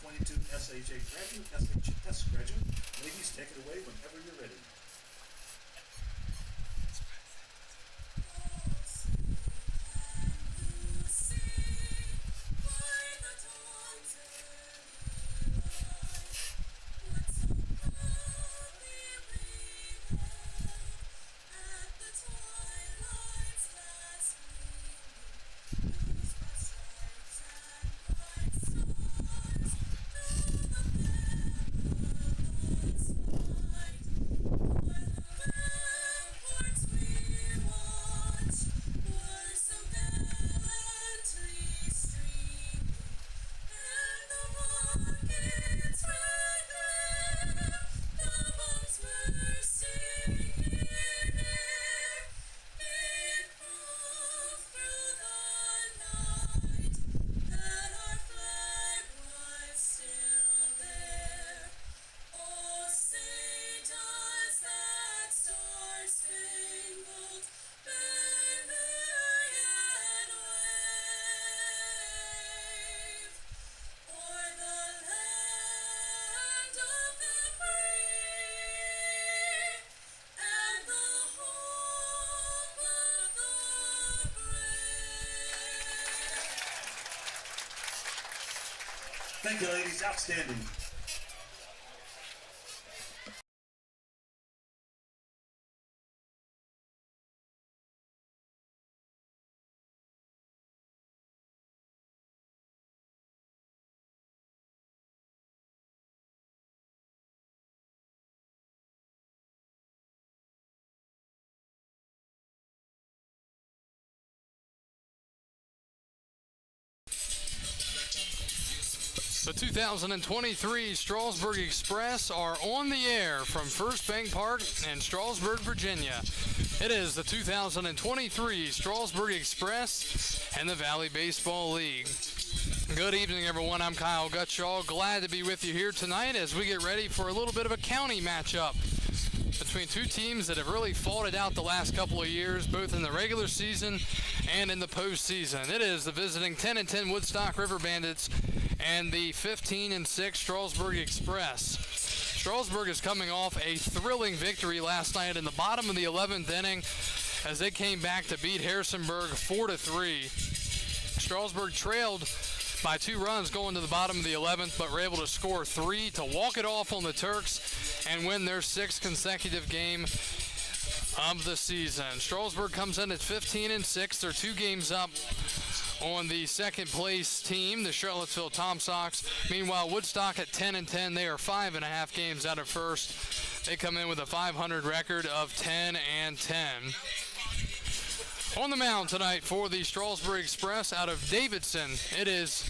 2022 SHA graduate, SHS graduate. Ladies, take it away whenever you're ready. Thank you, ladies. Outstanding. The 2023 Strasburg Express are on the air from First Bank Park in Strasburg, Virginia. It is the 2023 Strasburg Express and the Valley Baseball League. Good evening, everyone. I'm Kyle Gutshaw. Glad to be with you here tonight as we get ready for a little bit of a county matchup between two teams that have really fought it out the last couple of years, both in the regular season and in the postseason. It is the visiting 10-10 Woodstock River Bandits and the 15-6 Strasburg Express. Strasburg is coming off a thrilling victory last night in the bottom of the 11th inning as they came back to beat Harrisonburg 4-3. Strasburg trailed by 2 runs going to the bottom of the 11th, but were able to score 3 to walk it off on the Turks and win their 6th consecutive game of the season. Strasburg comes in at 15-6. They're 2 games up on the second place team, the Charlottesville Tom Sox. Meanwhile, Woodstock at 10-10. They are 5.5 games out of first. They come in with a .500 record of 10-10. On the mound tonight for the Strasburg Express out of Davidson, it is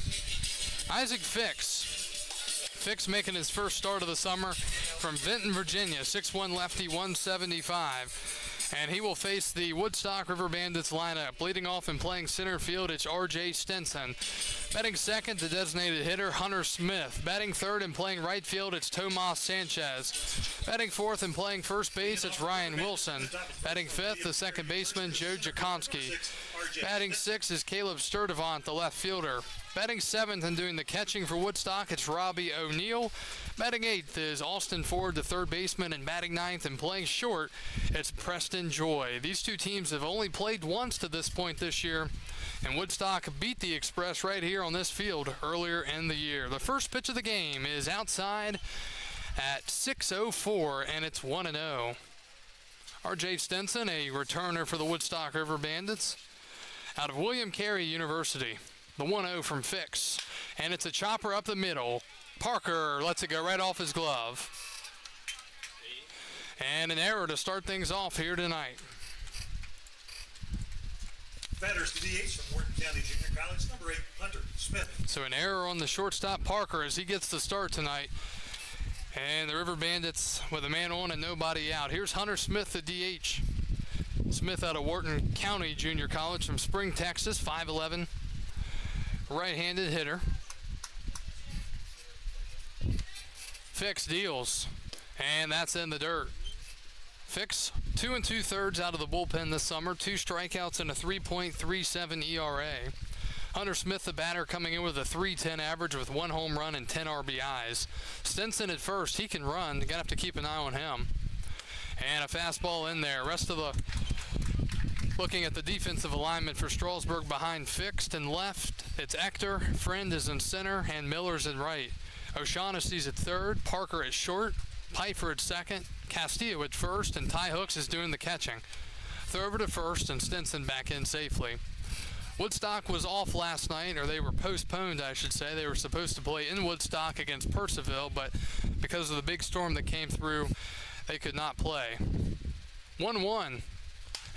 Isaac Fix. Fix making his first start of the summer from Vinton, Virginia, 6'1 lefty, 175. And he will face the Woodstock River Bandits lineup. Leading off and playing center field, it's R.J. Stinson. Batting second, the designated hitter, Hunter Smith. Batting third and playing right field, it's Tomas Sanchez. Batting fourth and playing first base, it's Ryan Wilson. Batting fifth, the second baseman, Joe Jakonski. Batting sixth is Caleb Sturdivant, the left fielder. Batting seventh and doing the catching for Woodstock, it's Robbie O'Neill. Batting eighth is Austin Ford, the third baseman, and batting ninth and playing short, it's Preston Joy. These two teams have only played once to this point this year, and Woodstock beat the Express right here on this field earlier in the year. The first pitch of the game is outside at 6:04, and it's 1-0. R.J. Stinson, a returner for the Woodstock River Bandits, out of William Carey University. The 1-0 from Fix, and it's a chopper up the middle. Parker lets it go right off his glove. And an error to start things off here tonight. Batters to DH from Wharton County Junior College, number 8, Hunter Smith. So an error on the shortstop, Parker, as he gets the start tonight. And the River Bandits with a man on and nobody out. Here's Hunter Smith, the DH. Smith out of Wharton County Junior College from Spring, Texas, 5'11", right-handed hitter. Fix deals, and that's in the dirt. Fix 2 2/3 out of the bullpen this summer, 2 strikeouts and a 3.37 ERA. Hunter Smith, the batter, coming in with a .310 average with 1 home run and 10 RBIs. Stinson at first. He can run. You're going to have to keep an eye on him. And a fastball in there. Rest of the looking at the defensive alignment for Strasburg behind fixed and left. It's Ector, Friend is in center, and Miller's in right. O'Shaughnessy's at third, Parker at short, Pfeiffer at second, Castillo at first, and Ty Hooks is doing the catching. Throw over to first, and Stinson back in safely. Woodstock was off last night, or they were postponed, I should say. They were supposed to play in Woodstock against Purcellville, but because of the big storm that came through, they could not play. 1-1.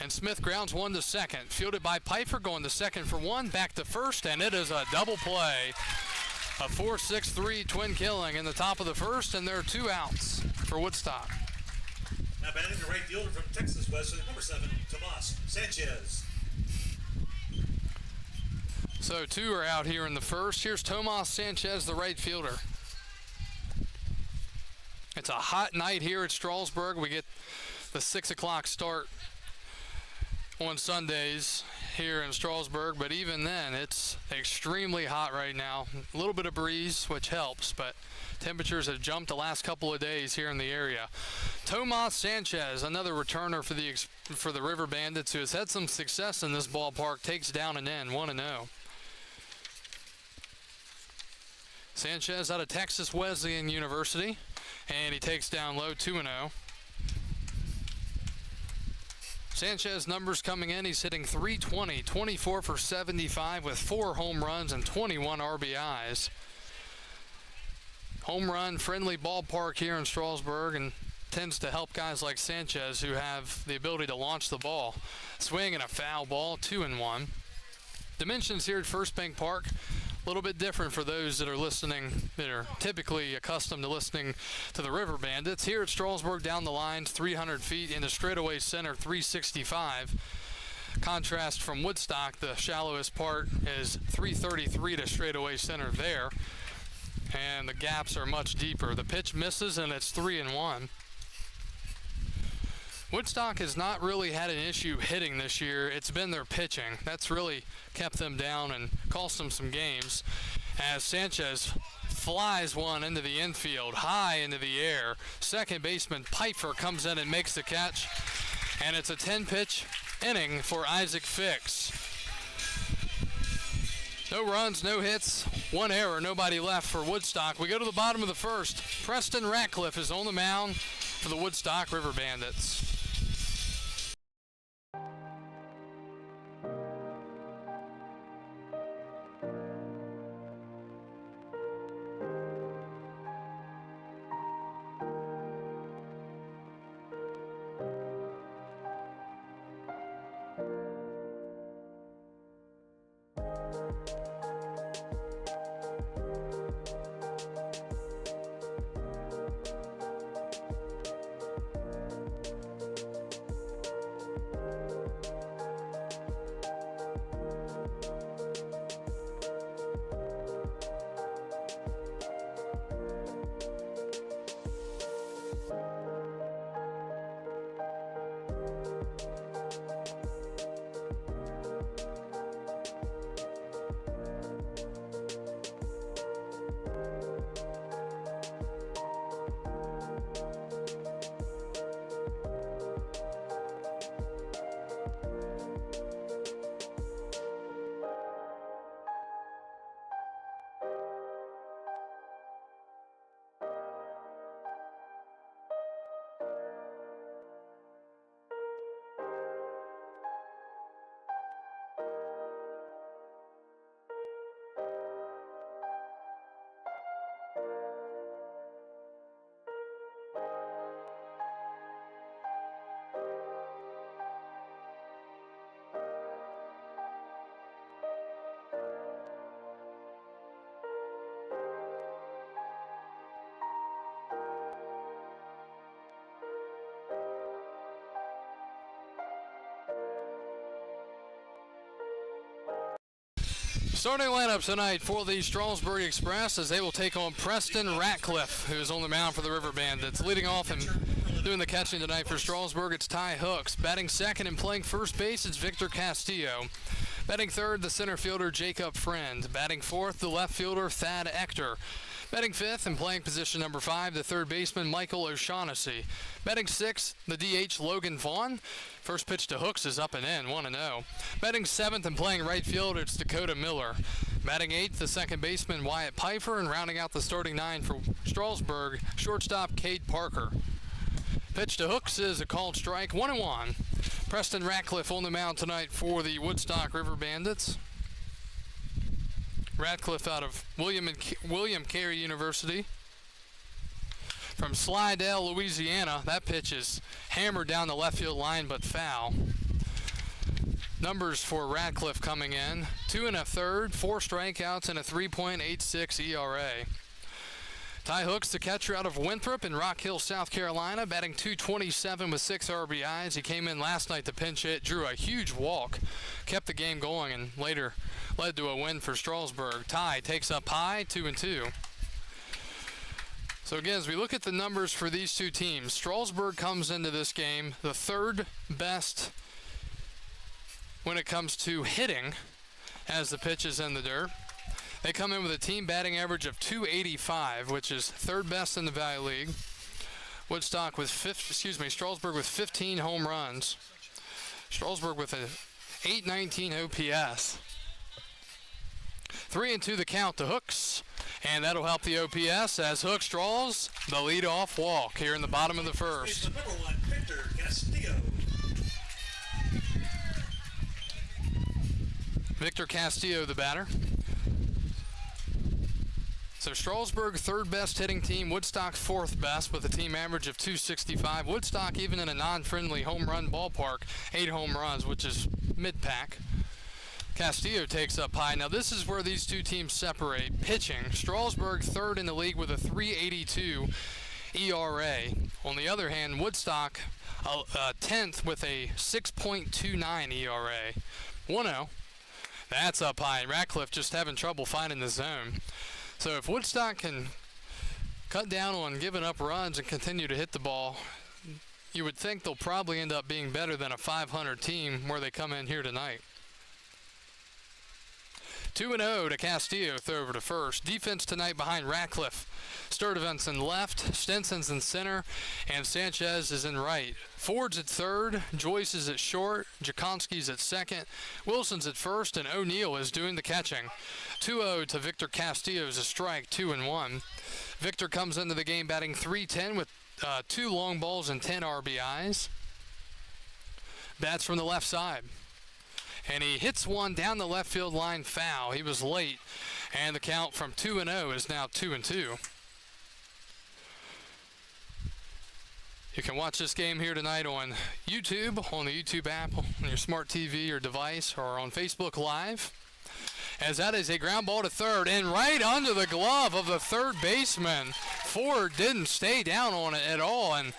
And Smith grounds one to second. Fielded by Pfeiffer, going to second for one, back to first, and it is a double play. A 4-6-3 twin killing in the top of the first, and there are 2 outs for Woodstock. Now batting the right fielder from Texas Western, number 7, Tomas Sanchez. So 2 are out here in the first. Here's Tomas Sanchez, the right fielder. It's a hot night here at Strasburg. We get the 6 o'clock start on Sundays here in Strasburg, but even then it's extremely hot right now. A little bit of breeze, which helps, but temperatures have jumped the last couple of days here in the area. Tomas Sanchez, another returner for the River Bandits, who has had some success in this ballpark, takes down and in 1-0. Sanchez out of Texas Wesleyan University, and he takes down low 2-0. Sanchez numbers coming in, he's hitting .320, 24 for 75 with 4 home runs and 21 RBIs. Home run friendly ballpark here in Strasburg, and tends to help guys like Sanchez who have the ability to launch the ball. Swing and a foul ball, 2-1. Dimensions here at First Bank Park, a little bit different for those that are listening, that are typically accustomed to listening to the River Bandits. Here at Strasburg, down the lines, 300 feet into straightaway center, 365. Contrast from Woodstock, the shallowest part is 333 to straightaway center there, and the gaps are much deeper. The pitch misses, and it's 3-1. Woodstock has not really had an issue hitting this year. It's been their pitching. That's really kept them down and cost them some games, as Sanchez flies one into the infield, high into the air. Second baseman Pfeiffer comes in and makes the catch, and it's a 10-pitch inning for Isaac Fix. No runs, no hits, 1 error, nobody left for Woodstock. We go to the bottom of the first. Preston Ratcliffe is on the mound for the Woodstock River Bandits. Starting lineup tonight for the Strasburg Express, as they will take on Preston Ratcliffe, who is on the mound for the River Bandits. Leading off and doing the catching tonight for Strasburg, it's Ty Hooks. Batting second and playing first base, it's Victor Castillo. Batting third, the center fielder Jacob Friend. Batting fourth, the left fielder Thad Ector. Batting fifth and playing position number 5, the third baseman Michael O'Shaughnessy. Batting sixth, the DH Logan Vaughn. First pitch to Hooks is up and in, 1-0. Batting seventh and playing right field, it's Dakota Miller. Batting eighth, the second baseman Wyatt Pfeiffer, and rounding out the starting 9 for Strasburg, shortstop Cade Parker. Pitch to Hooks is a called strike, 1-1. Preston Ratcliffe on the mound tonight for the Woodstock River Bandits. Ratcliffe out of William Carey University. From Slidell, Louisiana, that pitch is hammered down the left field line but foul. Numbers for Ratcliffe coming in: 2 1/3, 4 strikeouts, and a 3.86 ERA. Ty Hooks, the catcher out of Winthrop in Rock Hill, South Carolina, batting .227 with 6 RBIs. He came in last night to pinch hit, drew a huge walk, kept the game going, and later led to a win for Strasburg. Ty takes up high, 2-2. So again, as we look at the numbers for these two teams, Strasburg comes into this game the third best when it comes to hitting as the pitch is in the dirt. They come in with a team batting average of .285, which is third best in the Valley League. Strasburg with 15 home runs. Strasburg with a .819 OPS. 3-2 the count to Hooks, and that'll help the OPS as Hooks draws the leadoff walk here in the bottom of the first. Number 1, Victor Castillo. Victor Castillo, the batter. So Strasburg, third best hitting team. Woodstock, fourth best with a team average of .265. Woodstock, even in a non-friendly home run ballpark, 8 home runs, which is mid-pack. Castillo takes up high. Now this is where these two teams separate. Pitching, Strasburg third in the league with a .382 ERA. On the other hand, Woodstock 10th with a 6.29 ERA. 1-0. That's up high. Ratcliffe just having trouble finding the zone. So if Woodstock can cut down on giving up runs and continue to hit the ball, you would think they'll probably end up being better than a .500 team where they come in here tonight. 2-0 to Castillo, throw over to first. Defense tonight behind Ratcliffe. Sturdivant's in left, Stenson's in center, and Sanchez is in right. Ford's at third, Joyce is at short, Jakonski's at second, Wilson's at first, and O'Neill is doing the catching. 2-0 to Victor Castillo's a strike, 2-1. Victor comes into the game batting .310 with 2 long balls and 10 RBIs. Bats from the left side. And he hits one down the left field line foul. He was late, and the count from 2-0 is now 2-2. You can watch this game here tonight on YouTube, on the YouTube app, on your smart TV or device, or on Facebook Live. As that is a ground ball to third, and right under the glove of the third baseman. Ford didn't stay down on it at all, and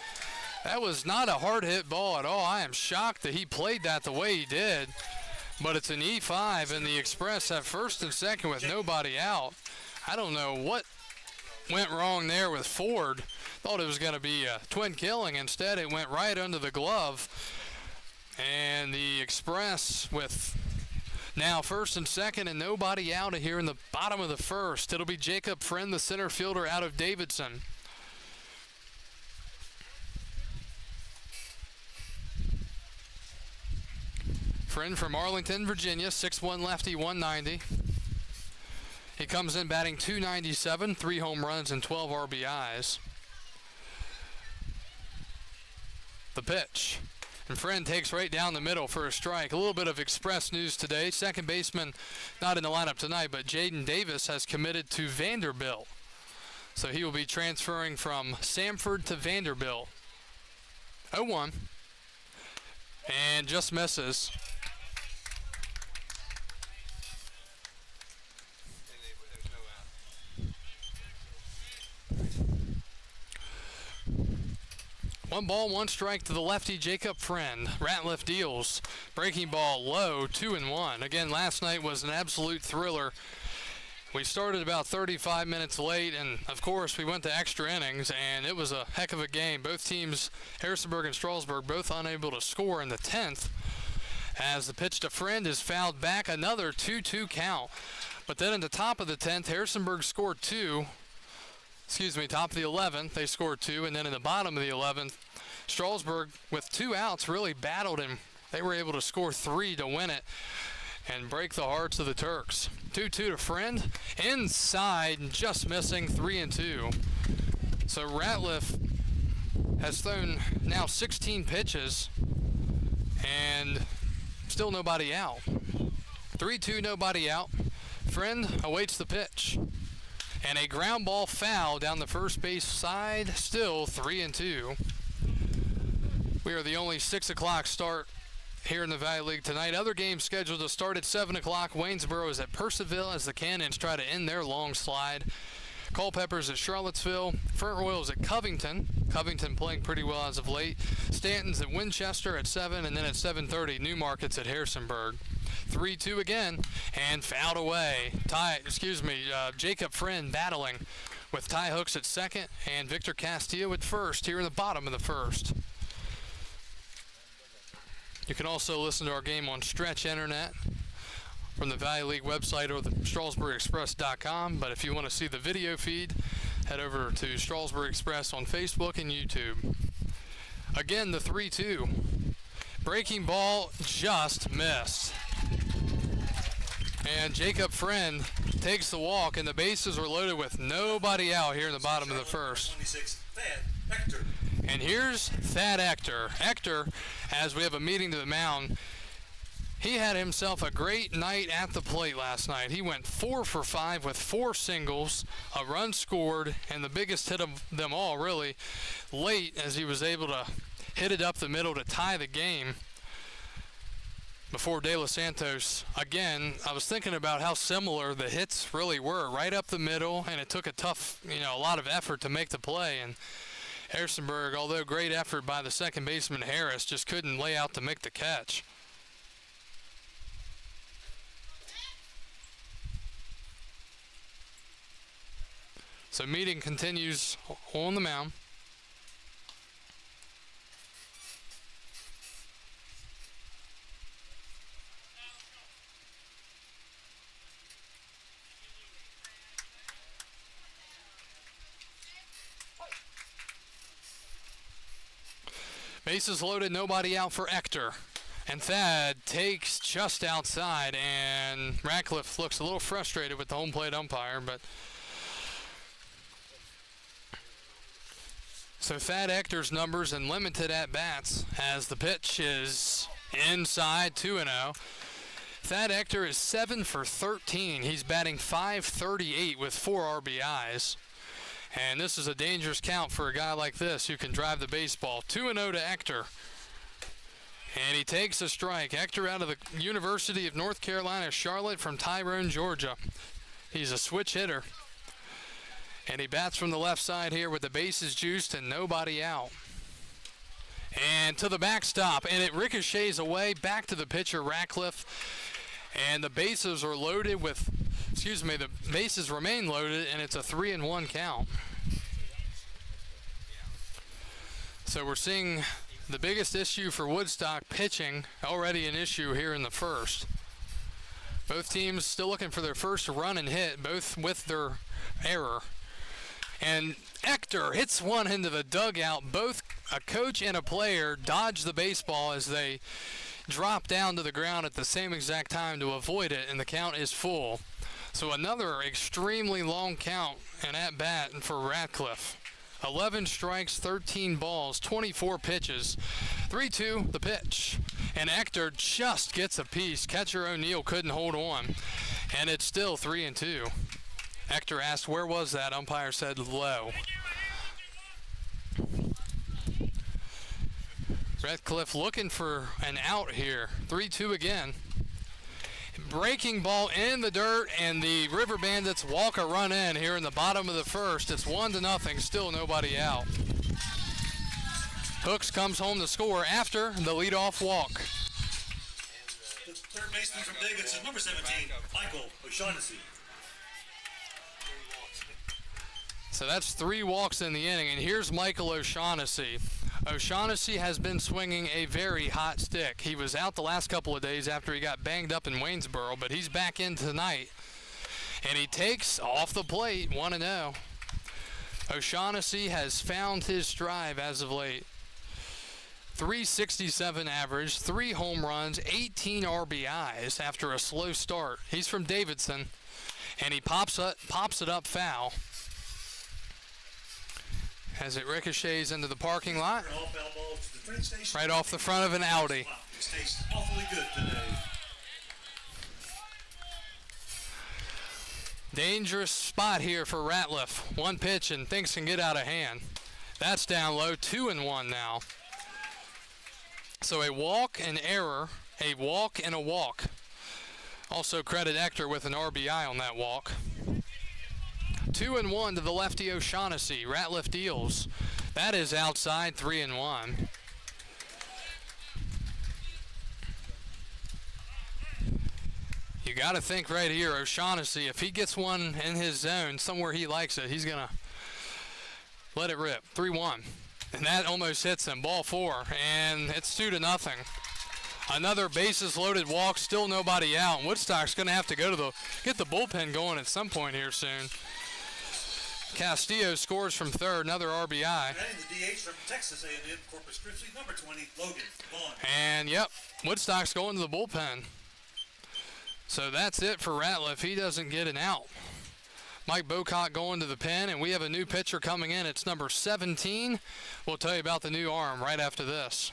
that was not a hard hit ball at all. I am shocked that he played that the way he did. But it's an E5, and the Express have first and second with nobody out. I don't know what went wrong there with Ford. Thought it was going to be a twin killing. Instead, it went right under the glove. And the Express with now first and second and nobody out here in the bottom of the first. It'll be Jacob Friend, the center fielder out of Davidson. Friend from Arlington, Virginia, 6'1" lefty, 190. He comes in batting .297, 3 home runs and 12 RBIs. The pitch. And Friend takes right down the middle for a strike. A little bit of Express news today. Second baseman not in the lineup tonight, but Jaden Davis has committed to Vanderbilt. So he will be transferring from Samford to Vanderbilt. 0-1. And just misses. One ball, one strike to the lefty, Jacob Friend. Ratcliffe deals. Breaking ball low, 2-1. Again, last night was an absolute thriller. We started about 35 minutes late, and of course we went to extra innings, and it was a heck of a game. Both teams, Harrisonburg and Strasburg, both unable to score in the 10th. as the pitch to Friend is fouled back, another 2-2 count. But then in the top of the 10th, Harrisonburg scored two. Top of the 11th, they scored two, and then in the bottom of the 11th, Strasburg, with 2 outs, really battled him. They were able to score 3 to win it and break the hearts of the Turks. 2-2 to Friend, inside, just missing, 3-2. So Ratliff has thrown now 16 pitches and still nobody out. 3-2, nobody out. Friend awaits the pitch. And a ground ball foul down the first base side, still 3-2. We are the only 6 o'clock start here in the Valley League tonight. Other games scheduled to start at 7 o'clock. Waynesboro is at Percival as the Cannons try to end their long slide. Culpeper's at Charlottesville. Front Royal's at Covington. Covington playing pretty well as of late. Stanton's at Winchester at 7, and then at 7:30, Newmarket's at Harrisonburg. 3-2 again, and fouled away. Jacob Friend battling with Ty Hooks at second and Victor Castillo at first here in the bottom of the first. You can also listen to our game on Stretch Internet from the Valley League website or the StrasburgExpress.com. But if you want to see the video feed, head over to Strasburg Express on Facebook and YouTube. Again, the 3-2. Breaking ball just missed. And Jacob Friend takes the walk, and the bases are loaded with nobody out here in the bottom of the first. 26, Thad Ector. And here's Thad Ector. Ector, as we have a meeting to the mound, he had himself a great night at the plate last night. He went 4 for 5 with 4 singles, a run scored, and the biggest hit of them all, really, late as he was able to hit it up the middle to tie the game. Before De Los Santos, again, I was thinking about how similar the hits really were, right up the middle, and it took a lot of effort to make the play. And Harrisonburg, although great effort by the second baseman Harris, just couldn't lay out to make the catch. So meeting continues on the mound. Bases loaded, nobody out for Ector. And Thad takes just outside, and Ratcliffe looks a little frustrated with the home plate umpire, but so Thad Ector's numbers and limited at-bats as the pitch is inside, 2-0. Thad Ector is 7 for 13. He's batting .538 with 4 RBIs. And this is a dangerous count for a guy like this who can drive the baseball. 2-0 to Ector. And he takes a strike. Ector out of the University of North Carolina, Charlotte, from Tyrone, Georgia. He's a switch hitter. And he bats from the left side here with the bases juiced and nobody out. And to the backstop, and it ricochets away back to the pitcher, Ratcliffe. And the bases are loaded with, the bases remain loaded, and it's a 3-1 count. So we're seeing the biggest issue for Woodstock pitching, already an issue here in the first. Both teams still looking for their first run and hit, both with their error. And Ector hits one into the dugout. Both a coach and a player dodge the baseball as they drop down to the ground at the same exact time to avoid it, and the count is full. So another extremely long count and at bat for Ratcliffe. 11 strikes, 13 balls, 24 pitches. 3-2 the pitch. And Ector just gets a piece. Catcher O'Neill couldn't hold on. And it's still 3-2. Ector asked, where was that? Umpire said low. Ratcliffe looking for an out here. 3-2 again. Breaking ball in the dirt, and the River Bandits walk a run in here in the bottom of the first. It's 1-0, still nobody out. Hooks comes home to score after the leadoff walk. The third baseman from Davidson, number 17, Michael O'Shaughnessy. So that's 3 walks in the inning, and here's Michael O'Shaughnessy. O'Shaughnessy has been swinging a very hot stick. He was out the last couple of days after he got banged up in Waynesboro, but he's back in tonight. And he takes off the plate 1-0. O'Shaughnessy has found his stride as of late. 367 average, 3 home runs, 18 RBIs after a slow start. He's from Davidson, and he pops it up foul as it ricochets into the parking lot, right off the front of an Audi. Wow, this tastes awfully good today. Dangerous spot here for Ratliff. One pitch and things can get out of hand. That's down low, 2-1 now. So a walk, an error, a walk, and a walk. Also credit Ector with an RBI on that walk. 2-1 to the lefty O'Shaughnessy. Ratliff deals. That is outside, 3-1. You got to think right here, O'Shaughnessy, if he gets one in his zone, somewhere he likes it, he's going to let it rip. 3-1. And that almost hits him. Ball 4, and it's 2-0. Another bases loaded walk, still nobody out. And Woodstock's going to have to go to get the bullpen going at some point here soon. Castillo scores from third, another RBI. Adding the DH from Texas A&M Corpus Christi, number 20, Logan Vaughn. And yep, Woodstock's going to the bullpen. So that's it for Ratliff. He doesn't get an out. Mike Bocock going to the pen, and we have a new pitcher coming in. It's number 17. We'll tell you about the new arm right after this.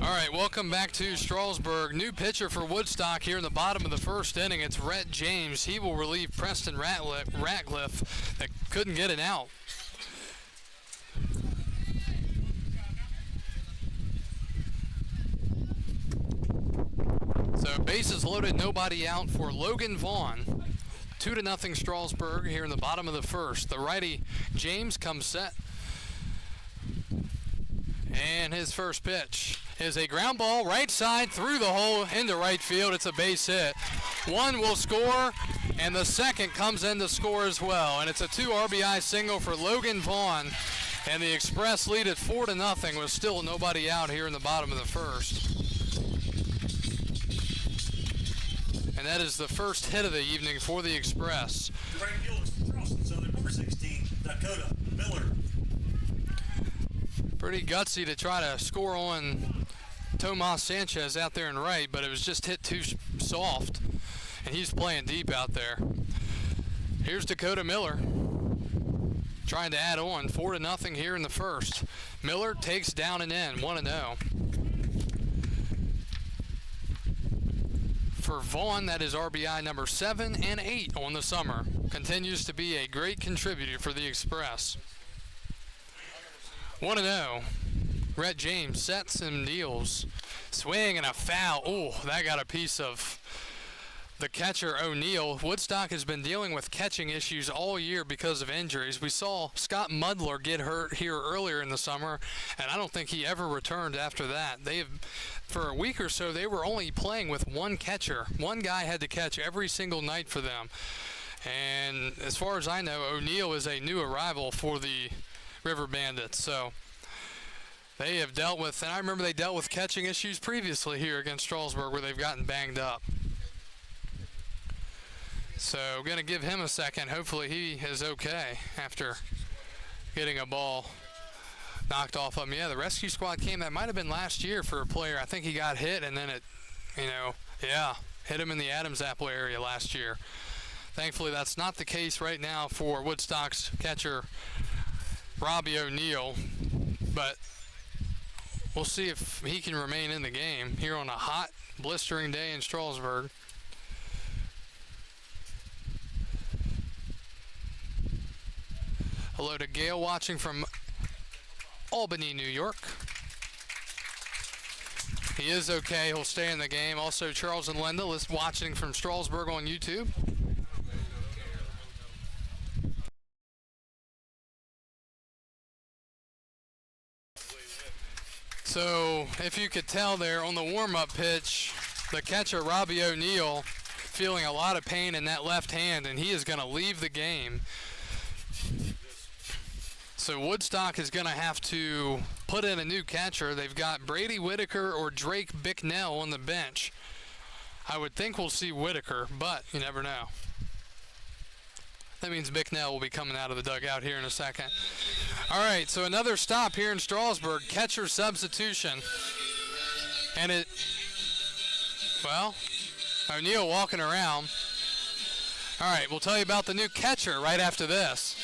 All right, welcome back to Strasburg. New pitcher for Woodstock here in the bottom of the first inning. It's Rhett James. He will relieve Preston Ratliff that couldn't get it out. So bases loaded, nobody out for Logan Vaughn. 2-0 Strasburg here in the bottom of the first. The righty James comes set. And his first pitch is a ground ball right side through the hole into right field. It's a base hit. One will score, and the second comes in to score as well. And it's a 2 RBI single for Logan Vaughn. And the Express lead at 4-0 with still nobody out here in the bottom of the first. And that is the first hit of the evening for the Express. The right fielder from Charleston Southern, number 16, Dakota Miller. Pretty gutsy to try to score on Tomas Sanchez out there in right, but it was just hit too soft, and he's playing deep out there. Here's Dakota Miller trying to add on, 4-0 here in the first. Miller takes down and in, 1-0. For Vaughn, that is RBI number 7 and 8 on the summer. Continues to be a great contributor for the Express. 1-0. Rhett James sets and deals. Swing and a foul. Oh, that got a piece of the catcher, O'Neill. Woodstock has been dealing with catching issues all year because of injuries. We saw Scott Mudler get hurt here earlier in the summer, and I don't think he ever returned after that. For a week or so, they were only playing with one catcher. One guy had to catch every single night for them. And as far as I know, O'Neill is a new arrival for the River Bandits. So they have dealt with, and I remember they dealt with catching issues previously here against Strasburg where they've gotten banged up. So going to give him a second. Hopefully he is okay after getting a ball knocked off of him. Yeah, the rescue squad came. That might have been last year for a player. I think he got hit, and then it, hit him in the Adams apple area last year. Thankfully, that's not the case right now for Woodstock's catcher, Robbie O'Neill. But we'll see if he can remain in the game here on a hot, blistering day in Strasburg. Hello to Gail watching from Albany, New York. He is okay. He'll stay in the game. Also, Charles and Linda is watching from Strasburg on YouTube. So, if you could tell there on the warm-up pitch, the catcher, Robbie O'Neill, feeling a lot of pain in that left hand, and he is going to leave the game. So Woodstock is going to have to put in a new catcher. They've got Brady Whitaker or Drake Bicknell on the bench. I would think we'll see Whitaker, but you never know. That means Bicknell will be coming out of the dugout here in a second. All right, so another stop here in Strasburg. Catcher substitution. And O'Neill walking around. All right, we'll tell you about the new catcher right after this.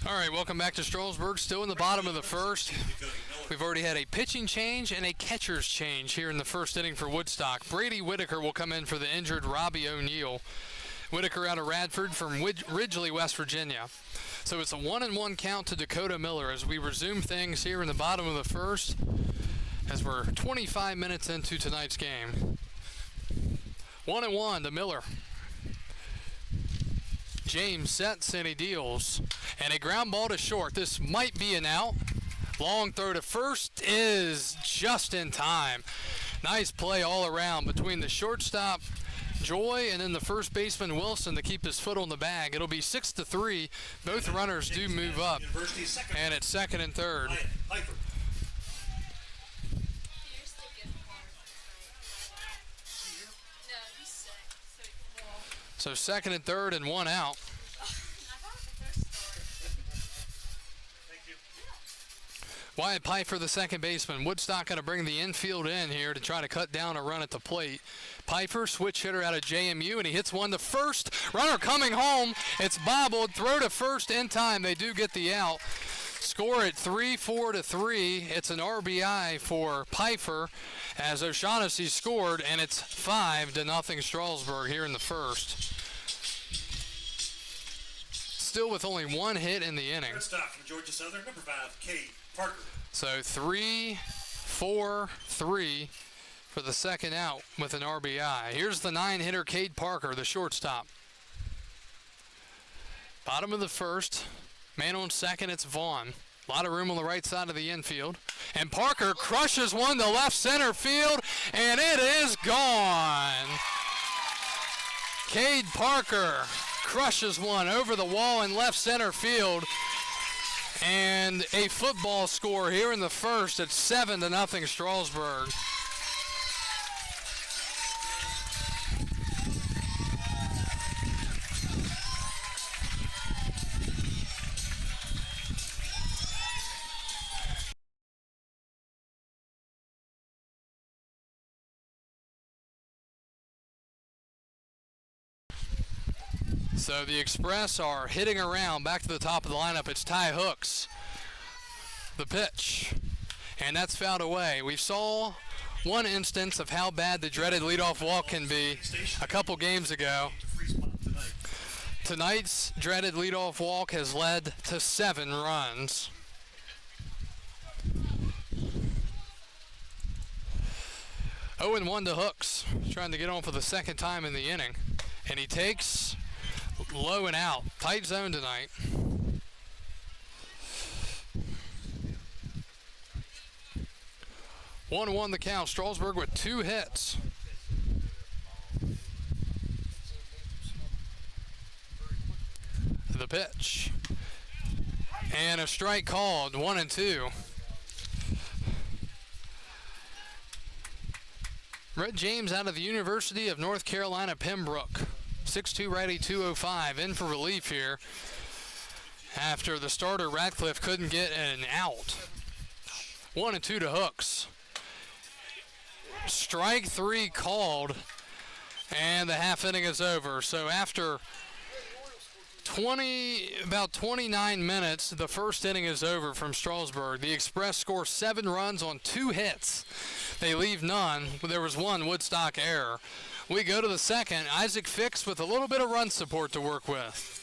All right, welcome back to Strasburg. Still in the bottom of the first. We've already had a pitching change and a catcher's change here in the first inning for Woodstock. Brady Whitaker will come in for the injured Robbie O'Neill. Whitaker out of Radford from Ridgely, West Virginia. So it's a 1-1 count to Dakota Miller as we resume things here in the bottom of the first as we're 25 minutes into tonight's game. 1-1 to Miller. James sets and he deals. And a ground ball to short. This might be an out. Long throw to first is just in time. Nice play all around between the shortstop, Joy, and then the first baseman, Wilson, to keep his foot on the bag. It'll be 6-3. Both runners do move up, and it's second and third. So second and third and one out. Wyatt Pfeiffer, the second baseman. Woodstock going to bring the infield in here to try to cut down a run at the plate. Pfeiffer, switch hitter out of JMU, and he hits one to first. Runner coming home. It's bobbled. Throw to first in time. They do get the out. Score at 4-3. It's an RBI for Pfeiffer as O'Shaughnessy scored, and it's 5-0 Strasburg here in the first. Still with only one hit in the inning. Stop from Georgia Southern, number 5, Cade Parker. So 3-4-3 for the second out with an RBI. Here's the 9-hitter, Cade Parker, the shortstop. Bottom of the first. Man on second, it's Vaughn. A lot of room on the right side of the infield. And Parker crushes one to left center field, and it is gone. Cade Parker crushes one over the wall in left center field. And a football score here in the first at 7-0 Strasburg. So the Express are hitting around. Back to the top of the lineup, it's Ty Hooks. The pitch, and that's fouled away. We saw one instance of how bad the dreaded leadoff walk can be a couple games ago. Tonight's dreaded leadoff walk has led to 7 runs. Oh, and 1 to Hooks, trying to get on for the second time in the inning, and he takes low and out. Tight zone tonight. 1-1 the count. Strasburg with 2 hits. The pitch. And a strike called. 1-2. Red James out of the University of North Carolina, Pembroke. 6'2", righty, 205, in for relief here after the starter Radcliffe couldn't get an out. 1-2 to Hooks. Strike 3 called, and the half inning is over. So after about 29 minutes, the first inning is over from Strasburg. The Express score 7 runs on 2 hits. They leave none. There was 1 Woodstock error. We go to the second. Isaac Fix with a little bit of run support to work with.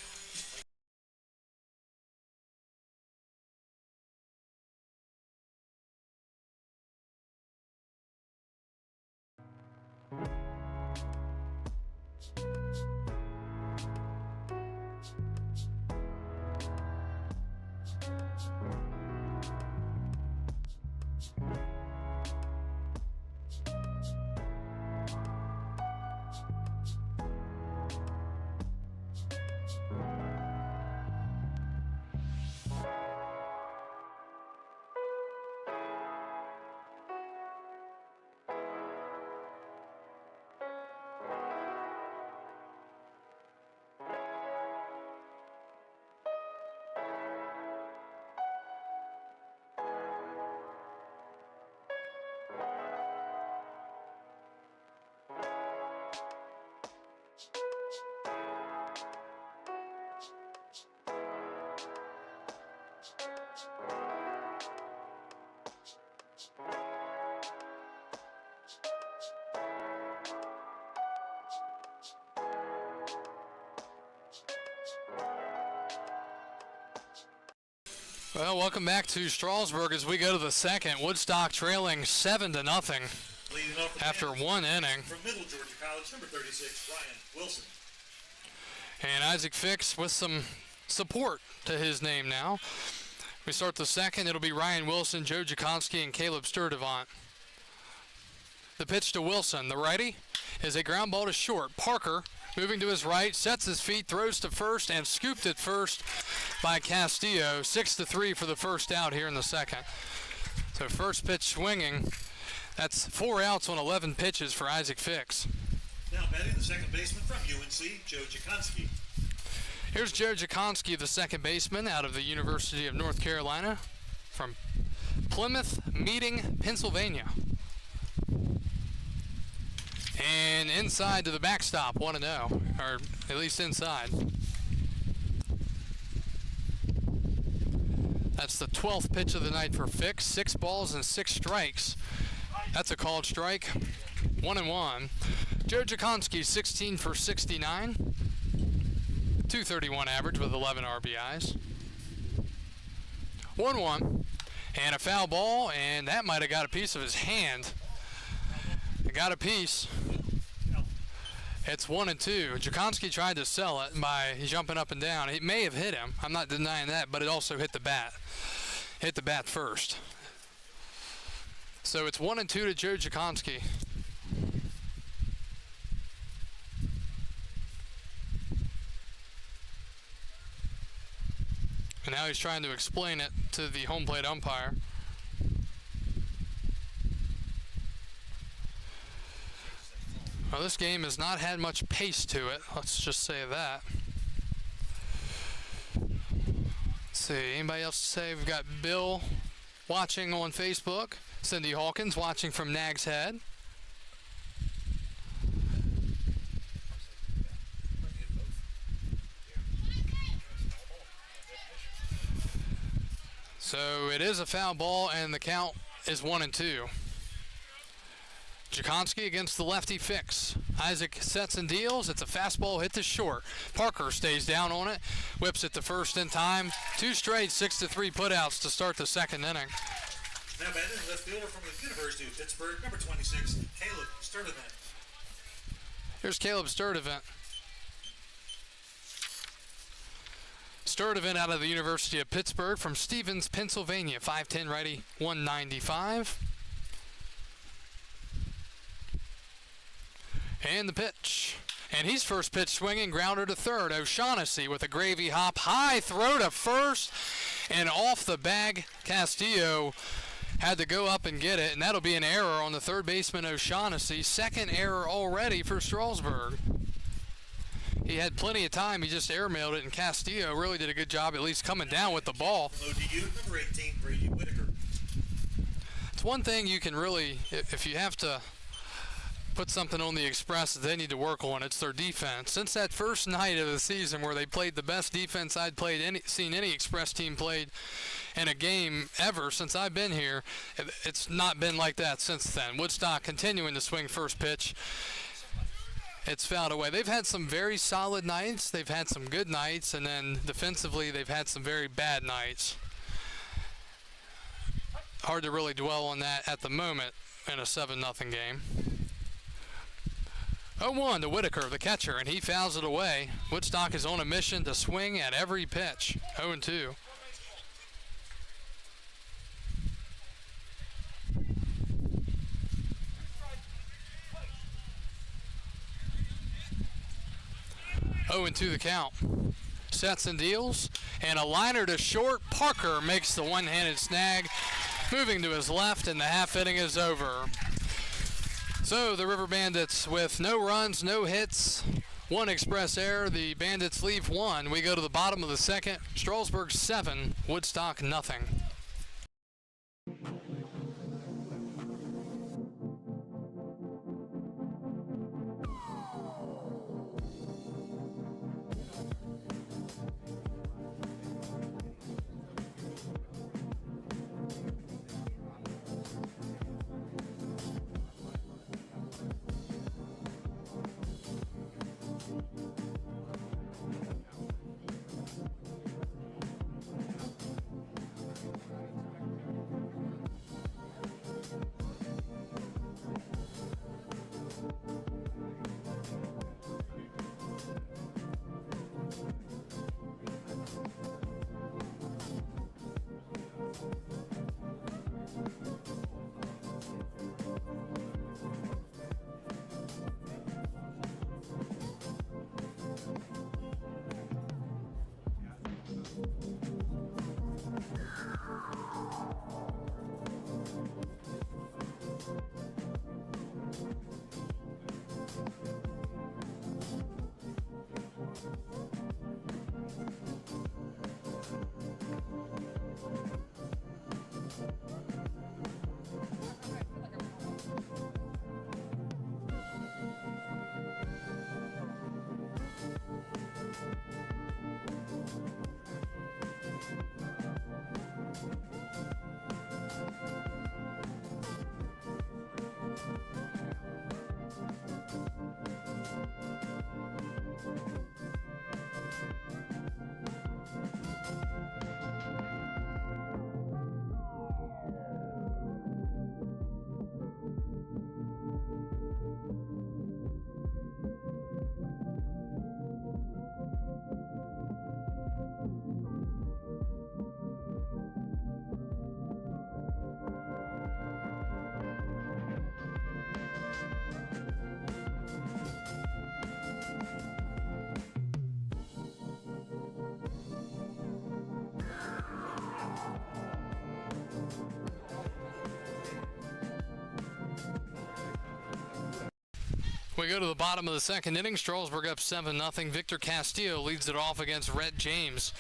Well, welcome back to Strasburg as we go to the second. Woodstock trailing 7-0 after 1 inning. From Middle Georgia College, number 36, Ryan Wilson. And Isaac Fix with some support to his name now. We start the second. It'll be Ryan Wilson, Joe Jakonski, and Caleb Sturdivant. The pitch to Wilson, the righty, is a ground ball to short. Parker moving to his right, sets his feet, throws to first, and scooped at first by Castillo. 6-3 for the first out here in the second. So first pitch swinging. That's 4 outs on 11 pitches for Isaac Fix. Now batting the second baseman from UNC, Joe Jakonski. Here's Joe Jakonski, the second baseman out of the University of North Carolina from Plymouth Meeting, Pennsylvania. And inside to the backstop, 1-0, or at least inside. That's the 12th pitch of the night for Fix. 6 balls and 6 strikes. That's a called strike. 1-1. Joe Jakonski, 16 for 69. 231 average with 11 RBIs. 1-1. And a foul ball, and that might have got a piece of his hand. It got a piece. It's 1-2. Jakonski tried to sell it by jumping up and down. It may have hit him. I'm not denying that, but it also hit the bat. Hit the bat first. So it's 1-2 to Joe Jakonski. And now he's trying to explain it to the home plate umpire. Well, this game has not had much pace to it. Let's just say that. Let's see, anybody else to say? We've got Bill watching on Facebook. Cindy Hawkins watching from Nags Head. So it is a foul ball, and the count is 1-2. Jakonski against the lefty Fix. Isaac sets and deals. It's a fastball hit to short. Parker stays down on it. Whips it to first in time. 2 straight 6-3 putouts to start the second inning. Now batting left fielder from the University of Pittsburgh, number 26, Caleb Sturdivant. Here's Caleb Sturdivant. Sturdivant out of the University of Pittsburgh from Stevens, Pennsylvania. 5'10", righty, 195. And the pitch. And he's first pitch swinging, grounder to third. O'Shaughnessy with a gravy hop. High throw to first. And off the bag, Castillo had to go up and get it. And that'll be an error on the third baseman, O'Shaughnessy. Second error already for Strasburg. He had plenty of time. He just airmailed it. And Castillo really did a good job at least coming down with the ball. ODU, number 18, Brady Whitaker. It's one thing you can really, if you have to put something on the Express that they need to work on, it's their defense. Since that first night of the season where they played the best defense I'd seen any Express team played in a game ever since I've been here, it's not been like that since then. Woodstock continuing to swing first pitch. It's fouled away. They've had some very solid nights. They've had some good nights, and then defensively they've had some very bad nights. Hard to really dwell on that at the moment in a 7-0 game. 0-1 to Whitaker, the catcher, and he fouls it away. Woodstock is on a mission to swing at every pitch. 0-2. Oh, and 2 the count. Sets and deals, and a liner to short. Parker makes the one-handed snag, moving to his left, and the half inning is over. So the River Bandits with no runs, no hits, 1 express error. The Bandits leave 1. We go to the bottom of the second. Strasburg 7, Woodstock nothing. We go to the bottom of the second inning. Strasburg up 7-0. Victor Castillo leads it off against Rhett James.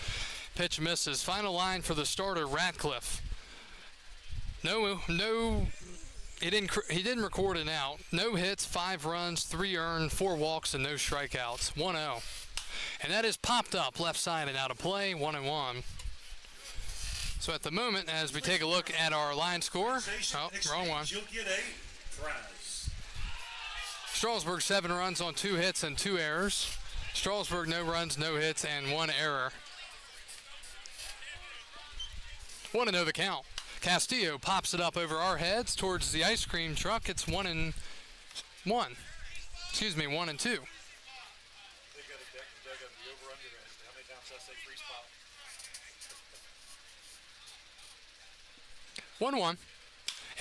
Pitch misses. Final line for the starter, Ratcliffe. He didn't record an out. No hits, 5 runs, 3 earned, 4 walks, and no strikeouts. 1-0. And that is popped up left side and out of play, 1-1. So at the moment, as we take a look at our line score, wrong one. You'll get a prize. Strasburg 7 runs on 2 hits and 2 errors. Strasburg no runs, no hits, and 1 error. Want to know the count. Castillo pops it up over our heads towards the ice cream truck. It's 1-1. Excuse me, 1-2. They got a deck, the over-under, how many times I say free spot? 1-1.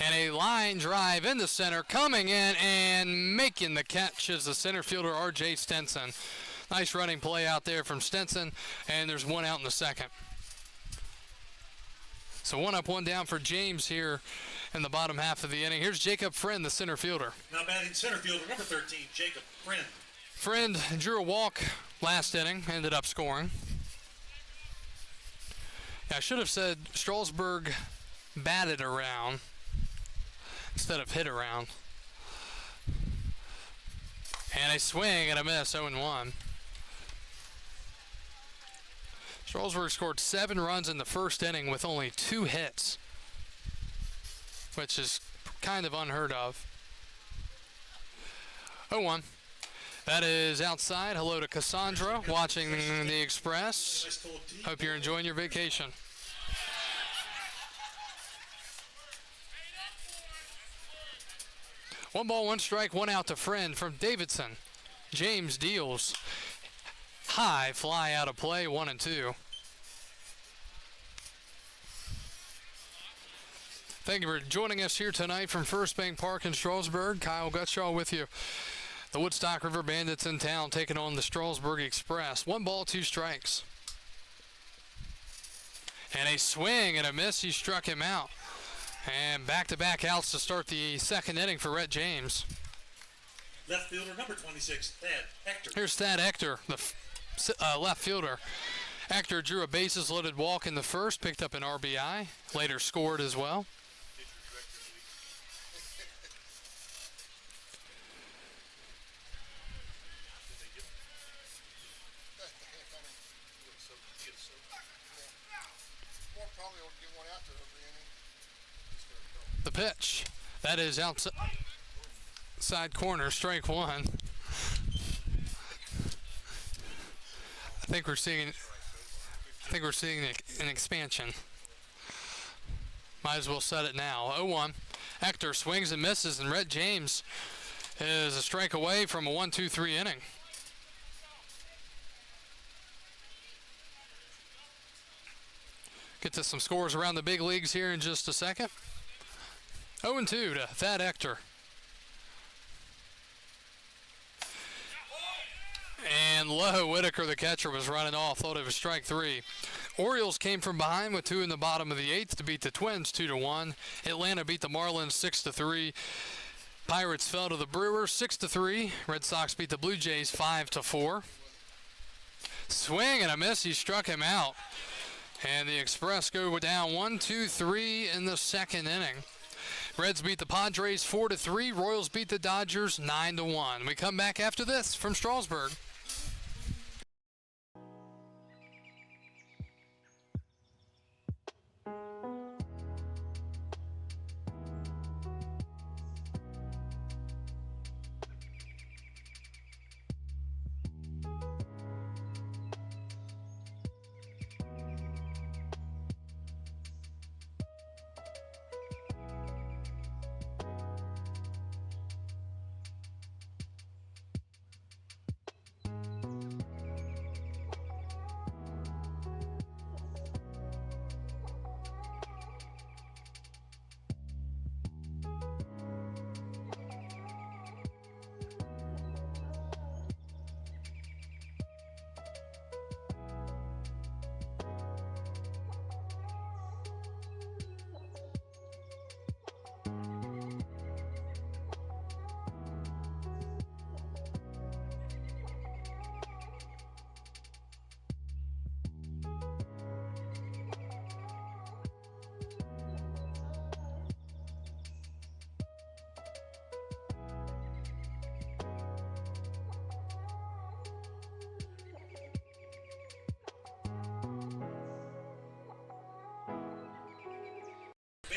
And a line drive in the center, coming in and making the catch is the center fielder, R.J. Stenson. Nice running play out there from Stenson, and there's 1 out in the second. So 1 up, 1 down for James here in the bottom half of the inning. Here's Jacob Friend, the center fielder. Now batting center fielder, number 13, Jacob Friend. Friend drew a walk last inning, ended up scoring. I should have said Strasburg batted around instead of hit around. And a swing and a miss, 0-1. Strasburg scored 7 runs in the first inning with only 2 hits, which is kind of unheard of. 0-1. That is outside. Hello to Cassandra watching the Express. Hope you're enjoying your vacation. One ball, 1 strike, 1 out to Friend from Davidson. James deals. High fly out of play, 1-2. Thank you for joining us here tonight from First Bank Park in Strasburg. Kyle Gutshaw with you. The Woodstock River Bandits in town taking on the Strasburg Express. 1 ball, 2 strikes. And a swing and a miss. He struck him out. And back-to-back outs to start the second inning for Rhett James. Left fielder, number 26, Thad Hector. Here's Thad Hector, the left fielder. Hector drew a bases-loaded walk in the first, picked up an RBI, later scored as well. The pitch. That is outside corner, strike 1. I think we're seeing an expansion. Might as well set it now. 0-1. Hector swings and misses, and Rhett James is a strike away from a 1-2-3 inning. Get to some scores around the big leagues here in just a second. 0-2 to Thad Hector. And low, Whitaker, the catcher, was running off. Thought it was strike 3. Orioles came from behind with 2 in the bottom of the 8th to beat the Twins 2-1. Atlanta beat the Marlins 6-3. Pirates fell to the Brewers 6-3. Red Sox beat the Blue Jays 5-4. Swing and a miss. He struck him out. And the Express go down 1-2-3 in the second inning. Reds beat the Padres 4-3. Royals beat the Dodgers 9-1. We come back after this from Strasburg.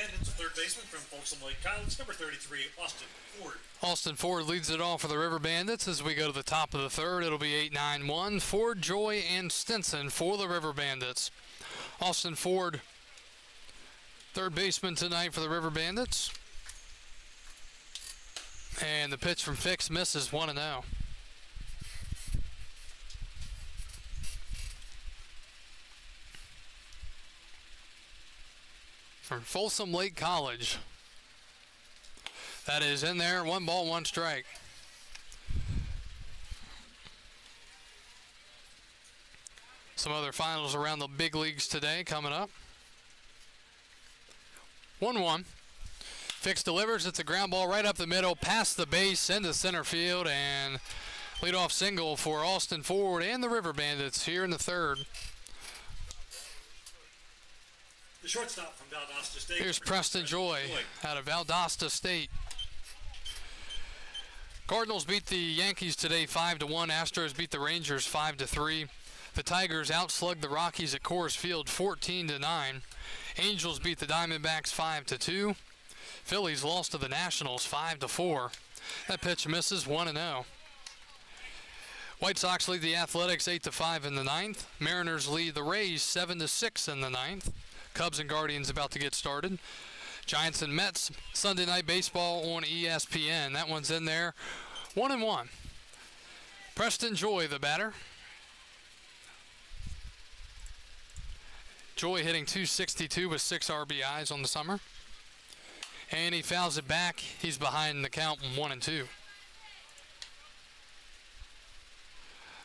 Bandits, a third baseman from Folsom Lake College, number 33, Austin Ford. Austin Ford leads it off for the River Bandits as we go to the top of the third. It'll be 8-9-1. Ford, Joy, and Stinson for the River Bandits. Austin Ford, third baseman tonight for the River Bandits. And the pitch from Fix misses 1-0. From Folsom Lake College. That is in there, 1 ball, 1 strike. Some other finals around the big leagues today coming up. 1-1. Fix delivers. It's a ground ball right up the middle, past the base, into center field, and leadoff single for Austin Ford and the River Bandits here in the third. The shortstop from Valdosta State. Here's Preston Joy out of Valdosta State. Cardinals beat the Yankees today 5-1. Astros beat the Rangers 5-3. The Tigers outslugged the Rockies at Coors Field 14-9. Angels beat the Diamondbacks 5-2. Phillies lost to the Nationals 5-4. That pitch misses 1-0. White Sox lead the Athletics 8-5 in the ninth. Mariners lead the Rays 7-6 in the ninth. Cubs and Guardians about to get started. Giants and Mets, Sunday Night Baseball on ESPN. That one's in there. 1-1. Preston Joy, the batter. Joy hitting .262 with 6 RBIs on the summer. And he fouls it back. He's behind the count 1-2.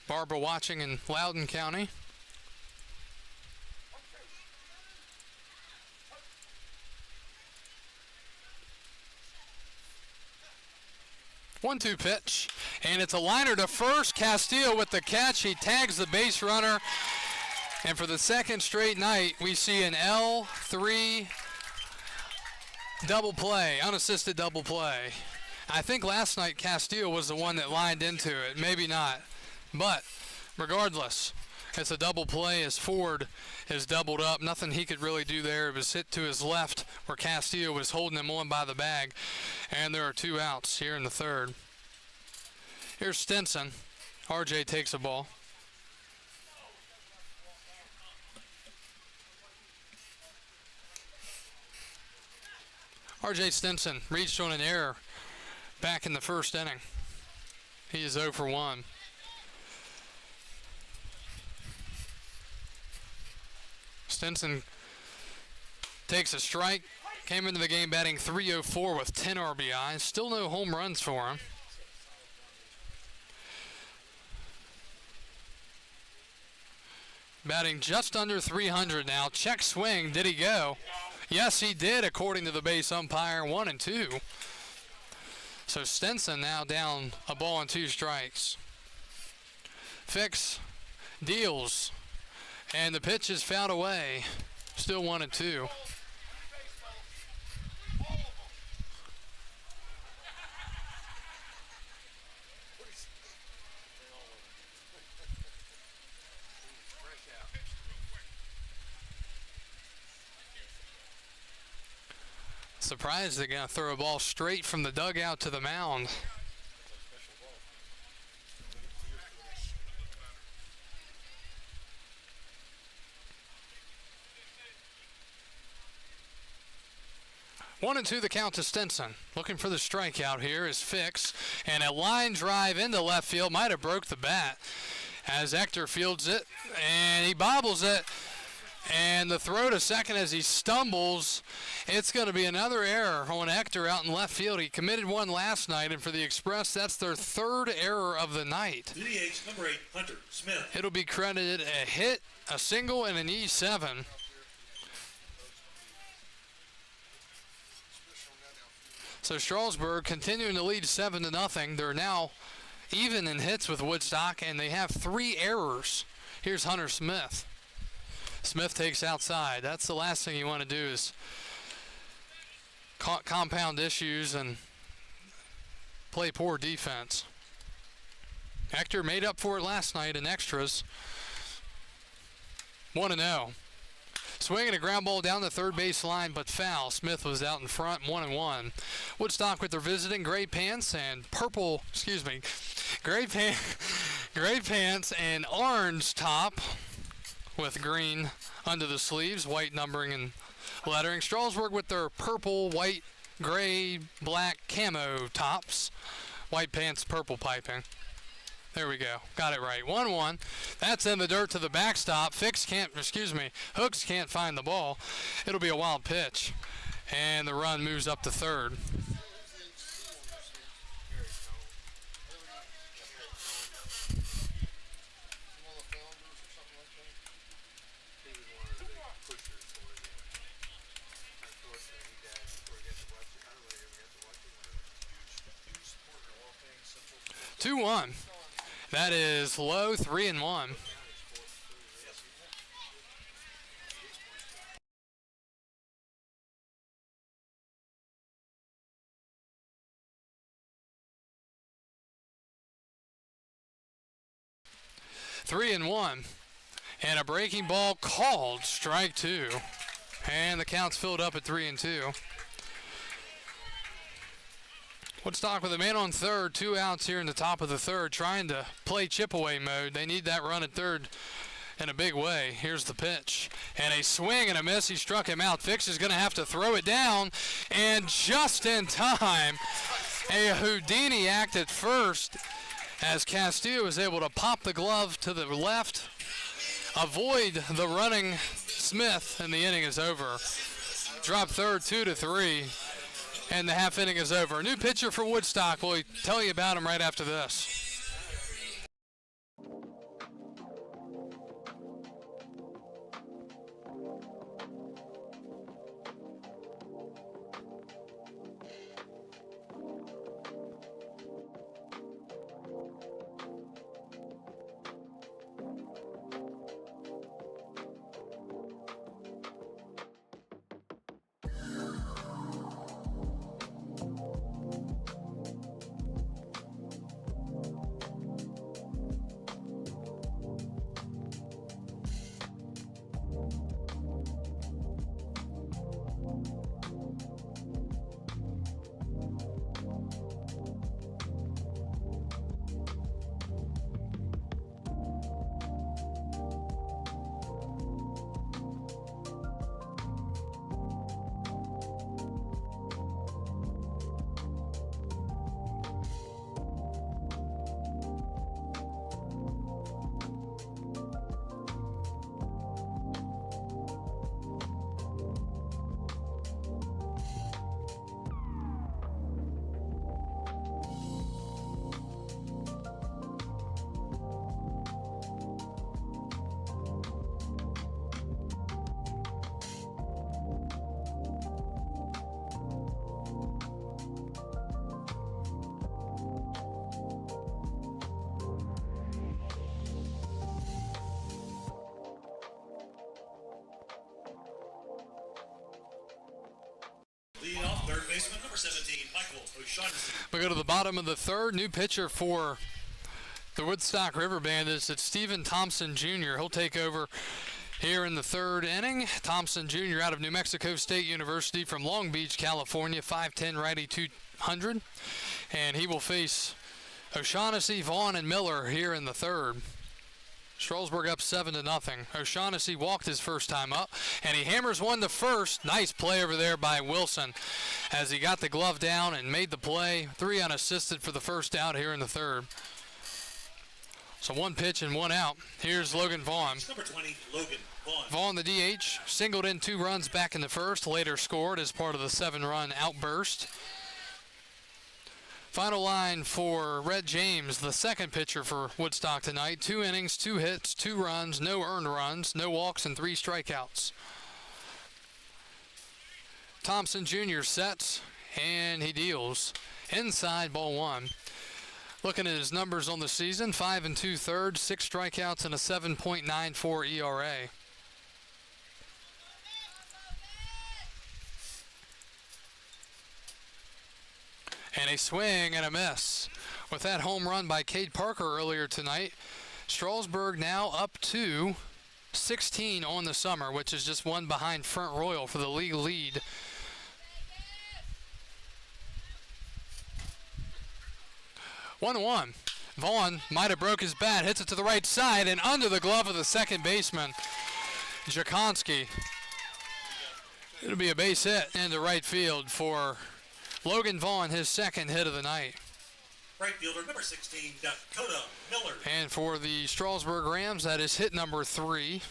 Barbara watching in Loudoun County. One-two pitch, and it's a liner to first. Castillo with the catch. He tags the base runner, and for the second straight night, we see an L3 double play, unassisted double play. I think last night Castillo was the one that lined into it. Maybe not, but regardless, it's a double play as Ford is doubled up. Nothing he could really do there. It was hit to his left where Castillo was holding him on by the bag. And there are 2 outs here in the third. Here's Stinson. RJ takes a ball. RJ Stinson reached on an error back in the first inning. He is 0 for 1. Stinson takes a strike, came into the game batting .304 with 10 RBIs. Still no home runs for him. Batting just under 300 now. Check swing. Did he go? Yes, he did, according to the base umpire. 1-2. So Stinson now down a ball and 2 strikes. Fix deals. And the pitch is fouled away. Still 1-2. Surprised they're going to throw a ball straight from the dugout to the mound. One and two the count to Stinson. Looking for the strikeout here is Fix. And a line drive into left field. Might have broke the bat as Hector fields it. And he bobbles it. And the throw to second as he stumbles. It's going to be another error on Hector out in left field. He committed one last night. And for the Express, that's their third error of the night. DH number 8, Hunter Smith. It'll be credited a hit, a single, and an E7. So Strasburg continuing to lead 7-0. They're now even in hits with Woodstock, and they have 3 errors. Here's Hunter Smith. Smith takes outside. That's the last thing you want to do is compound issues and play poor defense. Hector made up for it last night in extras. 1-0. swing and a ground ball down the third base line, but foul. Smith was out in front, 1-1. Woodstock with their visiting gray pants and purple, gray pants and orange top with green under the sleeves, white numbering and lettering. Strasburg with their purple, white, gray, black camo tops, white pants, purple piping. There we go. Got it right. 1-1. That's in the dirt to the backstop. Hooks can't find the ball. It'll be a wild pitch. And the run moves up to third. Two one. That is low, 3-1. And a breaking ball called, strike two. And the count's filled up at 3-2. Woodstock with a man on third, 2 outs here in the top of the third, trying to play chip away mode. They need that run at third in a big way. Here's the pitch. And a swing and a miss. He struck him out. Fix is going to have to throw it down. And just in time, a Houdini act at first as Castillo is able to pop the glove to the left, avoid the running Smith, and the inning is over. Drop third, 2-3. And the half inning is over. New pitcher for Woodstock. We'll tell you about him right after this. Lead off third baseman, number 17, Michael O'Shaughnessy. We go to the bottom of the third. New pitcher for the Woodstock River Bandits. It's Stephen Thompson Jr. He'll take over here in the third inning. Thompson Jr. out of New Mexico State University from Long Beach, California, 5'10", righty, 200. And he will face O'Shaughnessy, Vaughn, and Miller here in the third. Strasburg up 7-0. O'Shaughnessy walked his first time up, and he hammers one to first. Nice play over there by Wilson as he got the glove down and made the play. 3 unassisted for the first out here in the third. So 1 pitch and 1 out. Here's Logan Vaughn. Number 20, Logan Vaughn. Vaughn, the DH, singled in 2 runs back in the first, later scored as part of the 7-run outburst. Final line for Rhett James, the second pitcher for Woodstock tonight. 2 innings, 2 hits, 2 runs, no earned runs, no walks, and 3 strikeouts. Thompson Jr. sets, and he deals. Inside, ball 1. Looking at his numbers on the season, 5 2/3, 6 strikeouts, and a 7.94 ERA. And a swing and a miss. With that home run by Cade Parker earlier tonight, Strasburg now up to 16 on the summer, which is just one behind Front Royal for the league lead. One. Vaughn might have broke his bat, hits it to the right side and under the glove of the second baseman, Jakonski. It'll be a base hit into right field for Logan Vaughn, his second hit of the night. Right fielder number 16, Dakota Miller. And for the Strasburg Rams, that is hit number 3.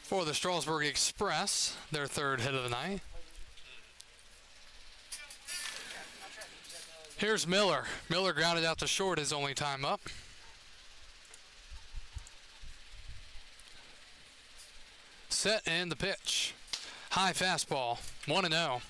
For the Strasburg Express, their third hit of the night. Here's Miller. Miller grounded out to short his only time up. Set and the pitch. High fastball, 1-0.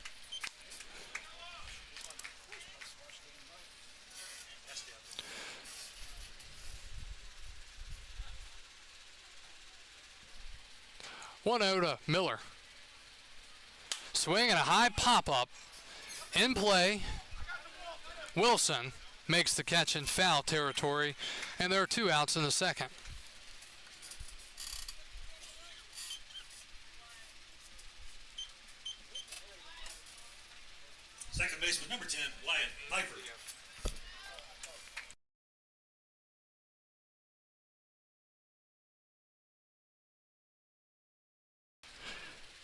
To Miller. Swing and a high pop-up. In play. Wilson makes the catch in foul territory, and there are 2 outs in the second. Second baseman number 10, Wyatt Piper.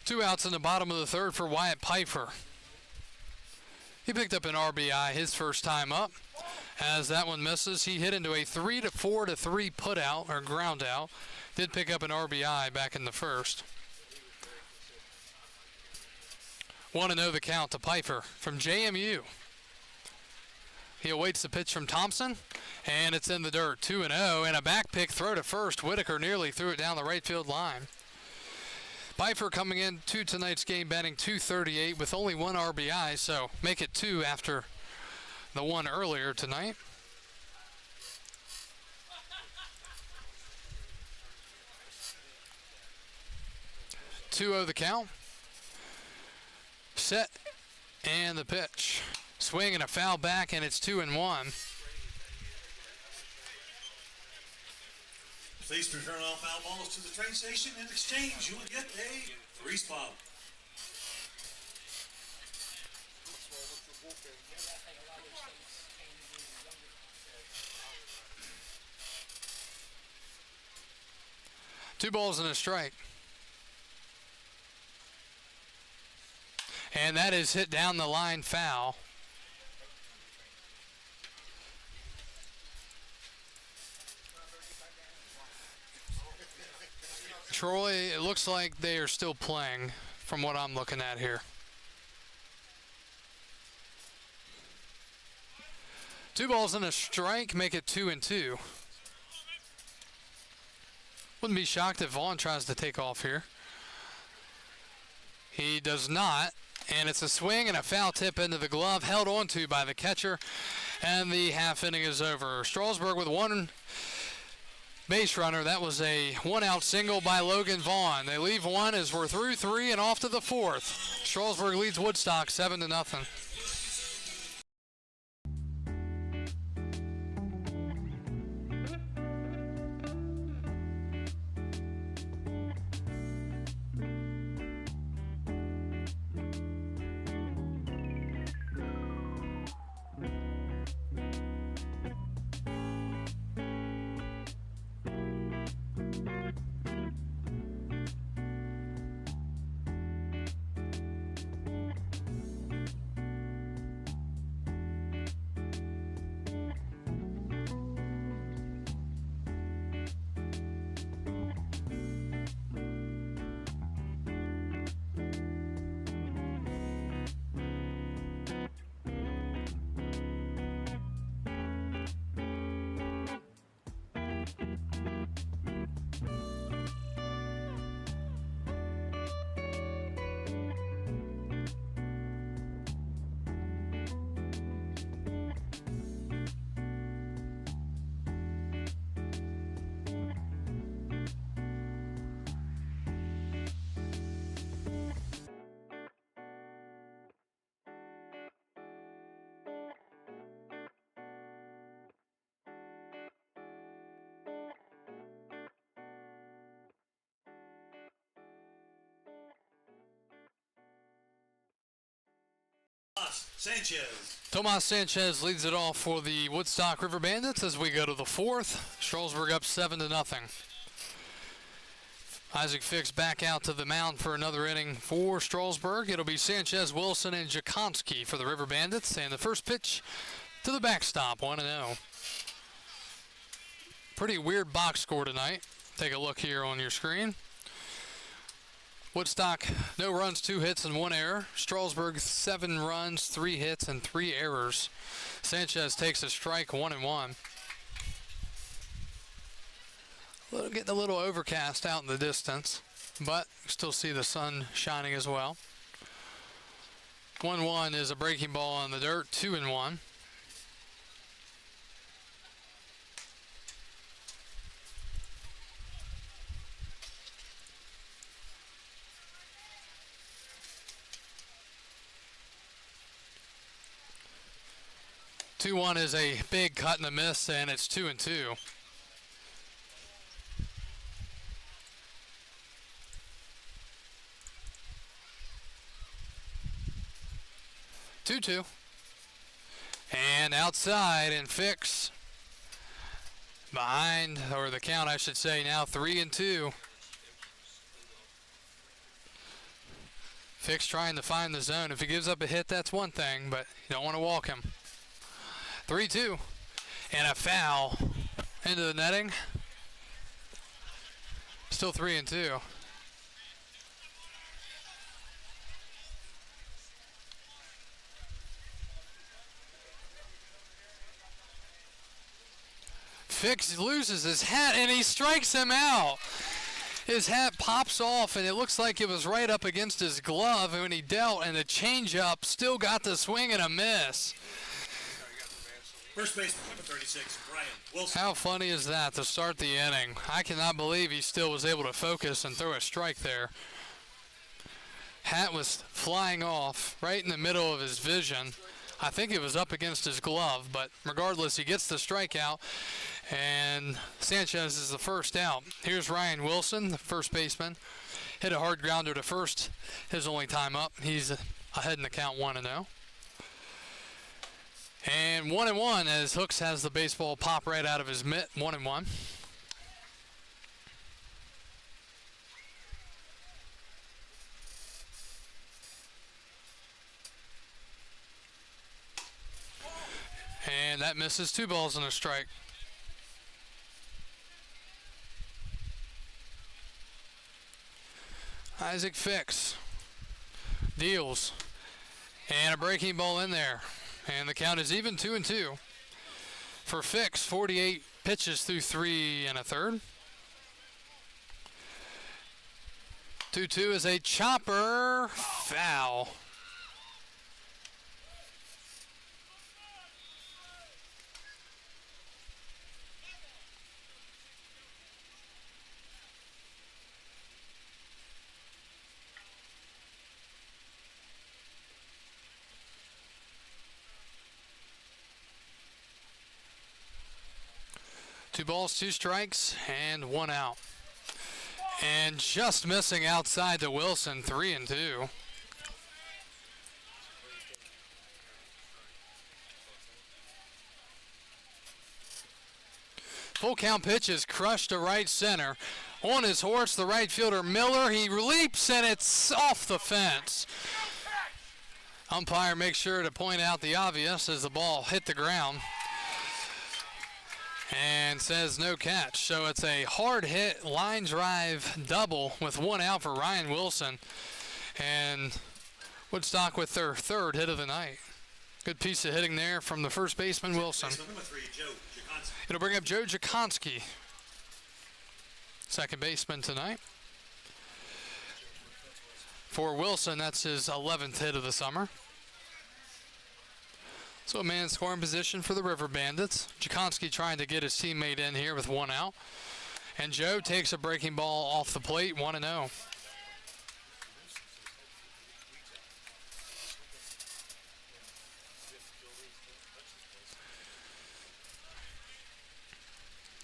Two outs in the bottom of the third for Wyatt Piper. He picked up an RBI his first time up. As that one misses, he hit into a 3-4-3 put out or ground out. Did pick up an RBI back in the first. 1-0 the count to Piper from JMU. He awaits the pitch from Thompson, and it's in the dirt. 2-0, and a back pick throw to first. Whitaker nearly threw it down the right field line. Piper coming into tonight's game batting .238 with only 1 RBI, so make it 2 after the one earlier tonight. .2-0 the count. Set and the pitch. Swing and a foul back, and it's 2-1. Please return all foul balls to the train station. In exchange, you will get a free spot. Two balls and a strike. And that is hit down the line foul. Troy, it looks like they are still playing from what I'm looking at here. Two balls and a strike make it 2-2. Wouldn't be shocked if Vaughn tries to take off here. He does not, and it's a swing and a foul tip into the glove, held onto by the catcher, and the half inning is over. Strasburg with 1 base runner. That was a 1-out single by Logan Vaughn. They leave 1 as we're through 3 and off to the 4th. Strasburg leads Woodstock 7-0. Sanchez. Tomas Sanchez leads it off for the Woodstock River Bandits as we go to the fourth. Strasburg up 7-0. Isaac Fix back out to the mound for another inning for Strasburg. It'll be Sanchez, Wilson, and Jakonski for the River Bandits. And the first pitch to the backstop, 1-0. Pretty weird box score tonight. Take a look here on your screen. Woodstock, no runs, 2 hits, and 1 error. Strasburg, 7 runs, 3 hits, and 3 errors. Sanchez takes a strike, 1-1. Getting a little overcast out in the distance, but still see the sun shining as well. 1-1 is a breaking ball on the dirt, 2-1. Two one is a big cut and a miss, and it's 2-2. 2-2. And outside, and Fix behind, or the count I should say now, 3-2. Fix trying to find the zone. If he gives up a hit, that's one thing, but you don't want to walk him. 3-2. And a foul into the netting. Still 3-2. Fix loses his hat, and he strikes him out. His hat pops off, and it looks like it was right up against his glove when he dealt, and the changeup still got the swing and a miss. First baseman, number 36, Brian Wilson. How funny is that to start the inning? I cannot believe he still was able to focus and throw a strike there. Hat was flying off right in the middle of his vision. I think it was up against his glove, but regardless, he gets the strikeout, and Sanchez is the first out. Here's Ryan Wilson, the first baseman. Hit a hard grounder to first, his only time up. He's ahead in the count, 1-0. And 1-1 as Hooks has the baseball pop right out of his mitt, 1-1. And that misses, 2 balls and a strike. Isaac Fix deals, and a breaking ball in there, and the count is even, 2-2. For Fix, 48 pitches through 3 1/3. 2-2 is a chopper, foul. Two balls, 2 strikes, and 1 out. And just missing outside to Wilson, 3-2. Full count pitch is crushed to right center. On his horse, the right fielder Miller. He leaps, and it's off the fence. Umpire makes sure to point out the obvious as the ball hit the ground, and says no catch. So it's a hard hit line drive double with 1 out for Ryan Wilson, and Woodstock with their 3rd hit of the night. Good piece of hitting there from the first baseman Wilson. Number 3, Joe Jakonski. It'll bring up Joe Jakonski, second baseman tonight. For Wilson, that's his 11th hit of the summer. So a man in scoring position for the River Bandits. Jakonski trying to get his teammate in here with 1 out. And Joe takes a breaking ball off the plate, 1-0.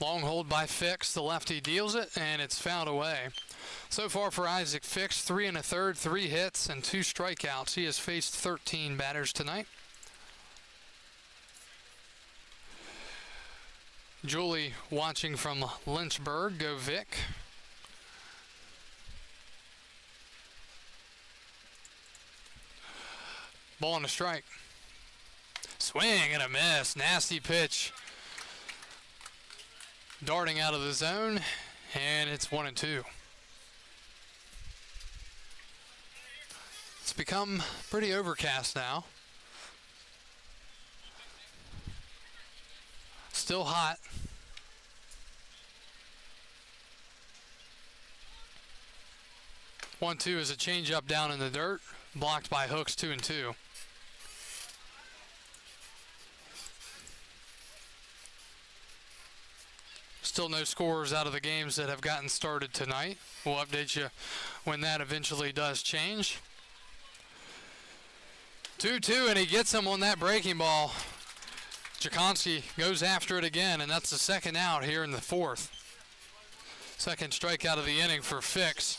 Long hold by Fix. The lefty deals it, and it's fouled away. So far for Isaac Fix, 3 1/3, 3 hits, and 2 strikeouts. He has faced 13 batters tonight. Julie watching from Lynchburg. Go Vic. Ball on a strike. Swing and a miss. Nasty pitch. Darting out of the zone. And it's 1-2. It's become pretty overcast now. Still hot. One, two is a changeup down in the dirt, blocked by Hooks. 2-2. Still no scores out of the games that have gotten started tonight. We'll update you when that eventually does change. 2-2, and he gets him on that breaking ball. Jakonski goes after it again, and that's the second out here in the fourth. Second strikeout of the inning for Fix.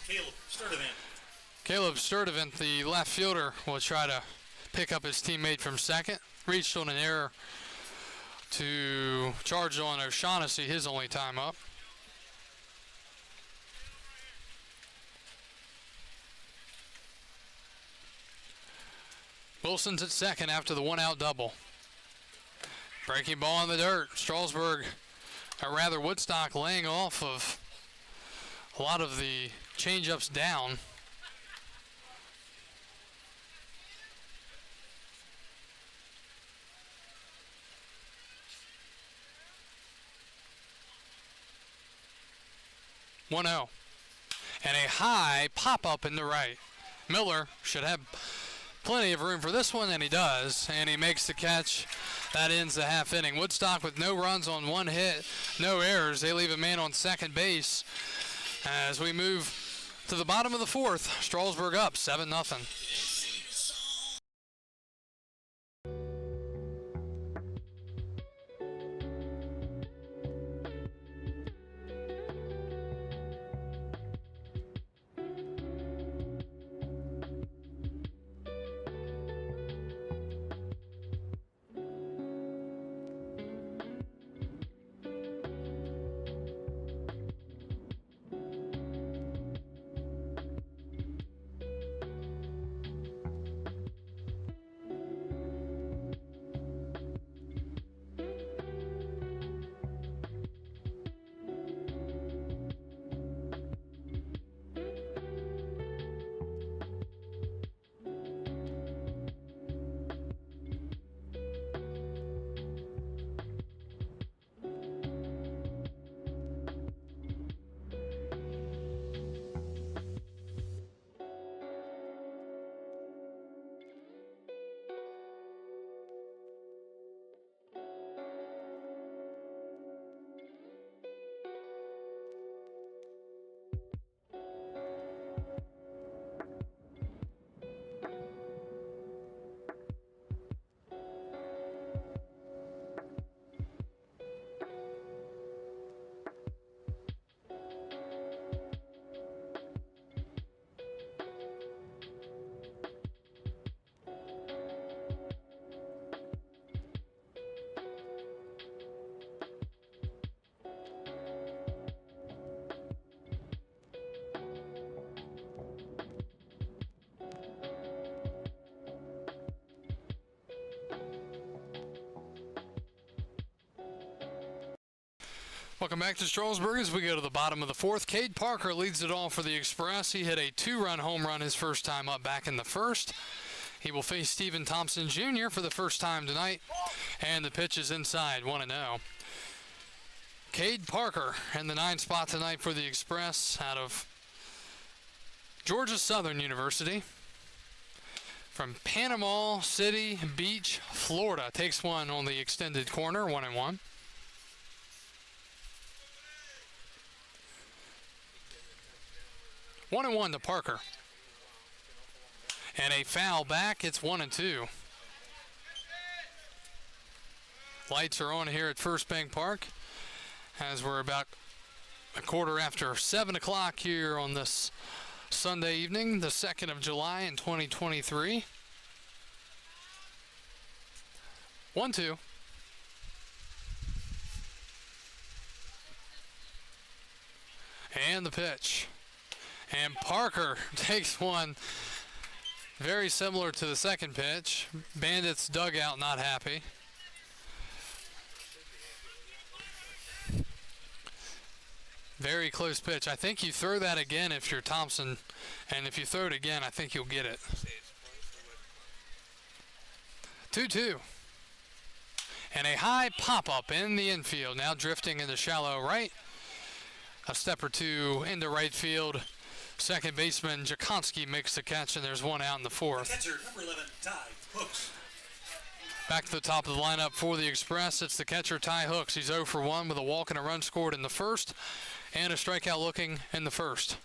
Caleb Sturdivant, the left fielder, will try to pick up his teammate from second. Reached on an error to charge on O'Shaughnessy, his only time up. Wilson's at second after the one-out double. Breaking ball in the dirt. Strasburg, or rather Woodstock, laying off of a lot of the change-ups down. One 0 and a high pop-up in the right. Miller should have plenty of room for this one, and he does, and he makes the catch. That ends the half inning. Woodstock with no runs on one hit, no errors. They leave a man on second base as we move to the bottom of the fourth. Strasburg up 7-0. Welcome back to Strasburg as we go to the bottom of the fourth. Cade Parker leads it all for the Express. He hit a two-run home run his first time up back in the first. He will face Stephen Thompson Jr. for the first time tonight. And the pitch is inside, 1-0. Cade Parker in the 9th spot tonight for the Express out of Georgia Southern University. From Panama City Beach, Florida. Takes one on the extended corner, 1-1. One and one to Parker. And a foul back. It's 1-2. Lights are on here at First Bank Park as we're about a quarter after 7 o'clock here on this Sunday evening, the 2nd of July in 2023. 1-2. And the pitch. And Parker takes one very similar to the second pitch. Bandits dugout not happy. Very close pitch. I think you throw that again if you're Thompson, and if you throw it again, I think you'll get it. 2-2. And a high pop-up in the infield. Now drifting into shallow right. A step or two into right field. Second baseman Jakonski makes the catch, and there's one out in the fourth. Catcher number 11, Ty Hooks. Back to the top of the lineup for the Express. It's the catcher, Ty Hooks. He's 0 for 1 with a walk and a run scored in the first, and a strikeout looking in the first.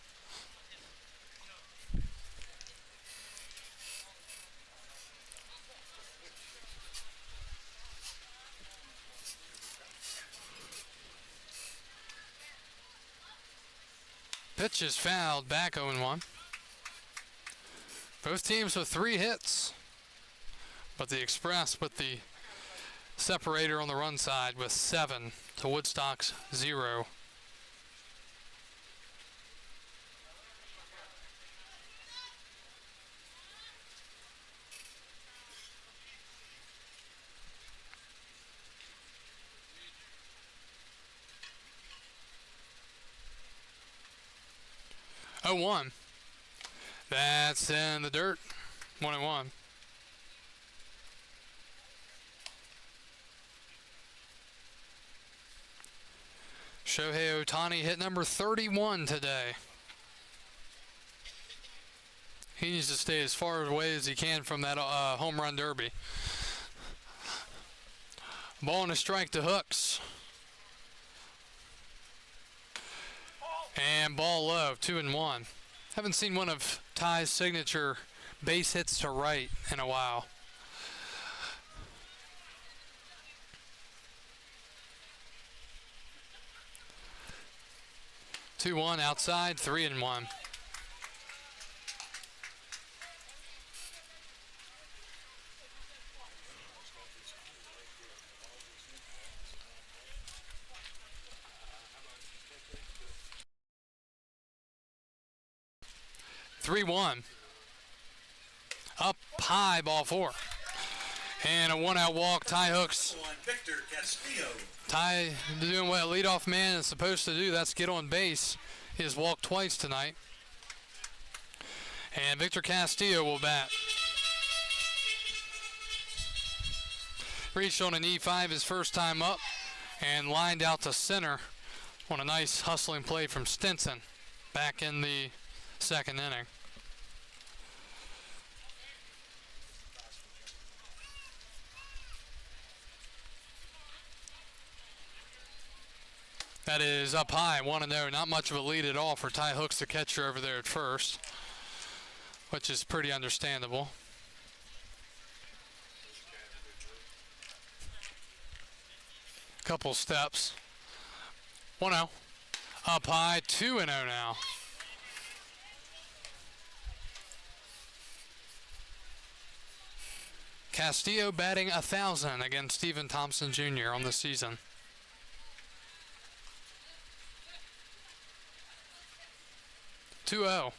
Pitch is fouled, back 0-1. Both teams with 3 hits, but the Express with the separator on the run side with 7 to Woodstock's 0. Oh, 1. That's in the dirt. 1-1. Shohei Ohtani hit number 31 today. He needs to stay as far away as he can from that home run derby. Ball and a strike to Hooks. And ball low, 2-1. Haven't seen one of Ty's signature base hits to right in a while. Two one outside, 3-1. Up high, ball 4. And a 1-out walk, Ty Hooks. Victor Castillo. Ty doing what a leadoff man is supposed to do. That's get on base. He has walked twice tonight. And Victor Castillo will bat. Reached on an E5 his first time up and lined out to center on a nice hustling play from Stinson back in the second inning. That is up high, 1-0. Not much of a lead at all for Ty Hooks, the catcher over there at first, which is pretty understandable. Couple steps. 1-0. Up high, 2-0 now. Castillo batting 1,000 against Stephen Thompson Jr. on the season. 2-0.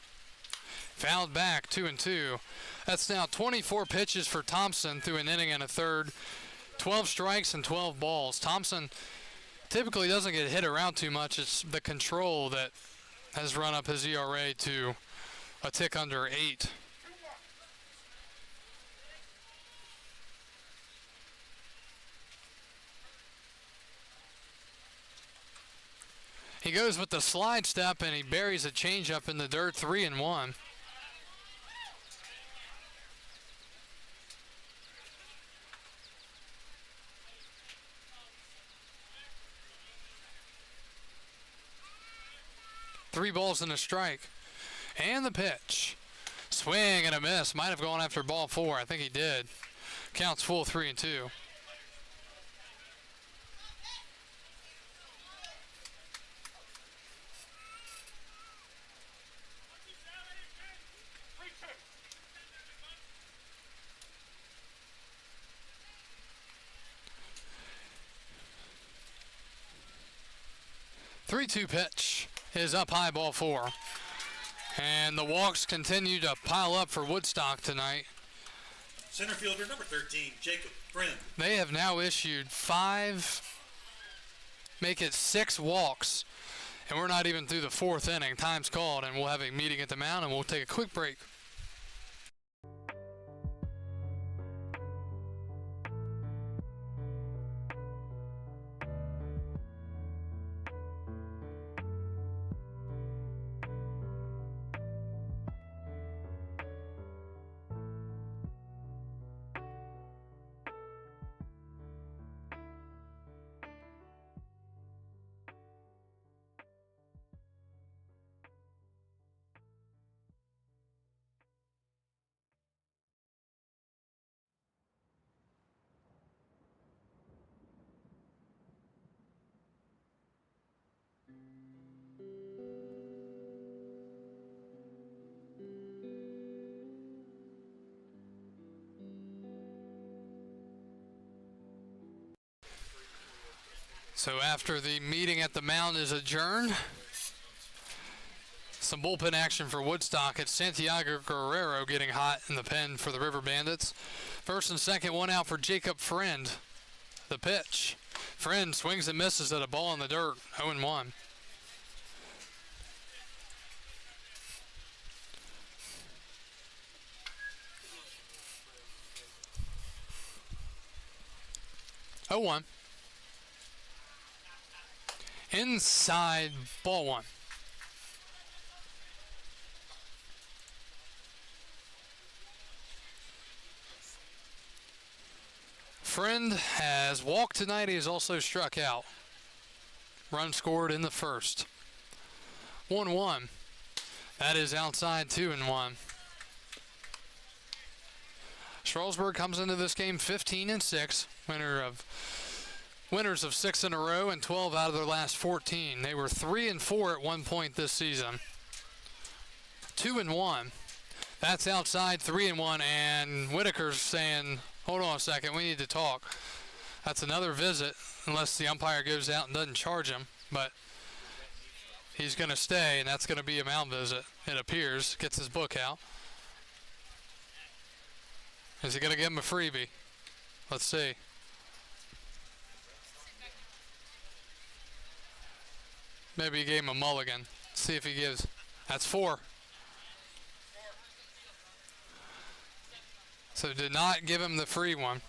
Fouled back, 2-2. That's now 24 pitches for Thompson through an inning and a third. 12 strikes and 12 balls. Thompson typically doesn't get hit around too much. It's the control that has run up his ERA to a tick under 8. He goes with the slide step and he buries a changeup in the dirt, 3-1. Three balls and a strike. And the pitch. Swing and a miss. Might have gone after ball 4. I think he did. Counts full, 3-2. Three-two pitch. is up high, ball 4. And the walks continue to pile up for Woodstock tonight. Center fielder number 13, Jacob Friend. They have now issued 5, make it 6 walks. And we're not even through the 4th inning. Time's called, and we'll have a meeting at the mound, and we'll take a quick break. So after the meeting at the mound is adjourned, some bullpen action for Woodstock. It's Santiago Guerrero getting hot in the pen for the River Bandits. First and second, 1 out for Jacob Friend. The pitch. Friend swings and misses at a ball in the dirt, 0-1. Oh, 1. Inside, ball 1. Friend has walked tonight. He has also struck out. Run scored in the first. 1-1. That is outside, 2-1. Strasburg comes into this game 15-6, winners of 6 in a row and 12 out of their last 14. They were 3-4 at one point this season. 2-1. That's outside, 3-1, and Whitaker's saying, hold on a second, we need to talk. That's another visit, unless the umpire goes out and doesn't charge him, but he's going to stay, and that's going to be a mound visit, it appears. Gets his book out. Is he going to give him a freebie? Let's see. Maybe he gave him a mulligan. See if he gives. That's 4. So did not give him the free one.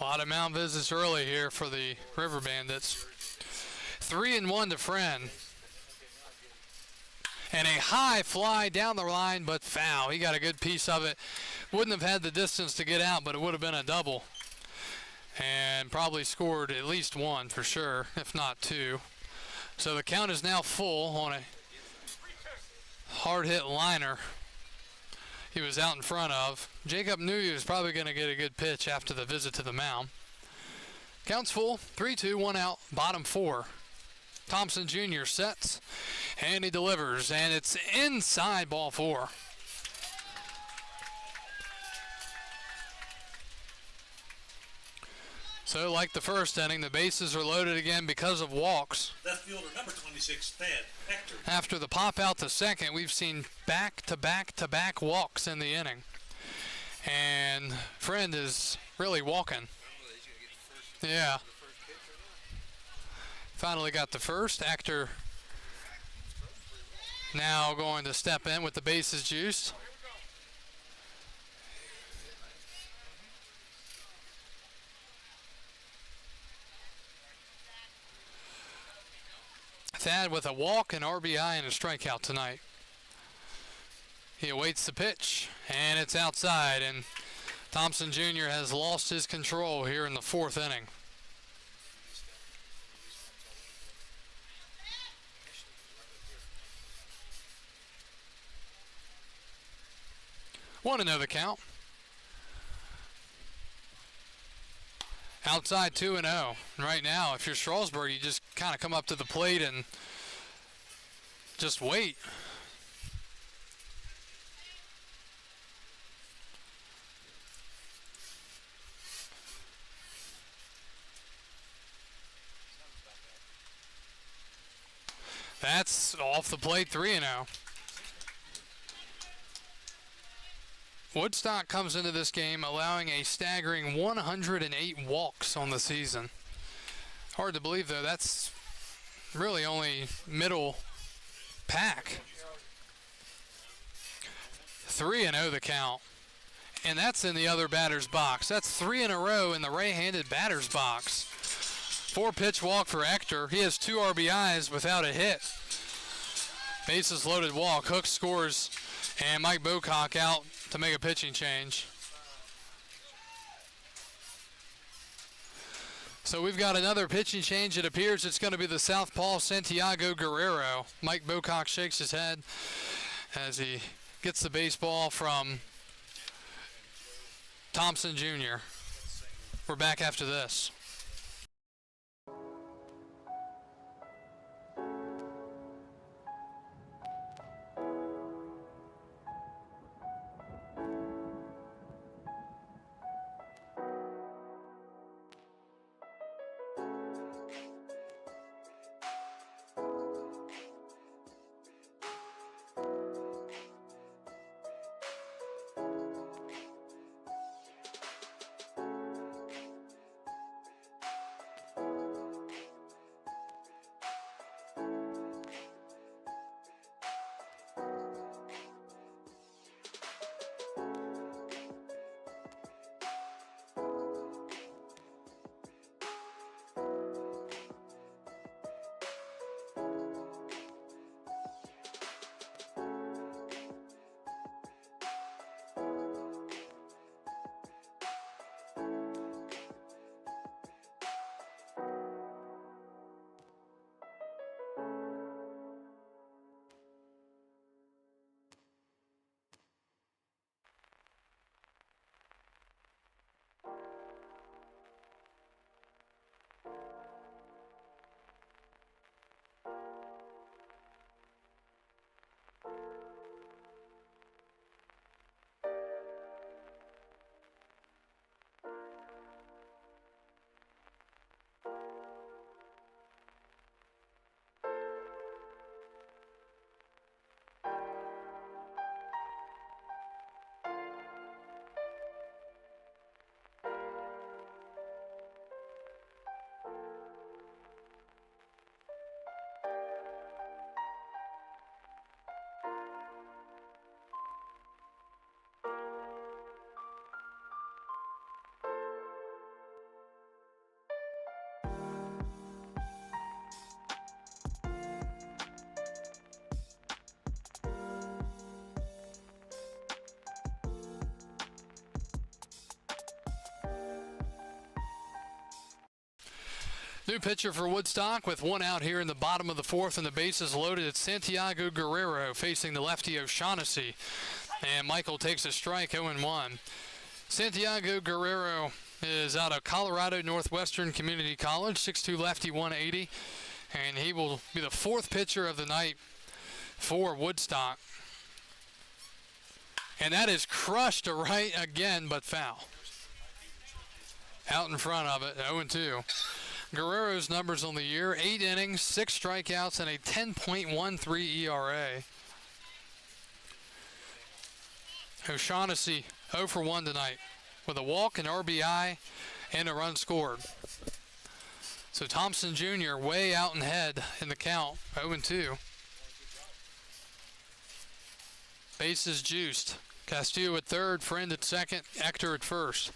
A lot of mound visits early here for the River Bandits. 3-1 to Friend. And a high fly down the line, but foul. He got a good piece of it. Wouldn't have had the distance to get out, but it would have been a double. And probably scored at least 1 for sure, if not 2. So the count is now full on a hard hit liner he was out in front of. Jacob knew he was probably going to get a good pitch after the visit to the mound. Count's full, 3-2, 1 out, bottom 4. Thompson Jr. sets, and he delivers, and it's inside, ball 4. So like the first inning, the bases are loaded again because of walks. Left fielder number 26, Thad Hector. After the pop out to second, we've seen back-to-back-to-back walks in the inning. And Friend is really walking. Yeah. Finally got the first. Hector now going to step in with the bases juiced. Thad with a walk, an RBI, and a strikeout tonight. He awaits the pitch, and it's outside, and Thompson Jr. has lost his control here in the 4th inning. Want to know the count? Outside 2-0. Right now, if you're Strasburg, you just kind of come up to the plate and just wait. That's off the plate, 3-0. Woodstock comes into this game allowing a staggering 108 walks on the season. Hard to believe, though. That's really only middle pack. 3-0 the count. And that's in the other batter's box. That's 3 in a row in the right-handed batter's box. 4-pitch walk for Hector. He has 2 RBIs without a hit. Bases loaded walk. Hook scores, and Mike Bocock out to make a pitching change. So we've got another pitching change. It appears it's going to be the southpaw Santiago Guerrero. Mike Bocock shakes his head as he gets the baseball from Thompson Jr. We're back after this. New pitcher for Woodstock with 1 out here in the bottom of the 4th and the bases loaded. It's Santiago Guerrero facing the lefty O'Shaughnessy. And Michael takes a strike, 0-1. Santiago Guerrero is out of Colorado Northwestern Community College, 6'2 lefty, 180. And he will be the 4th pitcher of the night for Woodstock. And that is crushed to right again, but foul. Out in front of it, 0-2. Guerrero's numbers on the year: 8 innings, 6 strikeouts, and a 10.13 ERA. O'Shaughnessy 0 for 1 tonight with a walk, an RBI, and a run scored. So Thompson Jr. way out in head in the count, 0-2. Bases juiced. Castillo at third, Friend at second, Hector at first.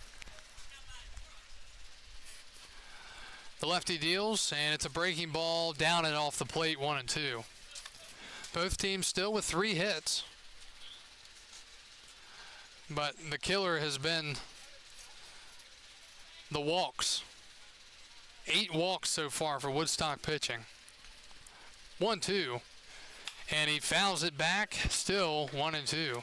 The lefty deals, and it's a breaking ball down and off the plate, 1-2. Both teams still with 3 hits. But the killer has been the walks. 8 walks so far for Woodstock pitching. 1-2. And he fouls it back, still 1-2.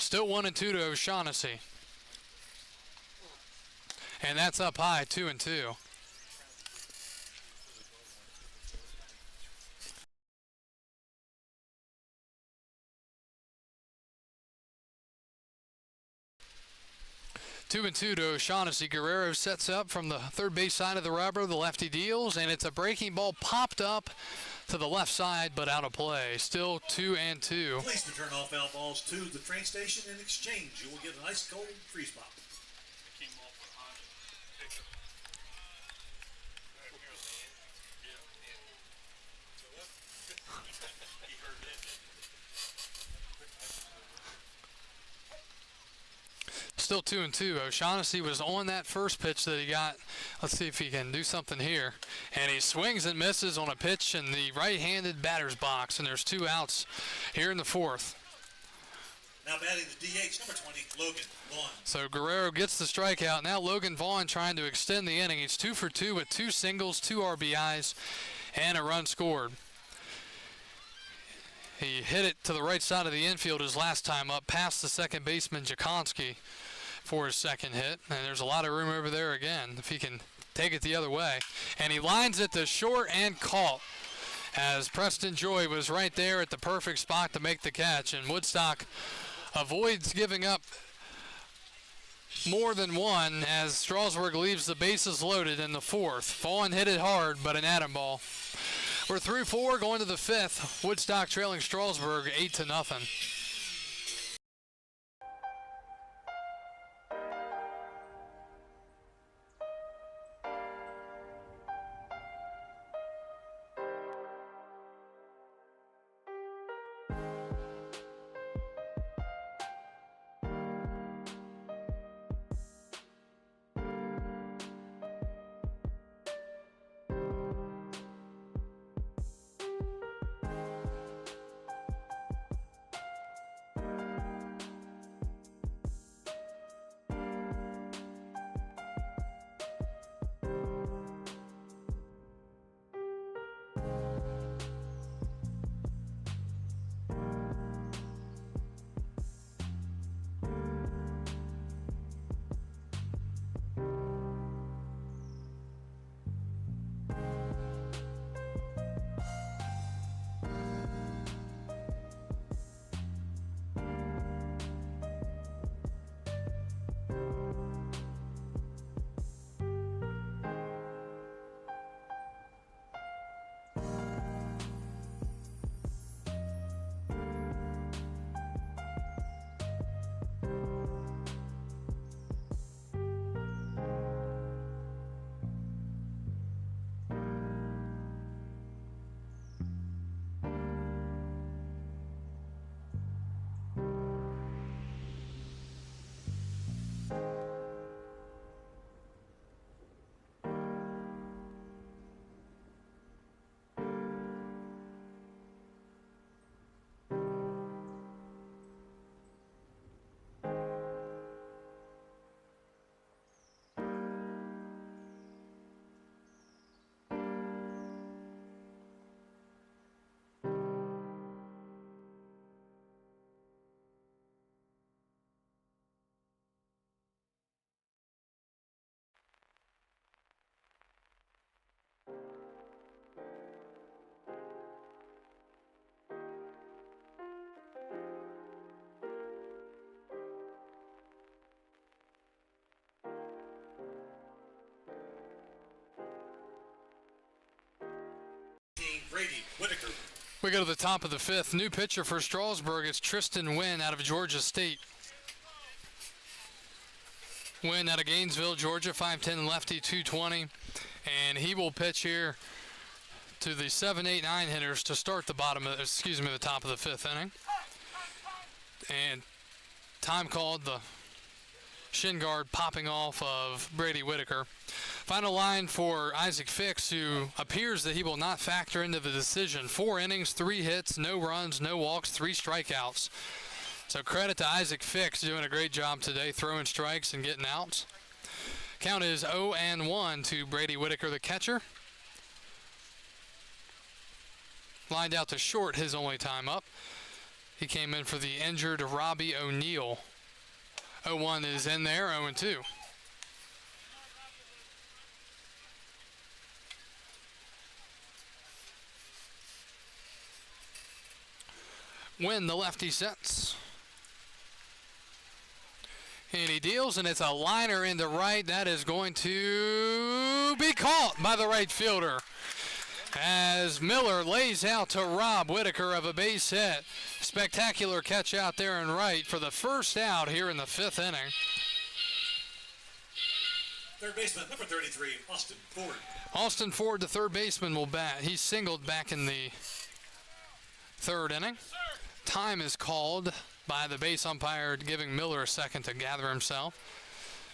Still 1-2 to O'Shaughnessy. And that's up high, 2-2. 2-2 to O'Shaughnessy. Guerrero sets up from the third base side of the rubber. The lefty deals, and it's a breaking ball popped up to the left side, but out of play. Still 2-2. Please to turn all foul balls to the train station. In exchange, you will get an ice cold freeze pop. Still 2-2. O'Shaughnessy was on that first pitch that he got. Let's see if he can do something here. And he swings and misses on a pitch in the right-handed batter's box, and there's 2 outs here in the fourth. Now batting the DH, number 20, Logan Vaughn. So Guerrero gets the strikeout. Now Logan Vaughn trying to extend the inning. He's 2 for 2 with 2 singles, 2 RBIs, and a run scored. He hit it to the right side of the infield his last time up, past the second baseman Jakonski for his second hit. And there's a lot of room over there again if he can take it the other way. And he lines it to short and caught, as Preston Joy was right there at the perfect spot to make the catch. And Woodstock avoids giving up more than one as Strasburg leaves the bases loaded in the fourth. Vaughn hit it hard, but an atom ball. We're through 4, going to the 5th. Woodstock trailing Strasburg 8-0. Brady Whitaker. We go to the top of the 5th. New pitcher for Strasburg is Tristan Wynn out of Georgia State. Wynn out of Gainesville, Georgia, 5'10 lefty, 220. And he will pitch here to the 7, 8, 9 hitters to start the the top of the 5th inning. And time called, the shin guard popping off of Brady Whitaker. Final line for Isaac Fix, who appears that he will not factor into the decision. 4 innings, 3 hits, no runs, no walks, 3 strikeouts. So credit to Isaac Fix, doing a great job today, throwing strikes and getting outs. Count is 0-1 to Brady Whitaker, the catcher. Lined out to short his only time up. He came in for the injured Robbie O'Neill. 0-1 is in there, 0-2. Win the lefty sets. And he deals, and it's a liner into right. That is going to be caught by the right fielder, as Miller lays out to Rob Whitaker of a base hit. Spectacular catch out there in right for the first out here in the 5th inning. Third baseman, number 33, Austin Ford. Austin Ford, the third baseman, will bat. He singled back in the 3rd inning. Time is called by the base umpire, giving Miller a second to gather himself.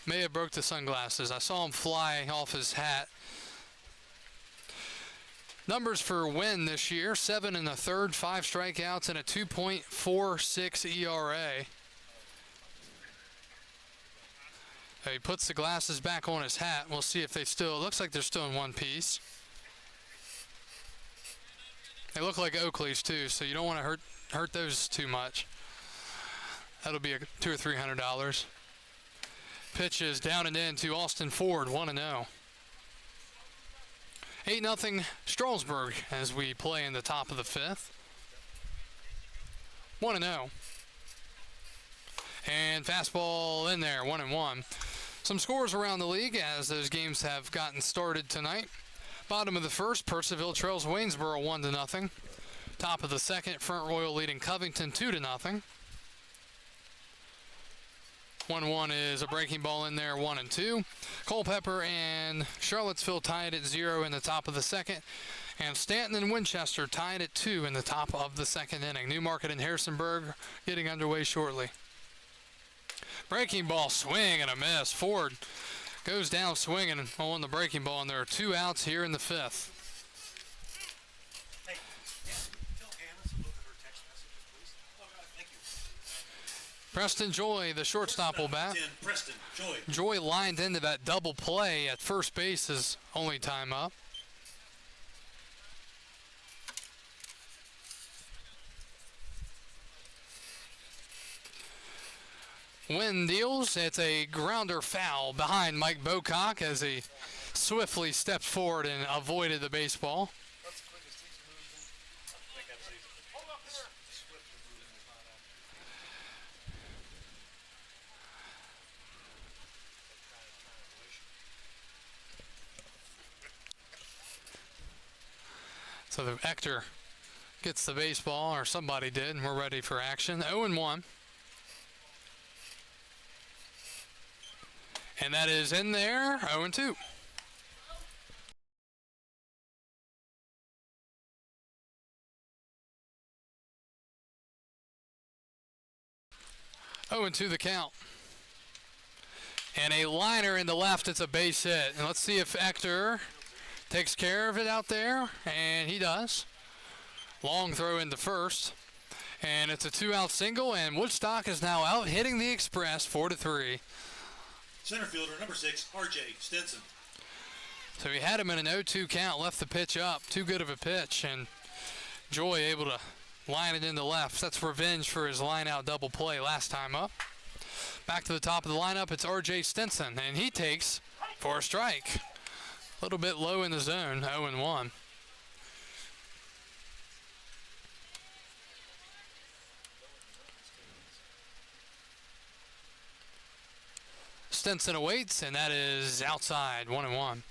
May have broke the sunglasses. I saw him fly off his hat. Numbers for Wynn this year: 7 in the 3rd, 5 strikeouts, and a 2.46 ERA. He puts the glasses back on his hat. We'll see if they still, it looks like they're still in one piece. They look like Oakley's too, so you don't want to hurt those too much. That'll be $200 or $300. Pitch is down and in to Austin Ford, 1-0. 8-0 Strasburg as we play in the top of the 5th. 1-0. And fastball in there, 1-1. Some scores around the league as those games have gotten started tonight. Bottom of the 1st, Percival trails Waynesboro 1-0. Top of the 2nd, Front Royal leading Covington 2-0. 1-1 is a breaking ball in there, 1-2. Culpeper and Charlottesville tied at 0 in the top of the 2nd. And Stanton and Winchester tied at 2 in the top of the 2nd inning. Newmarket and Harrisonburg getting underway shortly. Breaking ball, swing and a miss. Ford goes down swinging on the breaking ball, and there are 2 outs here in the 5th. Hey, tell Anna to look at her text messages, please. Oh, God, thank you. Preston Joy, the shortstop, will bat. 10, Preston Joy. Joy lined into that double play at first base is only time up. Wynn deals. It's a grounder foul behind Mike Bocock as he swiftly stepped forward and avoided the baseball. So the Ector gets the baseball, or somebody did, and we're ready for action. 0-1. And that is in there, 0-2. Oh, and 2 the count. And a liner in the left, it's a base hit. And let's see if Ector takes care of it out there, and he does. Long throw into first. And it's a 2-out single, and Woodstock is now out hitting the Express 4-3. Center fielder, number 6, R.J. Stinson. So he had him in an 0-2 count, left the pitch up. Too good of a pitch, and Joy able to line it into left. That's revenge for his line-out double play last time up. Back to the top of the lineup, it's R.J. Stinson, and he takes for a strike. A little bit low in the zone, 0-1. Stinson awaits, and that is outside, 1-1.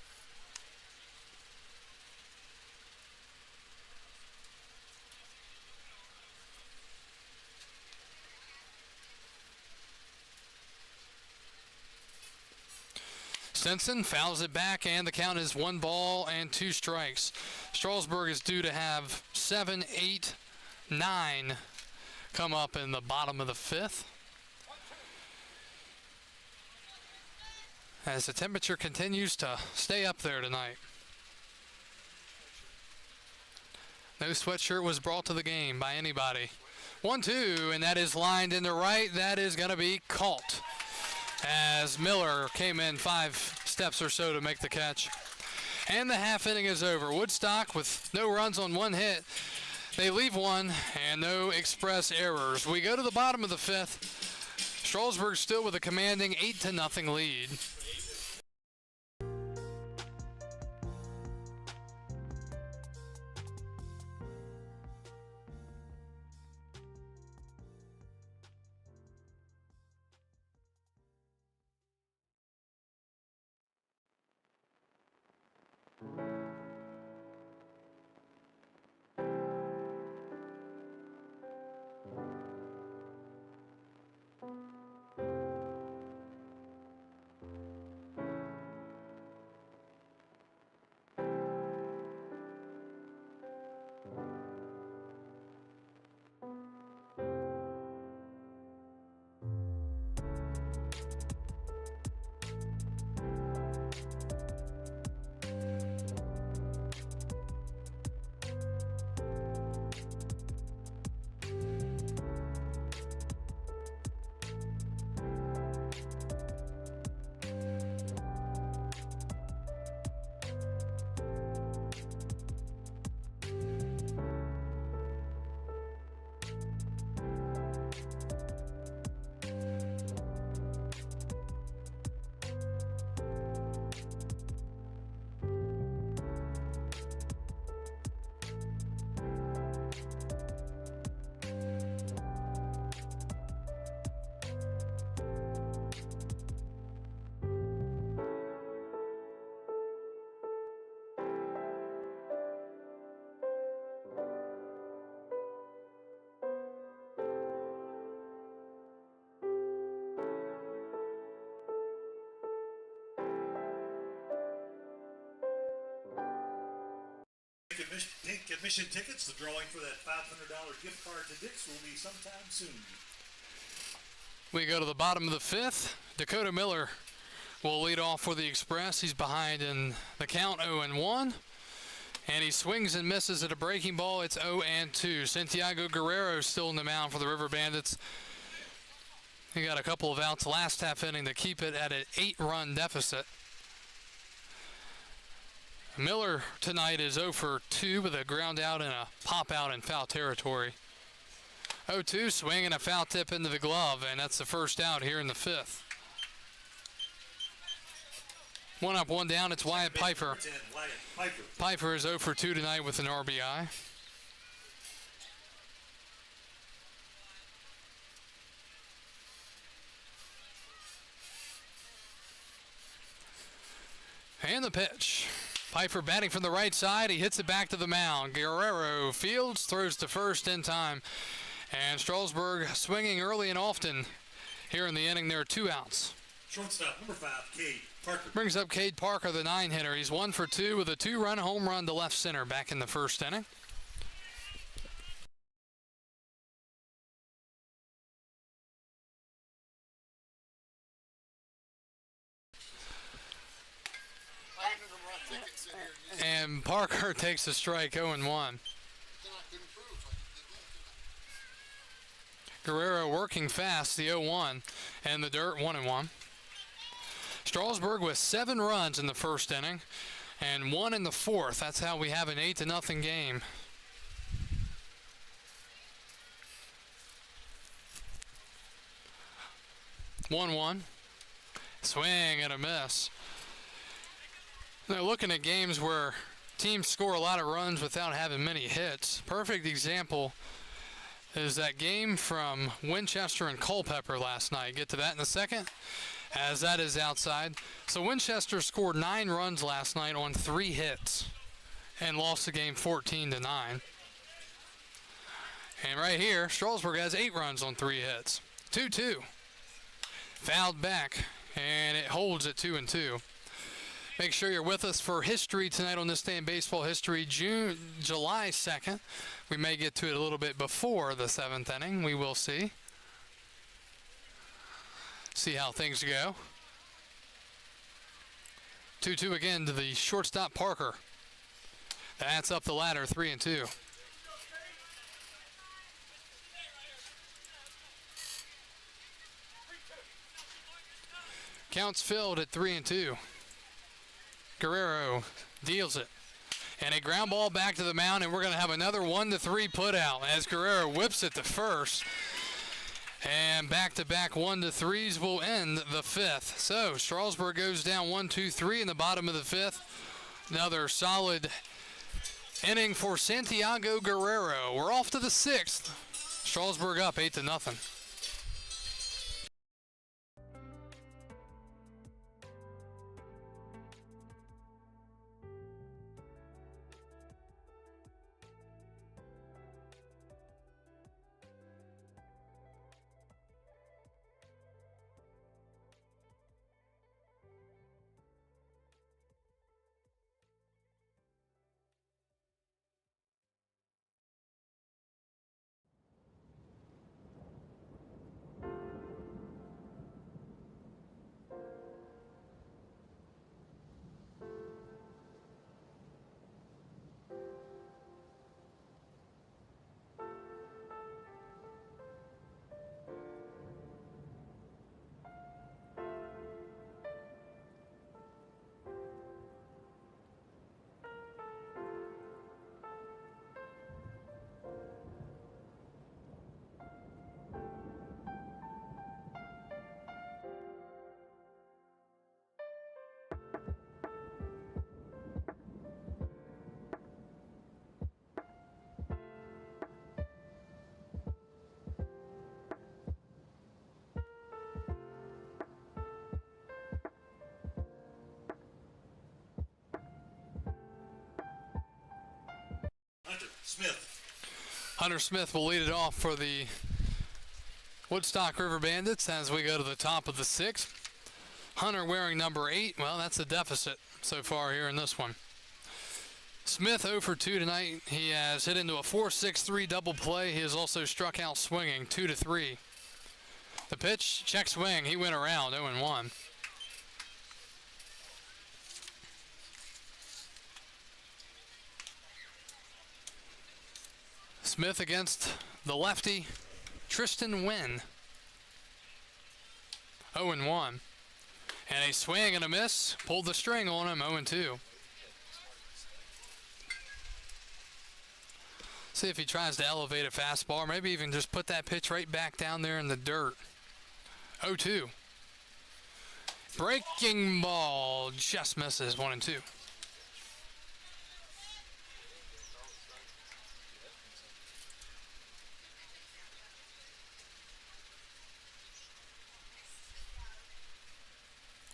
Stinson fouls it back, and the count is 1 ball and 2 strikes. Strasburg is due to have 7, 8, 9 come up in the bottom of the 5th. As the temperature continues to stay up there tonight. No sweatshirt was brought to the game by anybody. 1-2, and that is lined into right. That is going to be caught as Miller came in 5 steps or so to make the catch. And the half inning is over. Woodstock with no runs on 1 hit. They leave 1 and no express errors. We go to the bottom of the 5th. Strasburg still with a commanding 8-0 lead. pink admission tickets. The drawing for that $500 gift card to Dick's will be sometime soon. We go to the bottom of the fifth. Dakota Miller will lead off for the Express. He's behind in the count 0-1. And he swings and misses at a breaking ball. It's 0-2. Santiago Guerrero still in the mound for the River Bandits. He got a couple of outs last half inning to keep it at an 8-run deficit. Miller tonight is 0-2 with a ground out and a pop out in foul territory. 0-2, swing and a foul tip into the glove, and that's the first out here in the fifth. One up, one down, it's Wyatt Piper. Piper is 0-2 tonight with an RBI. And the pitch. Piper batting from the right side. He hits it back to the mound. Guerrero fields, throws to first in time. And Strasburg swinging early and often here in the inning. There are 2 outs. Shortstop, number 5, Cade Parker. Brings up Cade Parker, the 9-hitter. He's 1-2 with a 2-run home run to left center back in the first inning. And Parker takes a strike, 0-1. Guerrero working fast, the 0-1, and the dirt, 1-1. Strasburg with 7 runs in the first inning and 1 in the fourth. That's how we have an 8-0 game. One. Swing and a miss. They're looking at games where teams score a lot of runs without having many hits. Perfect example is that game from Winchester and Culpeper last night. Get to that in a second, as that is outside. So Winchester scored 9 runs last night on 3 hits and lost the game 14-9. And right here, Strasburg has 8 runs on 3 hits. 2-2. Fouled back, and it holds at 2-2. Make sure you're with us for history tonight on This Day in Baseball History, July 2nd. We may get to it a little bit before the 7th inning. We will see. See how things go. 2-2 again to the shortstop Parker. That's up the ladder, 3-2. Counts filled at 3-2. Guerrero deals it. And a ground ball back to the mound, and we're going to have another 1-3 put out as Guerrero whips it to first. And back-to-back 1-3s will end the fifth. So Strasburg goes down 1-2-3 in the bottom of the fifth. Another solid inning for Santiago Guerrero. We're off to the sixth. Strasburg up 8-0. Hunter Smith will lead it off for the Woodstock River Bandits as we go to the top of the sixth. Hunter wearing number 8. Well, that's a deficit so far here in this one. Smith 0 for 2 tonight. He has hit into a 4-6-3 double play. He has also struck out swinging 2-3. The pitch, check swing. He went around 0-1. Smith against the lefty, Tristan Wynn. 0-1. And a swing and a miss. Pulled the string on him, 0-2. See if he tries to elevate a fastball, or maybe even just put that pitch right back down there in the dirt. 0-2. Breaking ball just misses, 1-2.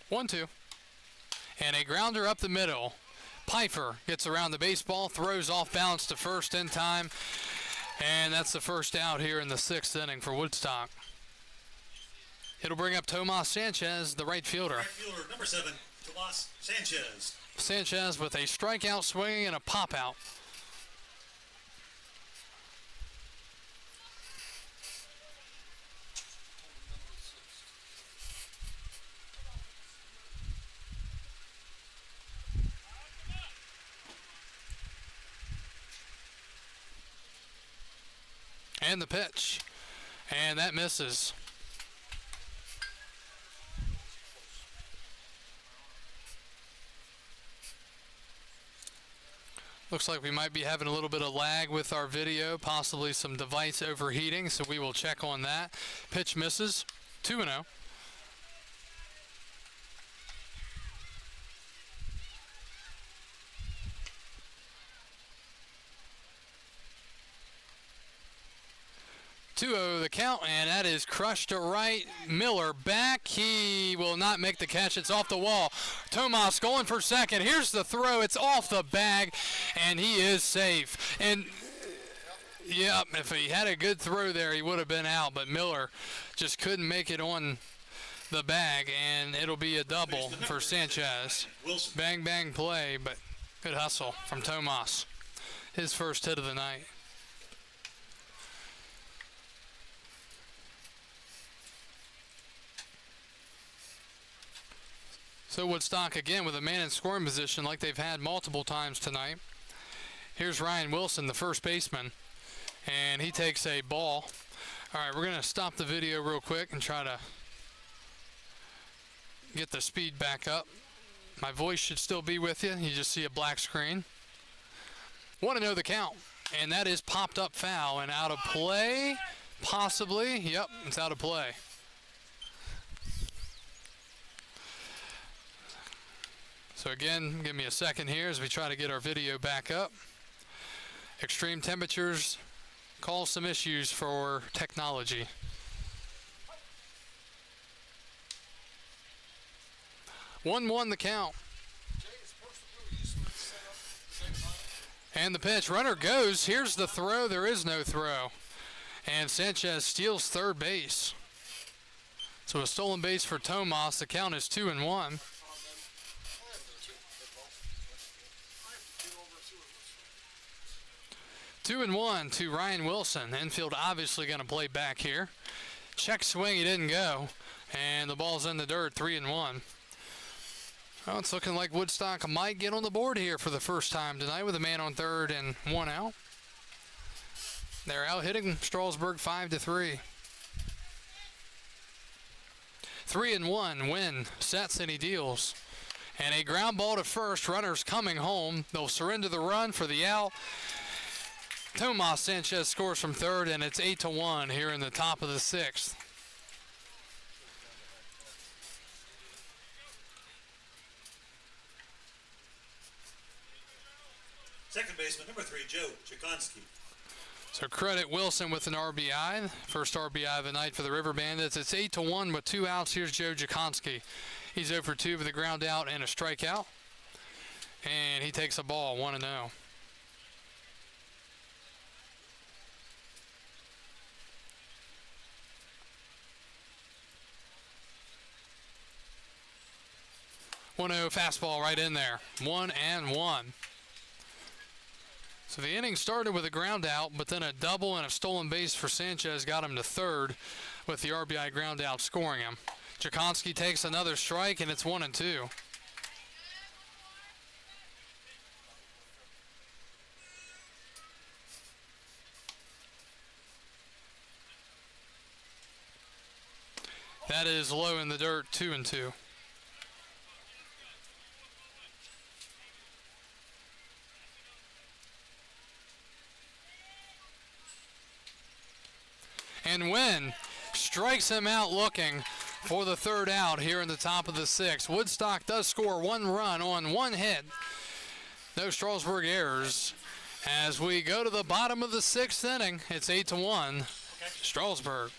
One, two. And a grounder up the middle. Pfeiffer gets around the baseball, throws off balance to first in time. And that's the first out here in the 6th inning for Woodstock. It'll bring up Tomas Sanchez, the right fielder. Right fielder, number 7, Tomas Sanchez. Sanchez with a strikeout swing and a pop out. And the pitch. And that misses. Looks like we might be having a little bit of lag with our video, possibly some device overheating, so we will check on that. Pitch misses. 2-0. The count, and that is crushed to right. Miller back. He will not make the catch. It's off the wall. Tomas going for second. Here's the throw. It's off the bag, and he is safe. And, yeah, if he had a good throw there, he would have been out, but Miller just couldn't make it on the bag, and it'll be a double for Sanchez. Bang, bang play, but good hustle from Tomas. His first hit of the night. So Woodstock again with a man in scoring position like they've had multiple times tonight. Here's Ryan Wilson, the first baseman, and he takes a ball. All right, we're going to stop the video real quick and try to get the speed back up. My voice should still be with you. You just see a black screen. Want to know the count, and that is popped up foul and out of play, possibly. Yep, it's out of play. So again, give me a second here as we try to get our video back up. Extreme temperatures cause some issues for technology. One the count. And the pitch. Runner goes. Here's the throw. There is no throw. And Sanchez steals third base. So a stolen base for Tomas. The count is 2-1. 2-1 to Ryan Wilson. Infield obviously going to play back here. Check swing, he didn't go. And the ball's in the dirt, 3-1. Well, it's looking like Woodstock might get on the board here for the first time tonight with a man on third and one out. They're out hitting Strasburg 5-3. 3-1, Wynn sets and he deals. And a ground ball to first, runners coming home. They'll surrender the run for the out. Tomas Sanchez scores from third, and it's 8-1 here in the top of the 6th. Second baseman, number 3, Joe Jakonski. So credit Wilson with an RBI. First RBI of the night for the River Bandits. It's 8-1 with 2 outs. Here's Joe Jakonski. He's 0 for 2 with a ground out and a strikeout. And he takes a ball, 1-0. Fastball right in there. 1-1. So the inning started with a ground out, but then a double and a stolen base for Sanchez got him to third with the RBI ground out scoring him. Jakonski takes another strike, and it's 1-2. That is low in the dirt, 2-2. And Wynn strikes him out looking for the third out here in the top of the sixth. Woodstock does score one run on one hit. No Strasburg errors. As we go to the bottom of the sixth inning, it's 8-1, Strasburg.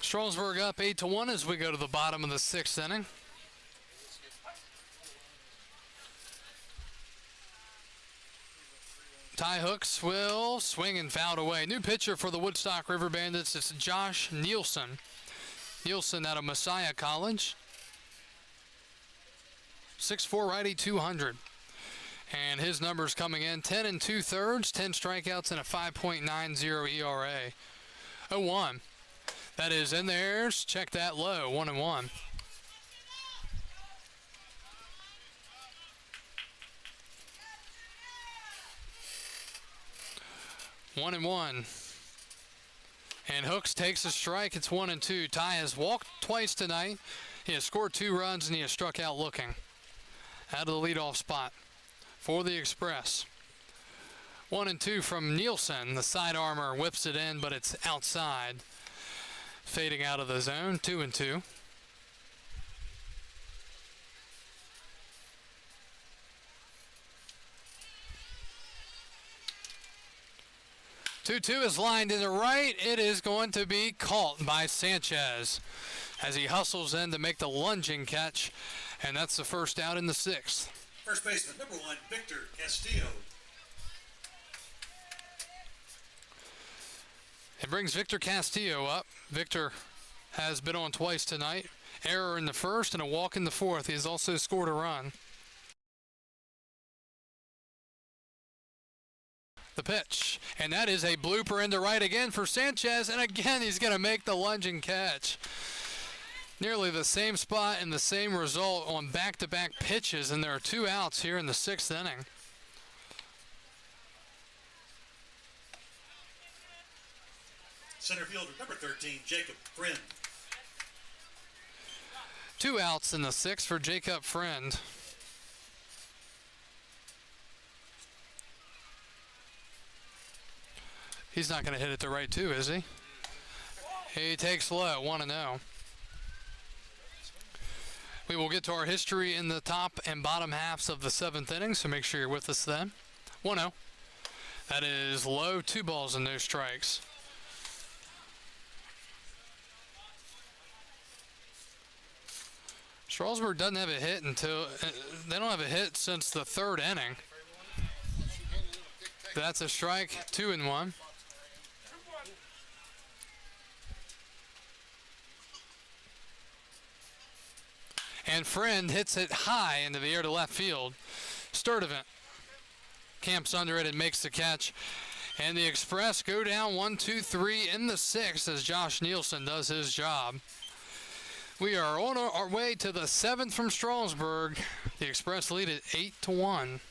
Strasburg up 8-1 as we go to the bottom of the sixth inning. Ty Hooks will swing and foul away. New pitcher for the Woodstock River Bandits. It's Josh Nielsen. Nielsen out of Messiah College. 6'4", righty, 200. And his numbers coming in, 10 2/3, 10 strikeouts, and a 5.90 ERA. 0-1. That is in there. Check that low. 1-1. One and one. And Hooks takes a strike. It's 1-2. Ty has walked twice tonight. He has scored 2 runs and he has struck out looking. Out of the leadoff spot for the Express. 1-2 from Nielsen. The side armor whips it in, but it's outside. Fading out of the zone, 2-2. Two is lined in the right. It is going to be caught by Sanchez as he hustles in to make the lunging catch, and that's the first out in the sixth. First baseman, number 1, Victor Castillo. It brings Victor Castillo up. Victor has been on twice tonight. Error in the first and a walk in the fourth. He has also scored a run. The pitch, and that is a blooper into right again for Sanchez, and again he's going to make the lunging catch. Nearly the same spot and the same result on back-to-back pitches, and there are 2 outs here in the sixth inning. Center fielder, number 13, Jacob Friend. 2 outs in the 6th for Jacob Friend. He's not going to hit it to right too, is he? He takes low, 1-0. We will get to our history in the top and bottom halves of the 7th inning, so make sure you're with us then. 1-0. That is low, 2 balls and no strikes. Strasburg doesn't have a hit until they don't have a hit since the 3rd inning. That's a strike, 2-1. And Friend hits it high into the air to left field. Sturdivant camps under it and makes the catch. And the Express go down 1-2-3 in the 6th as Josh Nielsen does his job. We are on our way to the 7th from Strasburg. The Express lead at 8-1.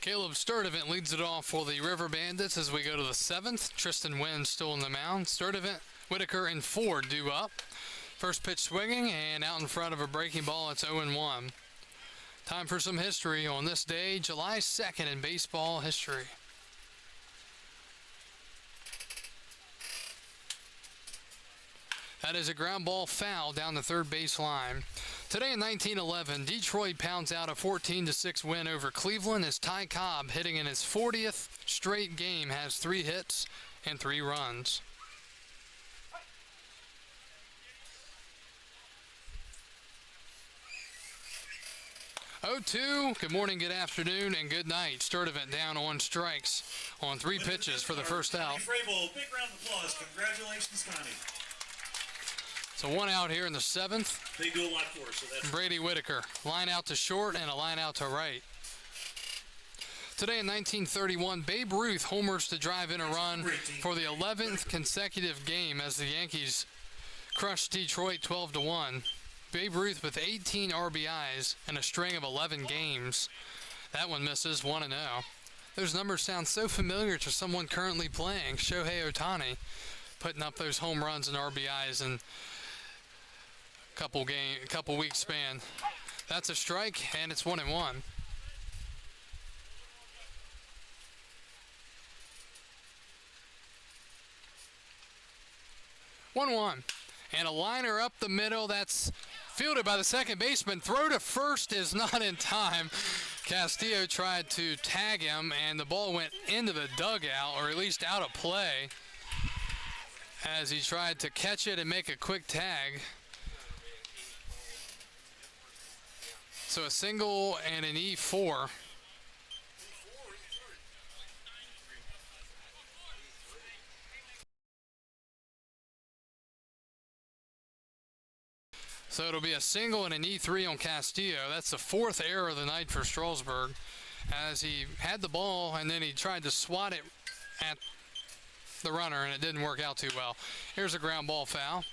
Caleb Sturdivant leads it off for the River Bandits as we go to the 7th. Tristan Wynn still on the mound. Sturdivant, Whitaker, and Ford due up. First pitch swinging and out in front of a breaking ball. It's 0-1. Time for some history on this day, July 2nd in baseball history. That is a ground ball foul down the third base line. Today in 1911, Detroit pounds out a 14-6 win over Cleveland as Ty Cobb, hitting in his 40th straight game, has 3 hits and 3 runs. Oh-2, good morning, good afternoon, and good night. Sturdivant down on strikes on 3 pitches for the first out. Frable, big round of applause. Congratulations, Connie. So 1 out here in the 7th. They do a lot for us, so that's Brady Whitaker, line out to short and a line out to right. Today in 1931, Babe Ruth homers to drive in a run for the 11th consecutive game as the Yankees crushed Detroit 12-1. Babe Ruth with 18 RBIs and a string of 11 games. That one misses, 1-0. Those numbers sound so familiar to someone currently playing. Shohei Ohtani putting up those home runs and RBIs in couple weeks span. That's a strike and it's 1-1. 1-1. And a liner up the middle that's fielded by the second baseman. Throw to first is not in time. Castillo tried to tag him and the ball went into the dugout, or at least out of play, as he tried to catch it and make a quick tag. So a single and an E4. So it'll be a single and an E3 on Castillo. That's the 4th error of the night for Strasburg, as he had the ball and then he tried to swat it at the runner and it didn't work out too well. Here's a ground ball foul.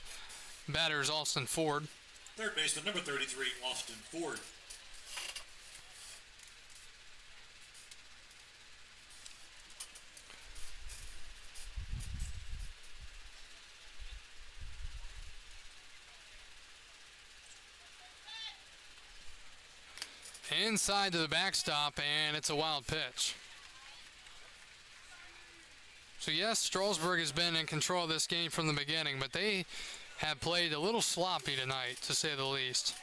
Batters Austin Ford. Third baseman, number 33, Austin Ford. Inside to the backstop, and it's a wild pitch. So yes, Strasburg has been in control of this game from the beginning, but they have played a little sloppy tonight, to say the least.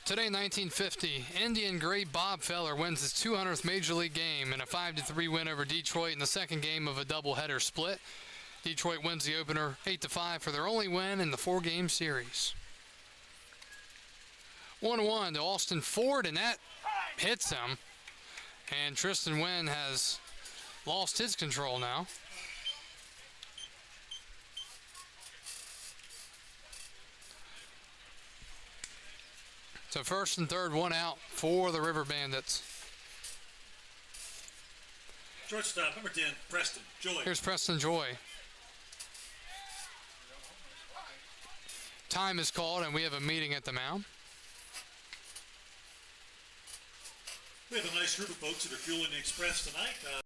Today, 1950, Indian great Bob Feller wins his 200th Major League game in a 5-3 win over Detroit in the second game of a doubleheader split. Detroit wins the opener 8-5 for their only win in the four-game series. 1-1 to Austin Ford, and that hits him. And Tristan Wynn has lost his control now. So first and third, one out for the River Bandits. Shortstop, number 10, Preston Joy. Here's Preston Joy. Time is called, and we have a meeting at the mound. We have a nice group of folks that are fueling the Express tonight.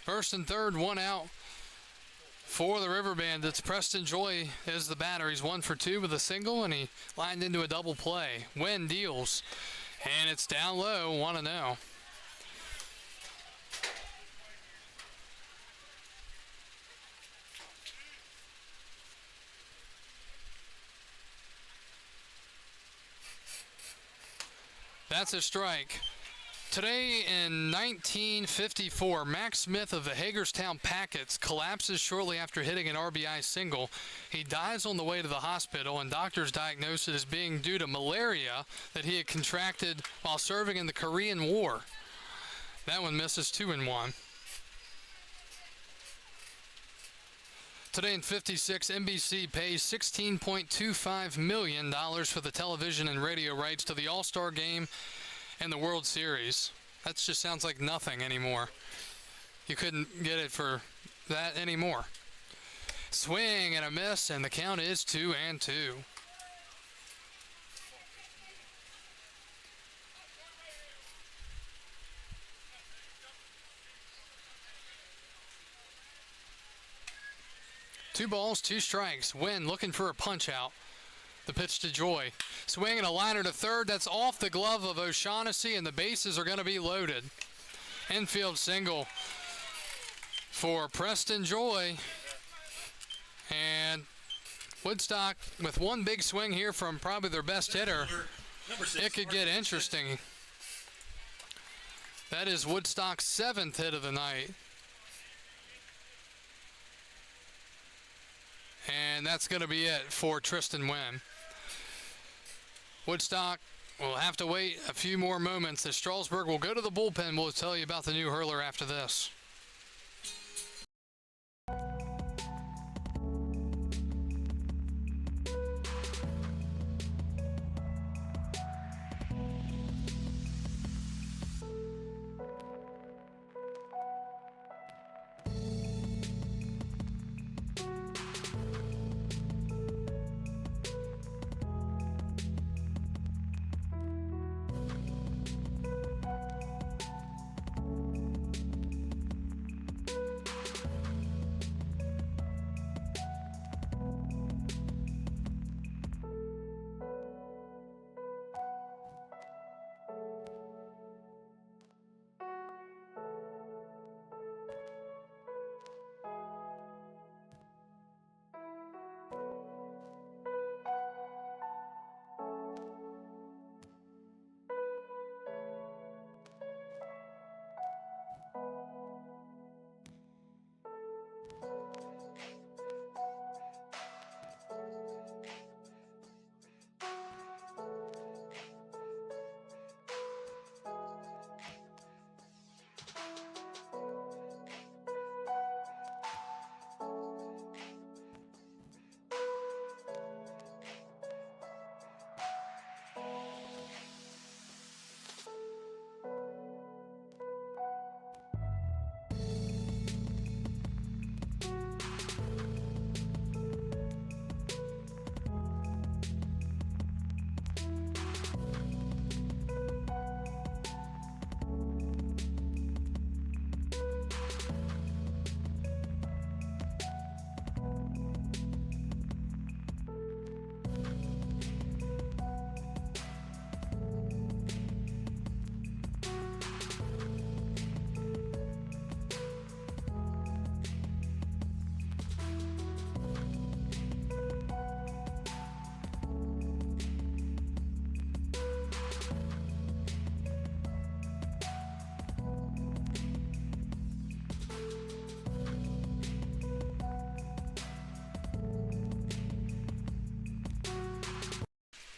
First and third, one out for the River Bandits. Preston Joy is the batter. He's 1 for 2 with a single, and he lined into a double play. Wynn deals, and it's down low, 1-0. That's a strike. Today in 1954, Max Smith of the Hagerstown Packets collapses shortly after hitting an RBI single. He dies on the way to the hospital, and doctors diagnose it as being due to malaria that he had contracted while serving in the Korean War. That one misses 2-1. Today in 56, NBC pays $16.25 million for the television and radio rights to the All-Star Game and the World Series. That just sounds like nothing anymore. You couldn't get it for that anymore. Swing and a miss, and the count is 2-2. Two balls, two strikes. Wynn looking for a punch out. The pitch to Joy. Swing and a liner to third. That's off the glove of O'Shaughnessy, and the bases are going to be loaded. Infield single for Preston Joy. And Woodstock with one big swing here from probably their best hitter. It could get interesting. That is Woodstock's 7th hit of the night. And that's going to be it for Tristan Wynn. Woodstock will have to wait a few more moments as Strasburg will go to the bullpen. We'll tell you about the new hurler after this.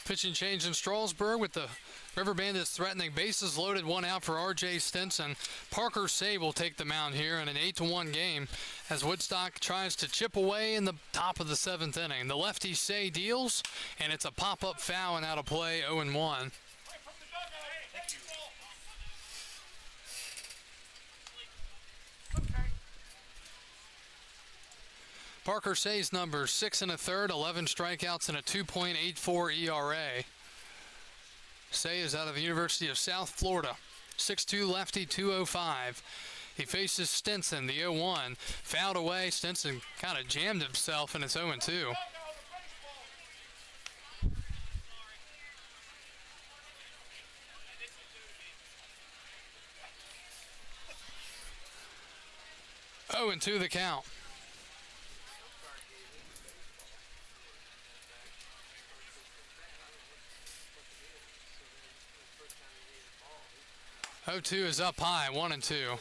Pitching change in Strasburg with the River Bandits threatening bases loaded, one out for R.J. Stinson. Parker Say will take the mound here in an 8-1 game as Woodstock tries to chip away in the top of the 7th inning. The lefty Say deals, and it's a pop-up foul and out of play, 0-1. Parker Say's number 6 1/3, 11 strikeouts, and a 2.84 ERA. Say is out of the University of South Florida. 6'2 lefty, 205. He faces Stinson, the 0-1. Fouled away. Stinson kind of jammed himself, and it's 0-2. Oh, and 2 the count. Oh, 2 is up high, 1-2.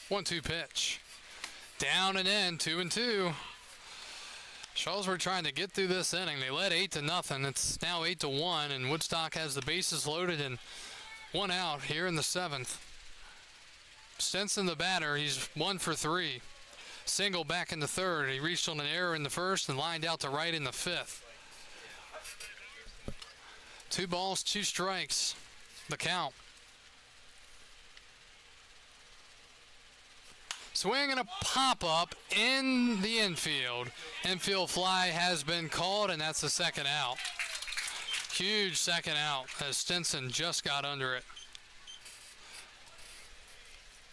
One-two pitch. Down and in, 2-2. Strasburg trying to get through this inning. They led 8-0. It's now 8-1, and Woodstock has the bases loaded and one out here in the 7th. Stinson, the batter, he's 1 for 3. Single back in the 3rd. He reached on an error in the 1st and lined out to right in the 5th. 2 balls, 2 strikes. The count. Swing and a pop-up in the infield. Infield fly has been called, and that's the 2nd out. Huge 2nd out as Stinson just got under it.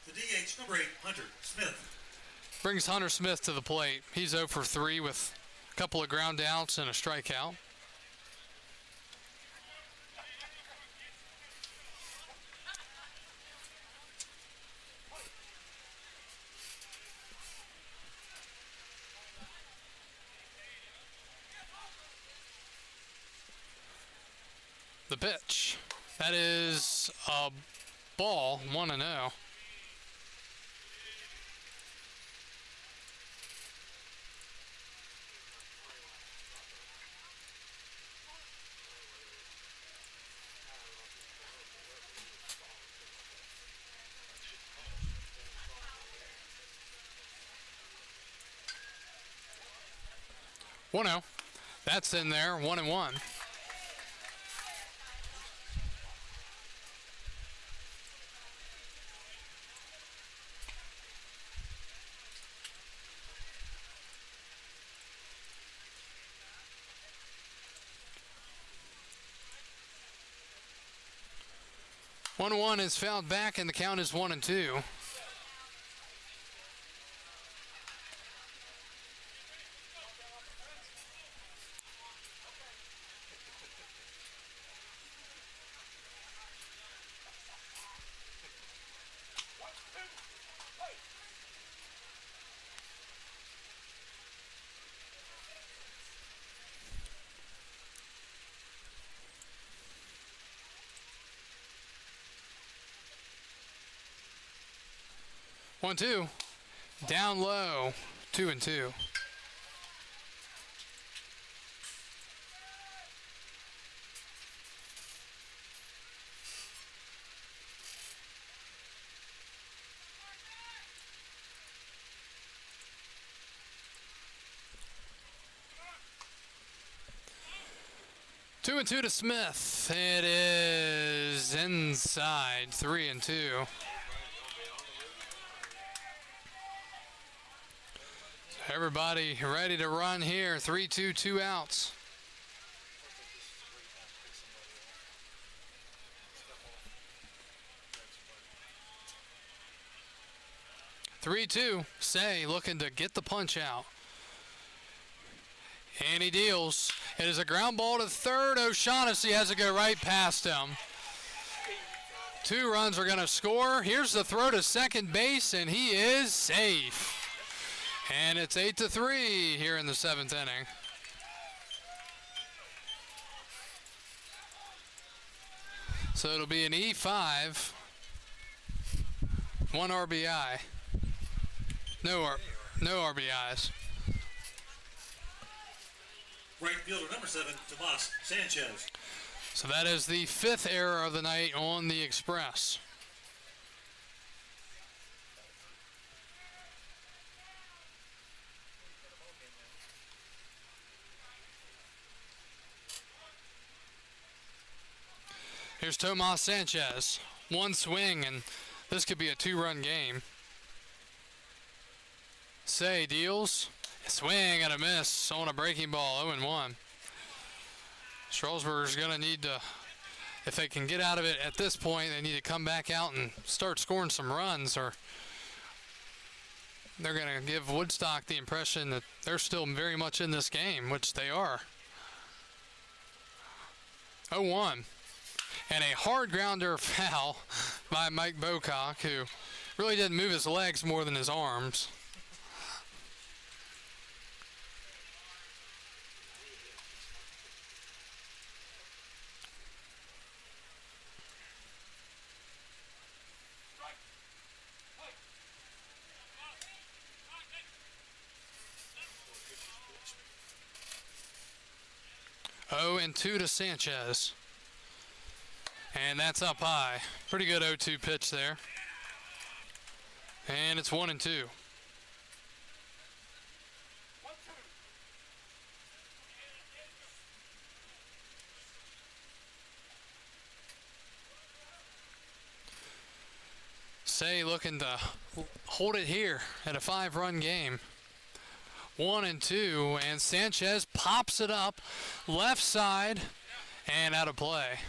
The DH, number 8, Hunter Smith. Brings Hunter Smith to the plate. He's 0 for 3 with a couple of ground outs and a strikeout. The pitch. That is a ball, 1-0. That's in there, 1-1. One is fouled back, and the count is 1-2. One, two, down low, 2-2. Two and two to Smith. It is inside, 3-2. Everybody ready to run here. 3-2, 2 outs. Say looking to get the punch out. And he deals. It is a ground ball to third. O'Shaughnessy has to go right past him. 2 runs are going to score. Here's the throw to second base, and he is safe. And it's 8-3 here in the 7th inning. So it'll be an E5, 1 RBI, no RBIs. Right fielder number 7, Tomas Sanchez. So that is the 5th error of the night on the Express. Here's Tomas Sanchez. One swing, and this could be a 2-run game. Say deals. A swing and a miss on a breaking ball, 0-1. Strasburg's going to need to, if they can get out of it at this point, they need to come back out and start scoring some runs, or they're going to give Woodstock the impression that they're still very much in this game, which they are. 0-1. And a hard grounder foul by Mike Bocock, who really didn't move his legs more than his arms. Oh, and 2 to Sanchez. And that's up high. Pretty good 0-2 pitch there. And it's 1-2. Say looking to hold it here at a 5-run game. 1-2, and Sanchez pops it up left side and out of play.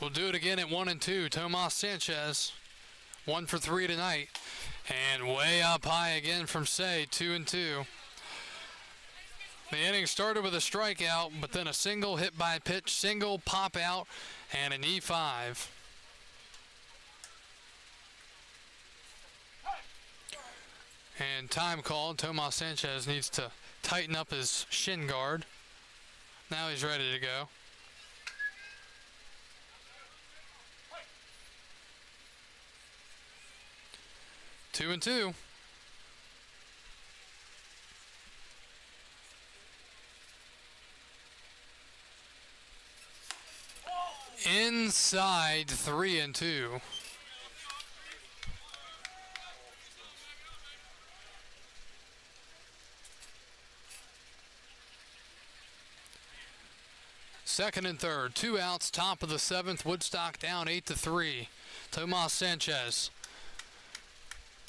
We'll do it again at 1-2. Tomas Sanchez, 1 for 3 tonight. And way up high again from Say, 2-2. The inning started with a strikeout, but then a single hit by pitch, single pop out, and an E5. And time called. Tomas Sanchez needs to tighten up his shin guard. Now he's ready to go. Two and two. Inside 3-2. Second and third, 2 outs, top of the 7th. Woodstock down 8-3. Tomas Sanchez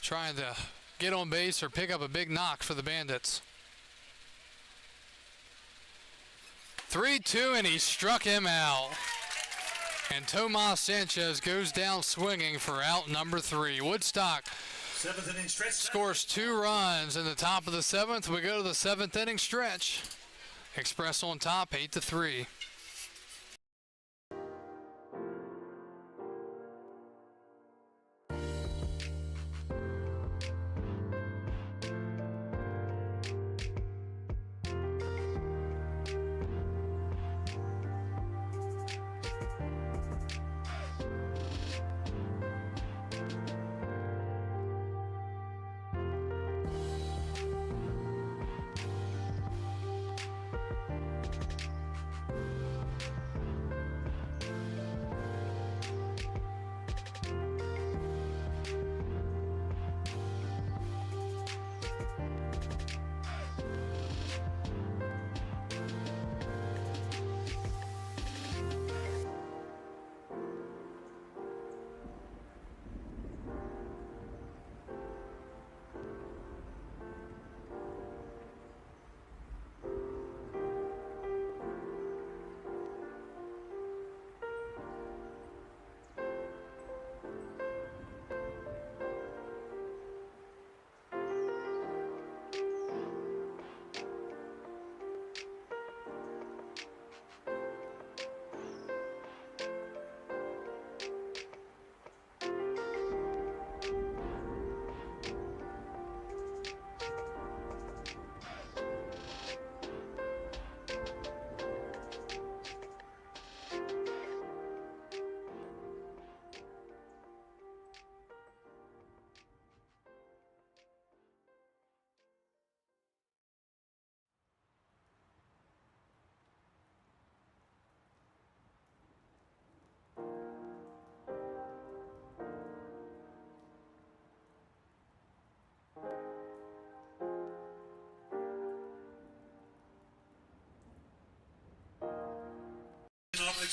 trying to get on base or pick up a big knock for the Bandits. 3-2, and he struck him out. And Tomas Sanchez goes down swinging for out number 3. Woodstock 7th inning stretch scores 2 runs in the top of the 7th. We go to the 7th inning stretch. Express on top, 8-3.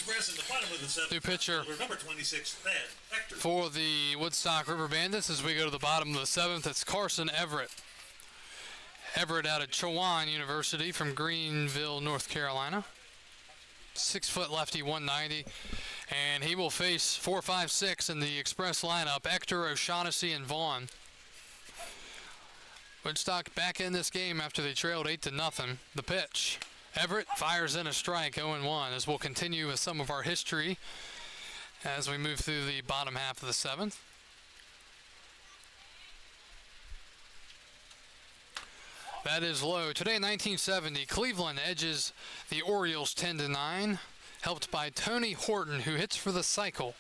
Express in the bottom of the seventh. New pitcher Number 26, Thad Hector. for the Woodstock River Bandits as we go to the bottom of the seventh. It's Carson Everett. Everett out of Chowan University from Greenville, North Carolina. 6-foot lefty, 190. And he will face 4, 5, 6 in the Express lineup. Hector, O'Shaughnessy, and Vaughn. Woodstock back in this game after they trailed 8-0. The pitch. Everett fires in a strike, 0-1, as we'll continue with some of our history as we move through the bottom half of the seventh. That is low. Today in 1970, Cleveland edges the Orioles 10-9, helped by Tony Horton, who hits for the cycle.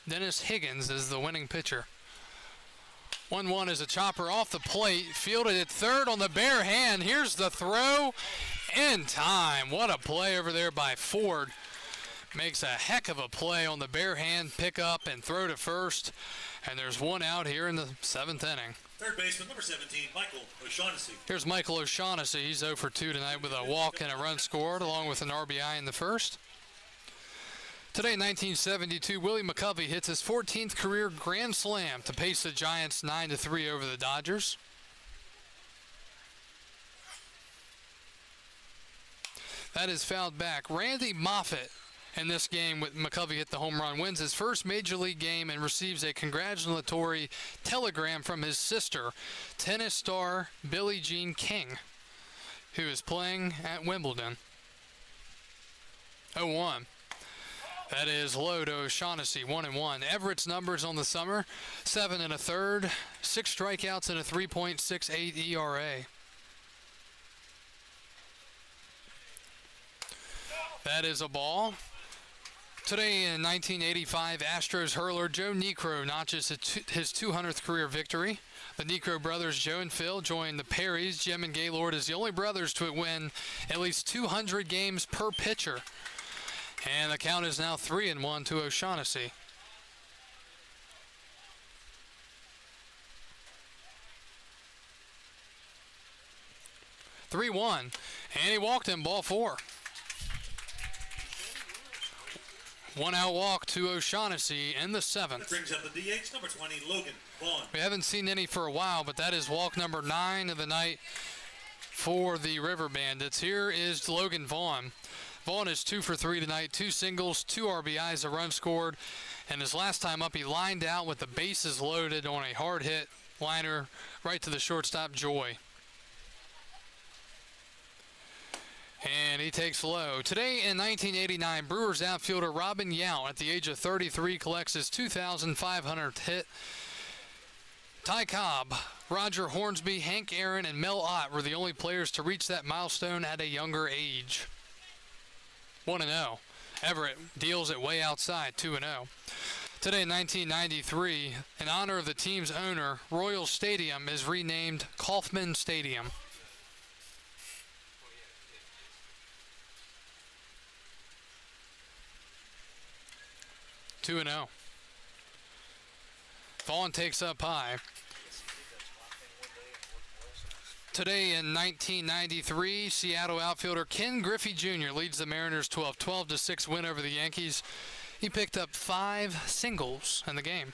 Dennis Higgins is the winning pitcher. 1-1 is a chopper off the plate, fielded at third on the bare hand. Here's the throw in time. What a play over there by Ford. Makes a heck of a play on the bare hand pickup and throw to first. And there's one out here in the seventh inning. Third baseman, number 17, Michael O'Shaughnessy. Here's Michael O'Shaughnessy. He's 0 for 2 tonight with a walk and a run scored, along with an RBI in the first. Today in 1972, Willie McCovey hits his 14th career grand slam to pace the Giants 9-3 over the Dodgers. That is fouled back. Randy Moffett in this game with McCovey hit the home run wins his first major league game and receives a congratulatory telegram from his sister, tennis star Billie Jean King, who is playing at Wimbledon. 0-1. That is low to O'Shaughnessy, 1-1. Everett's numbers on the summer, 7 1/3, 6 strikeouts and a 3.68 ERA. That is a ball. Today in 1985, Astros hurler Joe Niekro notches his 200th career victory. The Niekro brothers, Joe and Phil, join the Perrys. Jim and Gaylord as the only brothers to win at least 200 games per pitcher. And the count is now 3-1 to O'Shaughnessy. And he walked him, ball 4. One out walk to O'Shaughnessy in the seventh. That brings up the DH, number 20, Logan Vaughn. We haven't seen any for a while, but that is walk number 9 of the night for the River Bandits. Here is Logan Vaughn. Vaughn is 2 for 3 tonight, 2 singles, 2 RBIs, a run scored, and his last time up he lined out with the bases loaded on a hard hit liner right to the shortstop, Joy. And he takes low. Today in 1989, Brewers outfielder Robin Yount, at the age of 33, collects his 2,500th hit. Ty Cobb, Roger Hornsby, Hank Aaron, and Mel Ott were the only players to reach that milestone at a younger age. 1-0. Everett deals it way outside, 2-0. Today in 1993, in honor of the team's owner, Royal Stadium is renamed Kauffman Stadium. Vaughn takes up high. Today in 1993, Seattle outfielder Ken Griffey Jr. leads the Mariners to a 12-6 win over the Yankees. He picked up 5 singles in the game.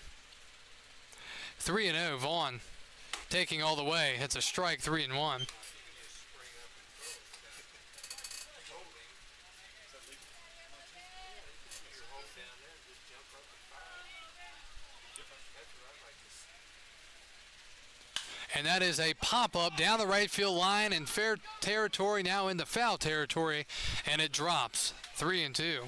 3-0, Vaughn taking all the way. It's a strike, 3-1. And that is a pop-up down the right field line in fair territory, now in the foul territory, and it drops. 3-2.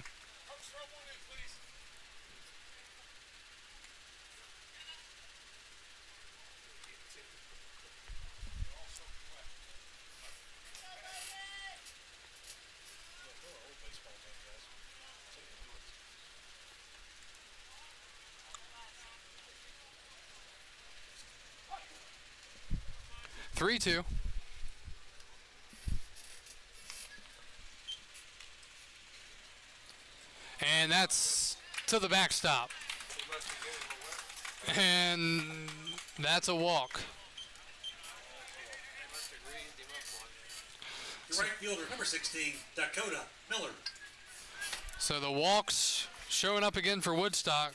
And that's to the backstop. And that's a walk. The right fielder, number 16, Dakota Miller. So the walks showing up again for Woodstock.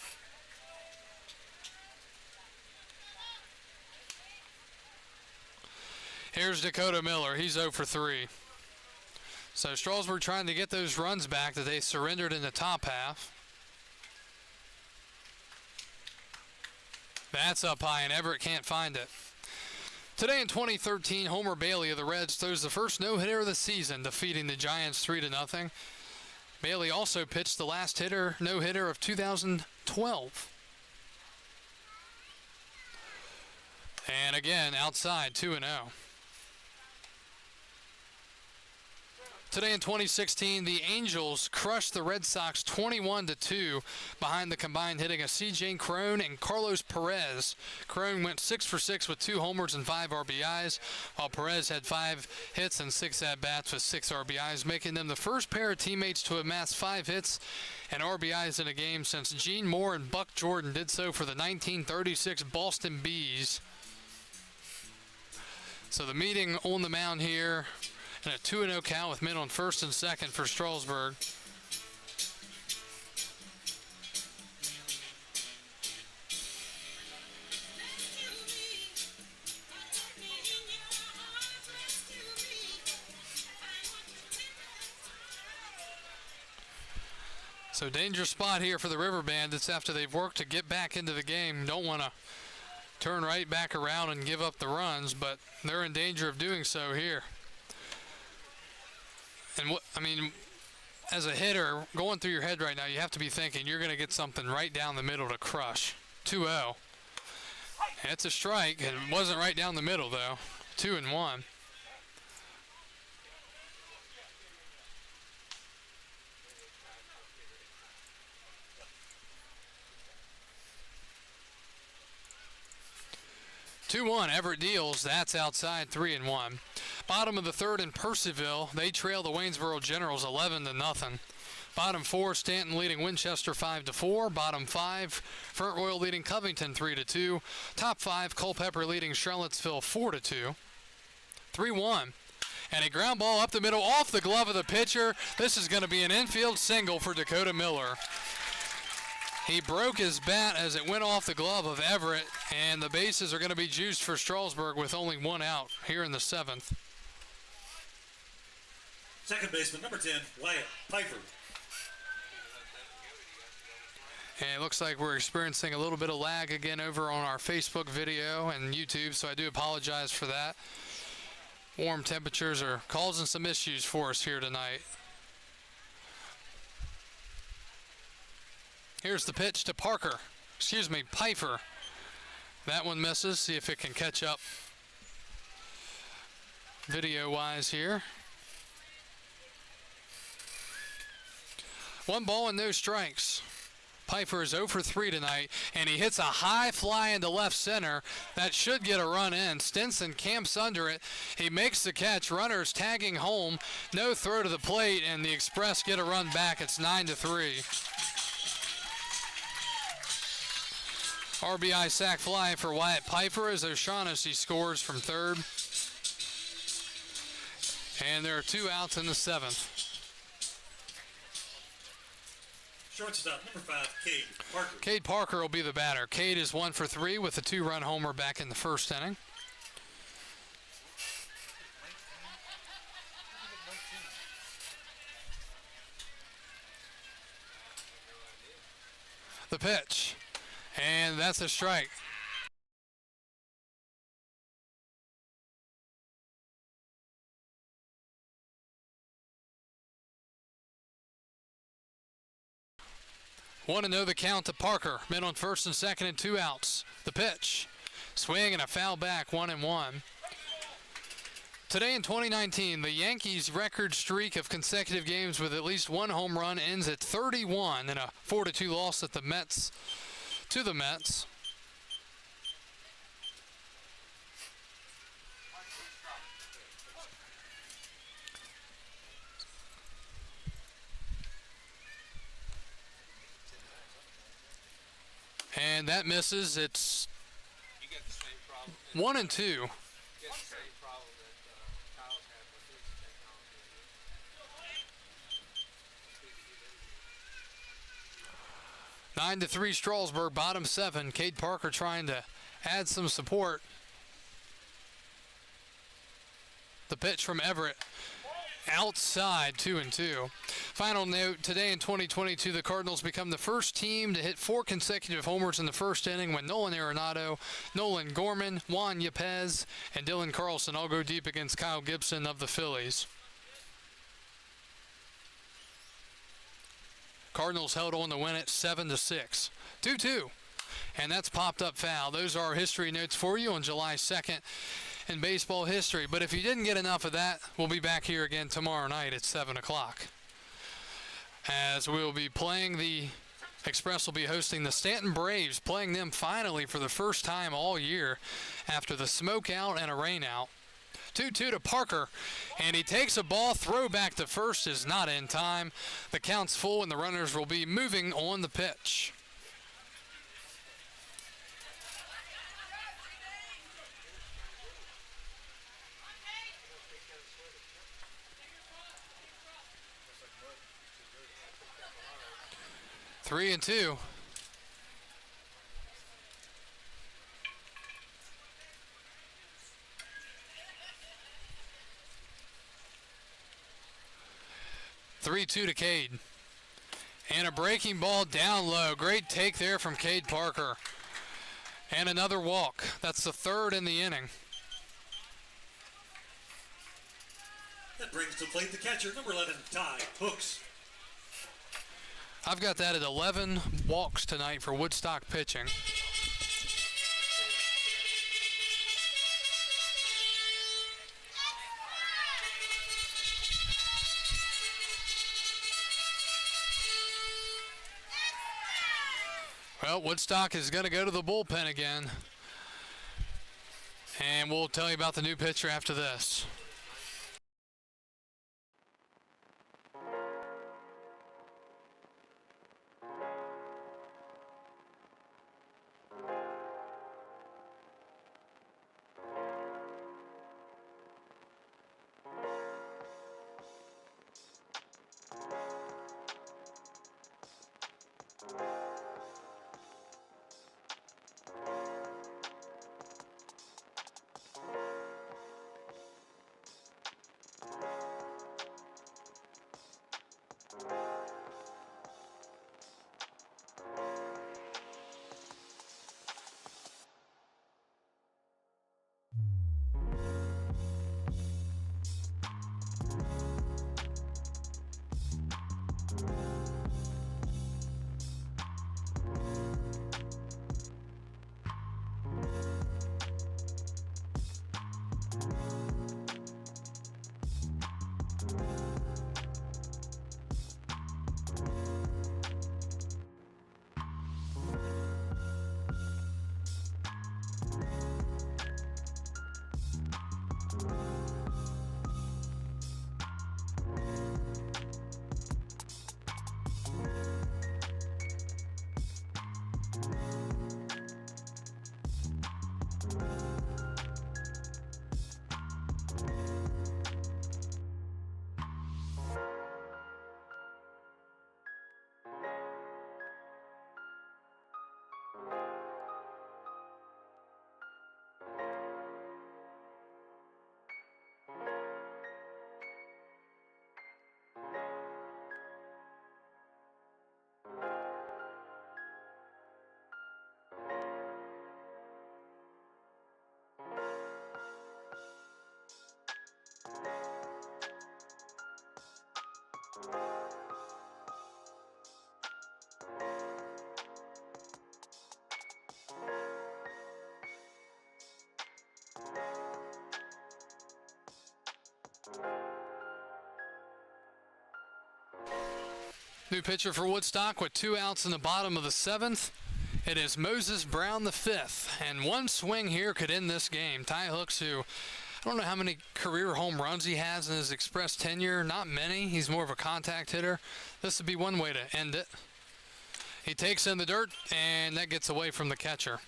Here's Dakota Miller. He's 0 for 3. So Strasburg trying to get those runs back that they surrendered in the top half. That's up high, and Everett can't find it. Today in 2013, Homer Bailey of the Reds throws the first no-hitter of the season, defeating the Giants 3-0. Bailey also pitched the last no-hitter of 2012. And again, outside, 2-0. Today in 2016, the Angels crushed the Red Sox 21-2 behind the combined hitting of C.J. Cron and Carlos Perez. Cron went 6 for 6 with 2 homers and 5 RBIs, while Perez had 5 hits and 6 at-bats with 6 RBIs, making them the first pair of teammates to amass 5 hits and RBIs in a game since Gene Moore and Buck Jordan did so for the 1936 Boston Bees. So the meeting on the mound here, and a 2-0 count with men on first and second for Strasburg. So dangerous spot here for the River Bandits after they've worked to get back into the game. Don't want to turn right back around and give up the runs, but they're in danger of doing so here. And what I mean, as a hitter, going through your head right now, you have to be thinking you're going to get something right down the middle to crush. 2-0. It's a strike, and it wasn't right down the middle, though. 2-1. Everett deals. That's outside. 3-1. Bottom of the third in Percyville, they trail the Waynesboro Generals 11-0. Bottom 4, Stanton leading Winchester 5-4. Bottom 5, Front Royal leading Covington 3-2. Top 5, Culpeper leading Charlottesville 4-2. 3-1. And a ground ball up the middle off the glove of the pitcher. This is going to be an infield single for Dakota Miller. He broke his bat as it went off the glove of Everett, and the bases are going to be juiced for Strasburg with only 1 out here in the 7th. Second baseman, number 10, Wyatt Piper. And it looks like we're experiencing a little bit of lag again over on our Facebook video and YouTube, so I do apologize for that. Warm temperatures are causing some issues for us here tonight. Here's the pitch to Piper. That one misses. See if it can catch up video-wise here. 1 ball and no strikes. Piper is 0 for 3 tonight, and he hits a high fly into left center. That should get a run in. Stinson camps under it. He makes the catch. Runners tagging home. No throw to the plate, and the Express get a run back. It's 9-3. RBI sac fly for Wyatt Piper as O'Shaughnessy scores from third. And there are 2 outs in the 7th. Shortstop, number 5, Cade Parker. Cade Parker will be the batter. Cade is 1 for 3 with a 2-run homer back in the first inning. The pitch. And that's a strike. Want to know the count to Parker. Men on first and second and 2 outs. The pitch. Swing and a foul back, 1-1. Today in 2019, the Yankees' record streak of consecutive games with at least 1 home run ends at 31 in a 4-2 loss at the Mets. To the Mets. And that misses. It's 1-2. 9-3 Strasburg, bottom 7. Cade Parker trying to add some support. The pitch from Everett. Outside, 2-2. Final note, today in 2022, the Cardinals become the first team to hit 4 consecutive homers in the first inning when Nolan Arenado, Nolan Gorman, Juan Yepez, and Dylan Carlson all go deep against Kyle Gibson of the Phillies. Cardinals held on to win it 7-6. 2-2. And that's popped up foul. Those are our history notes for you on July 2nd. In baseball history. But if you didn't get enough of that, we'll be back here again tomorrow night at 7 o'clock. As we'll be playing the Express will be hosting the Stanton Braves, playing them finally for the first time all year after the smoke out and a rain out. 2-2 to Parker, and he takes a ball. Throw back to first is not in time. The count's full, and the runners will be moving on the pitch. Three and two. Three-two to Cade. And a breaking ball down low. Great take there from Cade Parker. And another walk. That's the third in the inning. That brings to plate the catcher, number 11, Ty Hooks. I've got that at 11 walks tonight for Woodstock pitching. Well, Woodstock is going to go to the bullpen again. And we'll tell you about the new pitcher after this. New pitcher for Woodstock with 2 outs in the bottom of the 7th. It is Moses Brown the 5th, and one swing here could end this game. Ty Hooks, who I don't know how many career home runs he has in his Express tenure. Not many. He's more of a contact hitter. This would be one way to end it. He takes in the dirt, and that gets away from the catcher.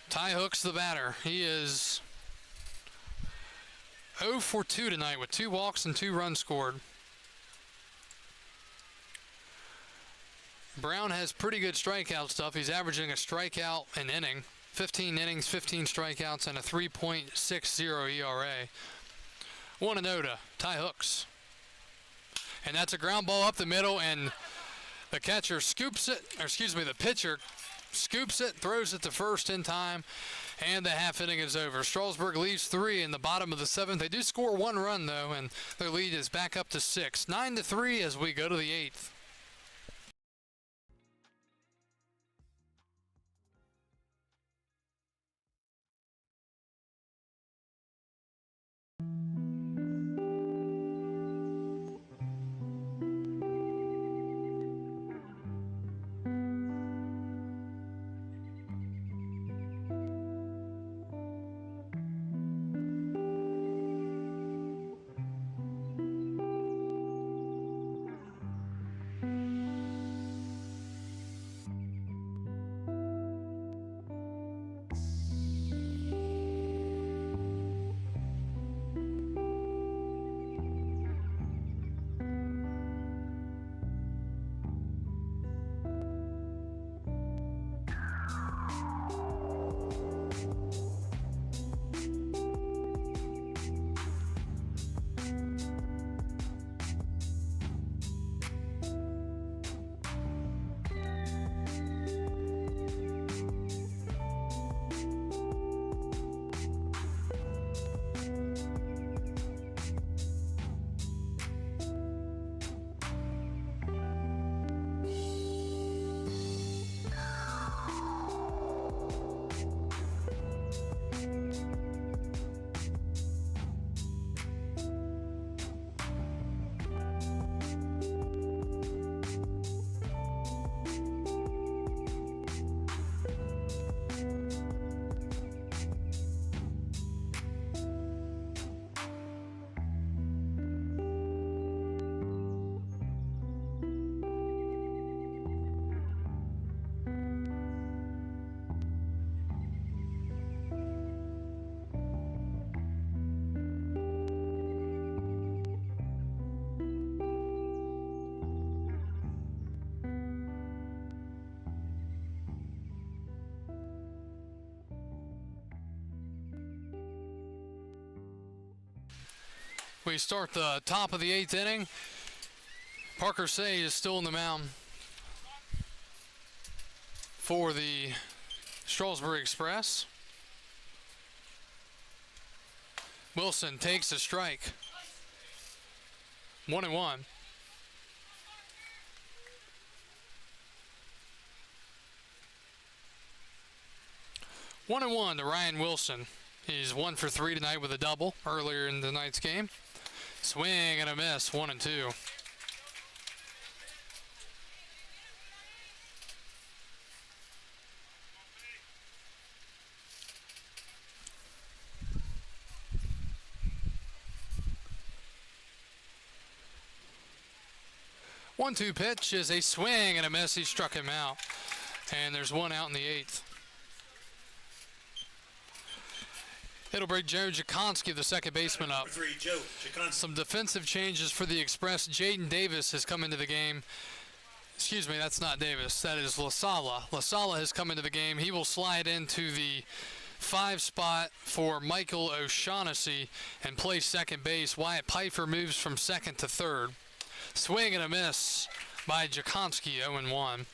Ty Hooks, the batter. He is 0 for 2 tonight with 2 walks and 2 runs scored. Brown has pretty good strikeout stuff. He's averaging a strikeout an inning. 15 innings, 15 strikeouts, and a 3.60 ERA. 1-0 to Ty Hooks. And that's a ground ball up the middle, and the catcher scoops it, or excuse me, the pitcher scoops it, throws it to first in time, and the half inning is over. Strasburg leads 3 in the bottom of the 7th. They do score 1 run, though, and their lead is back up to 6. 9-3 as we go to the 8th. We start the top of the 8th inning. Parker Say is still in the mound for the Strasburg Express. Wilson takes a strike. 1-1. One and one to Ryan Wilson. He's 1 for 3 tonight with a double earlier in the night's game. Swing and a miss, 1-2. One-two pitch is a swing and a miss. He struck him out. And there's 1 out in the 8th. It'll bring Joe Jakonski, the second baseman, up. Some defensive changes for the Express. Jaden Davis has come into the game. Excuse me, that's not Davis. That is LaSala. LaSala has come into the game. He will slide into the 5 spot for Michael O'Shaughnessy and play second base. Wyatt Pfeiffer moves from second to third. Swing and a miss by Jakonski, 0-1.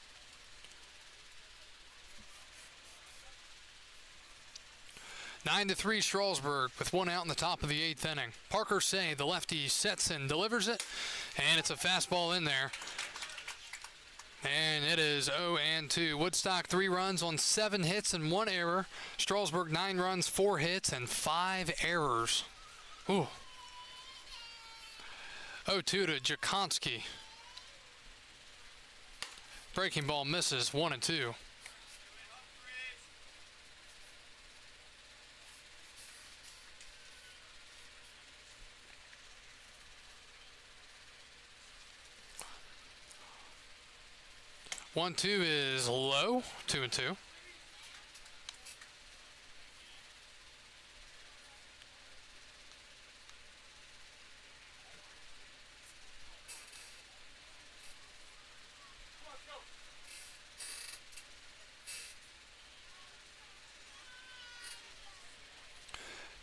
Nine to 3 Strasburg with 1 out in the top of the 8th inning. Parker Say, the lefty, sets and delivers it, and it's a fastball in there. And it is 0-2. Woodstock 3 runs on 7 hits and 1 error. Strasburg 9 runs, 4 hits, and 5 errors. Ooh. 0-2 to Jakonski. Breaking ball misses, 1-2. One-two is low, 2-2.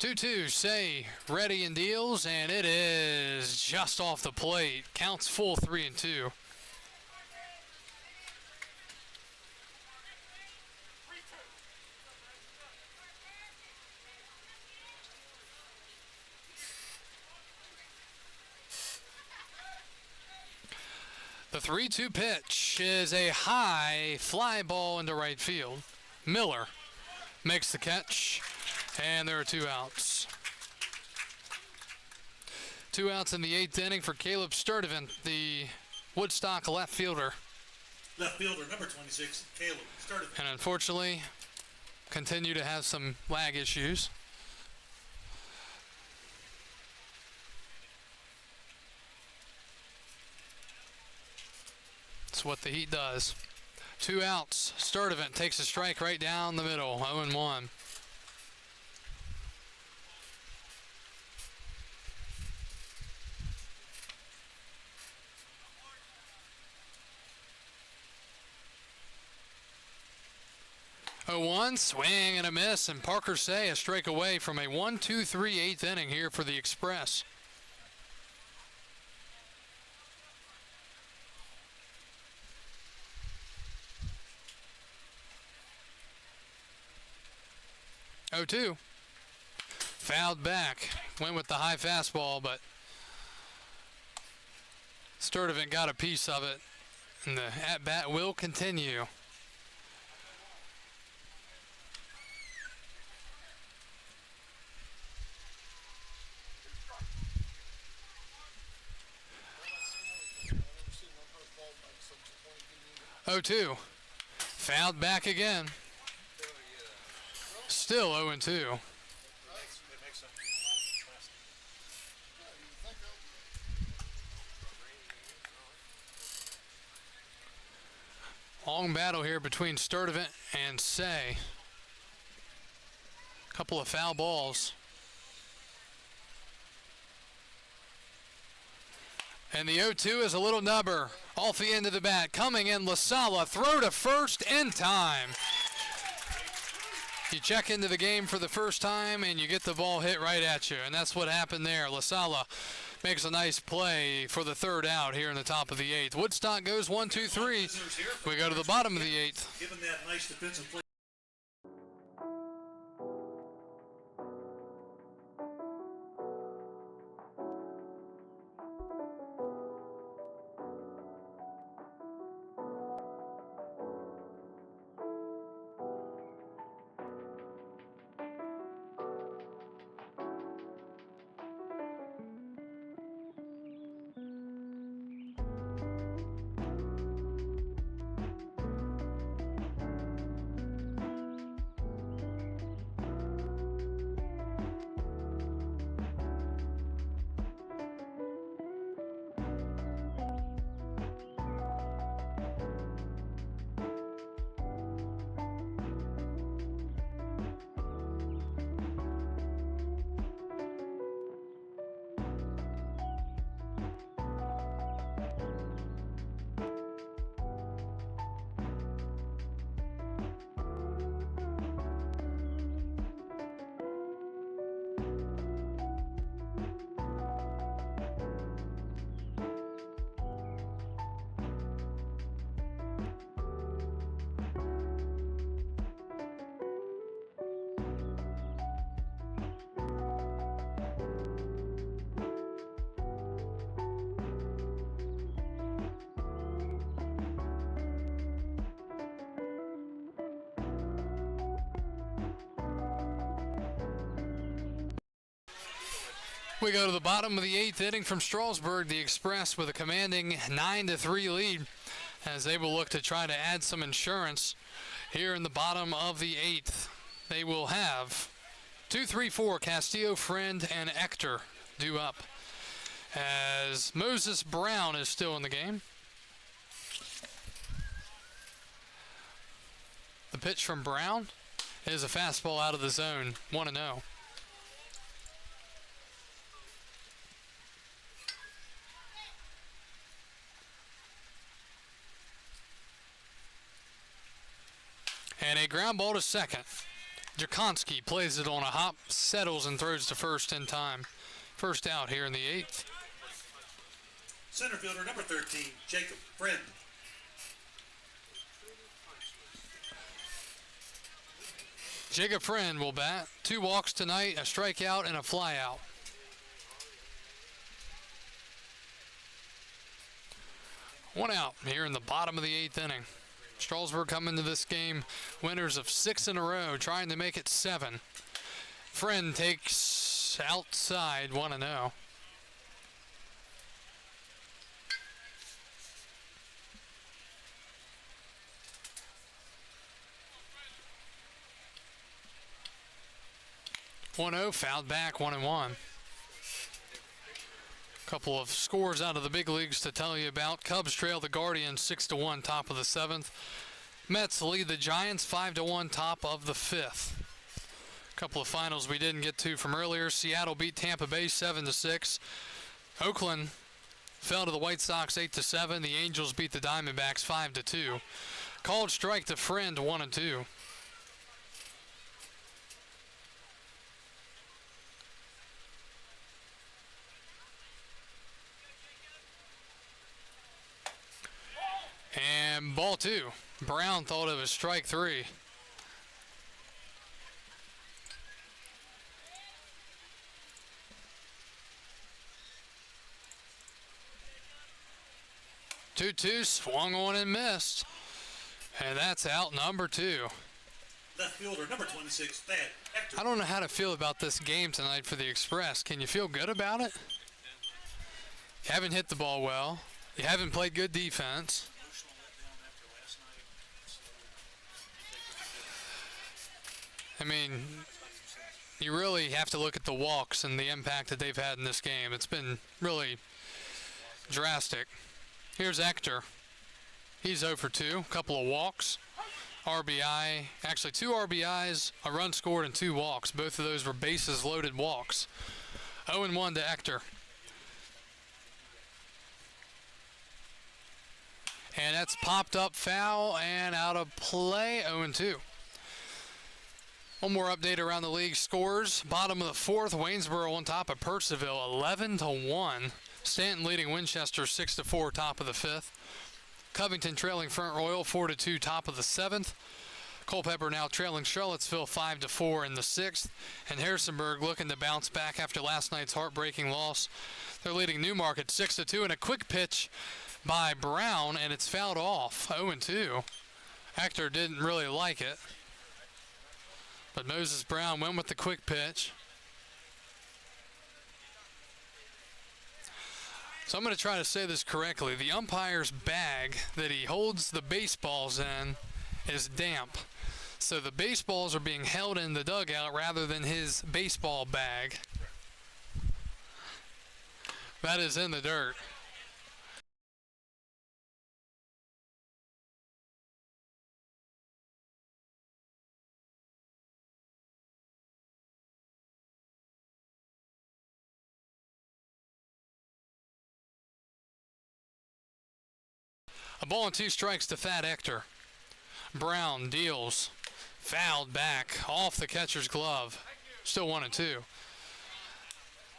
2-2, Say ready and deals, and it is just off the plate. Counts full 3-2. The 3-2 pitch is a high fly ball into right field. Miller makes the catch, and there are 2 outs. 2 outs in the 8th inning for Caleb Sturdivant, the Woodstock left fielder. Left fielder, number 26, Caleb Sturdivant. And unfortunately, continue to have some lag issues. That's what the Heat does. 2 outs. Sturdivant takes a strike right down the middle. 0-1. One swing and a miss, and Parker Say a strike away from a 1-2-3 8th inning here for the Express. Oh, 2. Fouled back. Went with the high fastball, but Sturdivant got a piece of it, and the at-bat will continue. Oh, 2. Fouled back again. Still 0-2. Long battle here between Sturdivant and Say. Couple of foul balls. And the 0-2 is a little nubber off the end of the bat. Coming in, LaSala, throw to first in time. You check into the game for the first time and you get the ball hit right at you, and that's what happened there. LaSala makes a nice play for the 3rd out here in the top of the 8th. Woodstock goes 1-2-3. We go to the bottom of the 8th. Given that nice defensive play. We go to the bottom of the 8th inning from Strasburg. The Express with a commanding 9-3 lead as they will look to try to add some insurance here in the bottom of the 8th. They will have 2, 3, 4, Castillo, Friend, and Ector due up as Moses Brown is still in the game. The pitch from Brown is a fastball out of the zone, 1-0. And a ground ball to second. Jakonski plays it on a hop, settles and throws to first in time. First out here in the 8th. Center fielder number 13, Jacob Friend. Jacob Friend will bat. 2 walks tonight, a strikeout and a flyout. One out here in the bottom of the 8th inning. Strasburg come into this game winners of 6 in a row, trying to make it 7. Friend takes outside 1-0. Fouled back, 1-1. Couple of scores out of the big leagues to tell you about. Cubs trail the Guardians 6-1, top of the 7th. Mets lead the Giants 5-1, top of the 5th. Couple of finals we didn't get to from earlier. Seattle beat Tampa Bay 7-6. Oakland fell to the White Sox 8-7. The Angels beat the Diamondbacks 5-2. Called strike to Friend 1-2. And ball 2. Brown thought it was strike 3. Two swung on and missed. And that's out number 2. Left fielder number 26, Thad Hector. I don't know how to feel about this game tonight for the Express. Can you feel good about it? You haven't hit the ball well. You haven't played good defense. I mean, you really have to look at the walks and the impact that they've had in this game. It's been really drastic. Here's Hector. He's 0 for 2. Couple of walks. RBI. Actually, 2 RBIs, a run scored, and 2 walks. Both of those were bases loaded walks. 0-1 to Hector. And that's popped up foul and out of play. 0-2. One more update around the league scores. Bottom of the 4th, Waynesboro on top of Purcellville, 11-1. Stanton leading Winchester 6-4, top of the 5th. Covington trailing Front Royal 4-2, top of the 7th. Culpeper now trailing Charlottesville 5-4 in the 6th. And Harrisonburg looking to bounce back after last night's heartbreaking loss. They're leading Newmarket 6-2, and a quick pitch by Brown, and it's fouled off. 0-2. Hector didn't really like it, but Moses Brown went with the quick pitch. So I'm going to try to say this correctly. The umpire's bag that he holds the baseballs in is damp. So the baseballs are being held in the dugout rather than his baseball bag. That is in the dirt. A ball and 2 strikes to Thad Hector. Brown deals. Fouled back off the catcher's glove. Still 1-2. And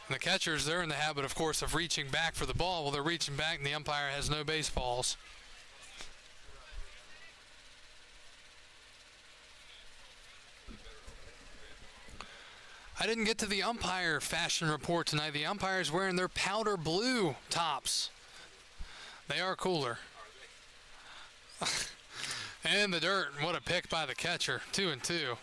the catchers, they're in the habit, of course, of reaching back for the ball. Well, they're reaching back and the umpire has no baseballs. I didn't get to the umpire fashion report tonight. The umpire's wearing their powder blue tops. They are cooler. And the dirt. What a pick by the catcher. 2-2.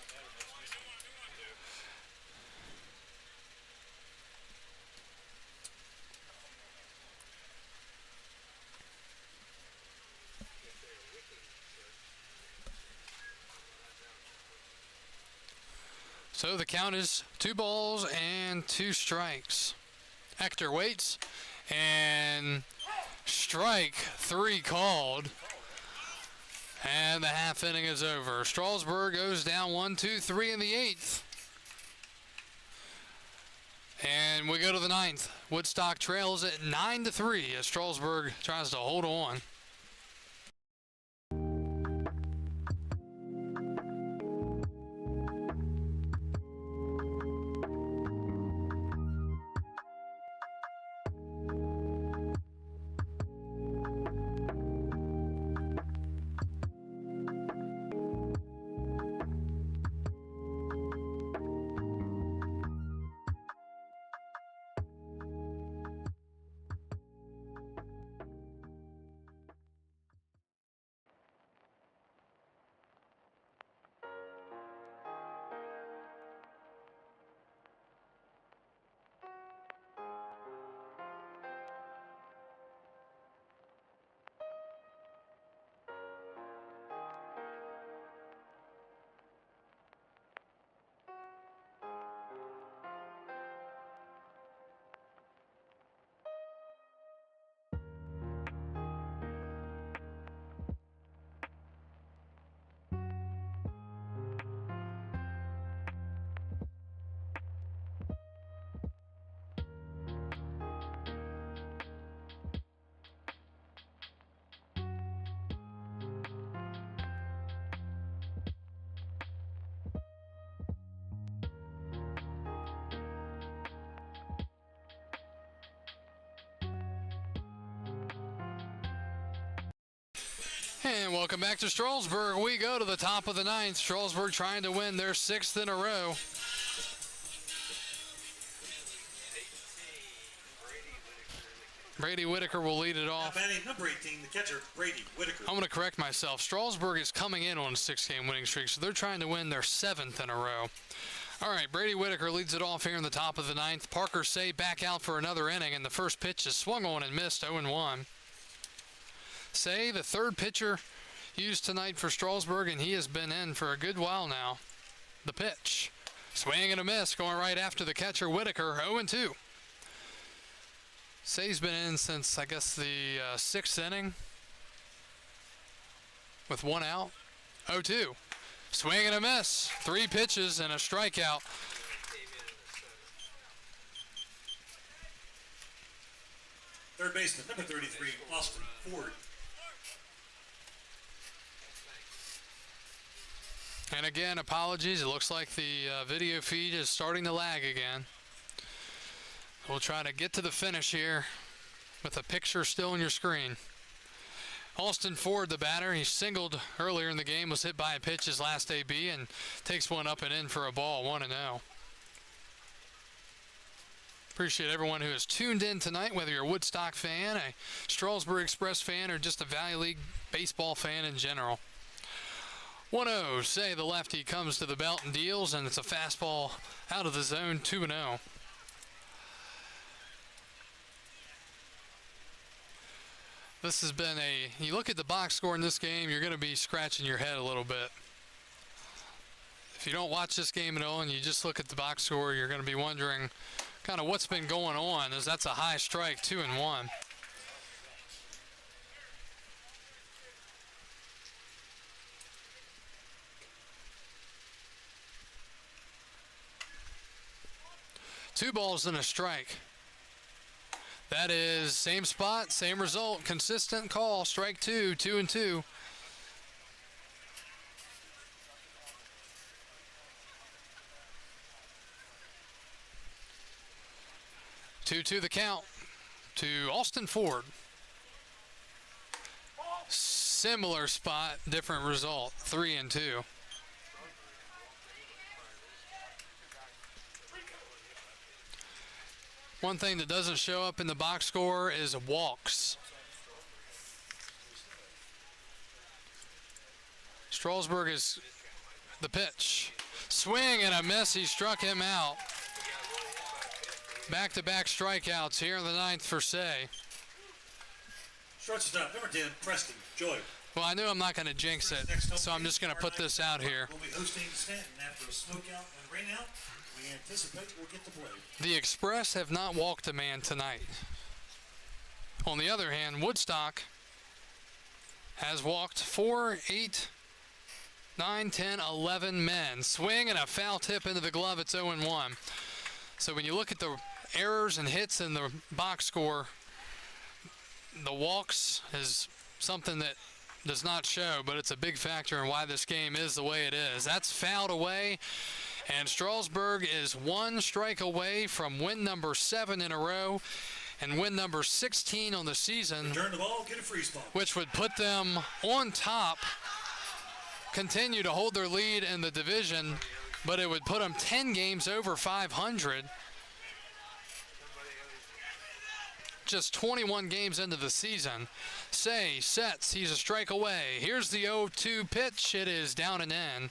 So the count is 2 balls and 2 strikes. Hector waits, and strike 3 called. And the half inning is over. Strasburg goes down 1-2-3 in the 8th. And we go to the 9th. Woodstock trails at 9-3 as Strasburg tries to hold on. And welcome back to Strasburg. We go to the top of the ninth. Strasburg trying to win their 6th in a row. Brady Whitaker will lead it off. Now batting number 18, the catcher, Brady Whitaker. I'm going to correct myself. Strasburg is coming in on a 6-game winning streak, so they're trying to win their 7th in a row. All right, Brady Whitaker leads it off here in the top of the ninth. Parker Say back out for another inning, and the first pitch is swung on and missed, 0-1. Say, the third pitcher used tonight for Strasburg, and he has been in for a good while now. The pitch. Swing and a miss, going right after the catcher, Whitaker, 0-2. Say's been in since, I guess, the 6th inning with 1 out. 0-2. Swing and a miss. 3 pitches and a strikeout. Third baseman, number 33, Austin Ford. And again, apologies. It looks like the video feed is starting to lag again. We'll try to get to the finish here with a picture still on your screen. Austin Ford, the batter, he singled earlier in the game, was hit by a pitch his last AB, and takes one up and in for a ball, 1-0. Appreciate everyone who has tuned in tonight, whether you're a Woodstock fan, a Strasburg Express fan, or just a Valley League baseball fan in general. 1-0, Say the lefty comes to the belt and deals, and it's a fastball out of the zone, 2-0. This has been you look at the box score in this game, you're going to be scratching your head a little bit. If you don't watch this game at all and you just look at the box score, you're going to be wondering kind of what's been going on, as that's a high strike, 2-1. Two balls and a strike. That is same spot, same result, consistent call, strike 2, 2-2. Two the count to Austin Ford. Similar spot, different result, 3-2. One thing that doesn't show up in the box score is walks. Strasburg is the pitch. Swing and a miss. He struck him out. Back-to-back strikeouts here in the ninth for Say. Shortstop, number 10, Preston Joy. Well, I knew I'm not going to jinx it, so I'm just going to put this out here. We'll be hosting Stanton after a smokeout and rainout. We anticipate we'll get to play. The Express have not walked a man tonight. On the other hand, Woodstock has walked 4, 8, 9, 10, 11 men. Swing and a foul tip into the glove. It's 0-1. So when you look at the errors and hits in the box score, the walks is something that does not show, but it's a big factor in why this game is the way it is. That's fouled away. And Strasburg is 1 strike away from win number 7 in a row and win number 16 on the season, Return the ball, get a free spot. which would put them on top, continue to hold their lead in the division, but it would put them 10 games over 500. Just 21 games into the season. Say sets, he's a strike away. Here's the 0-2 pitch. It is down and in.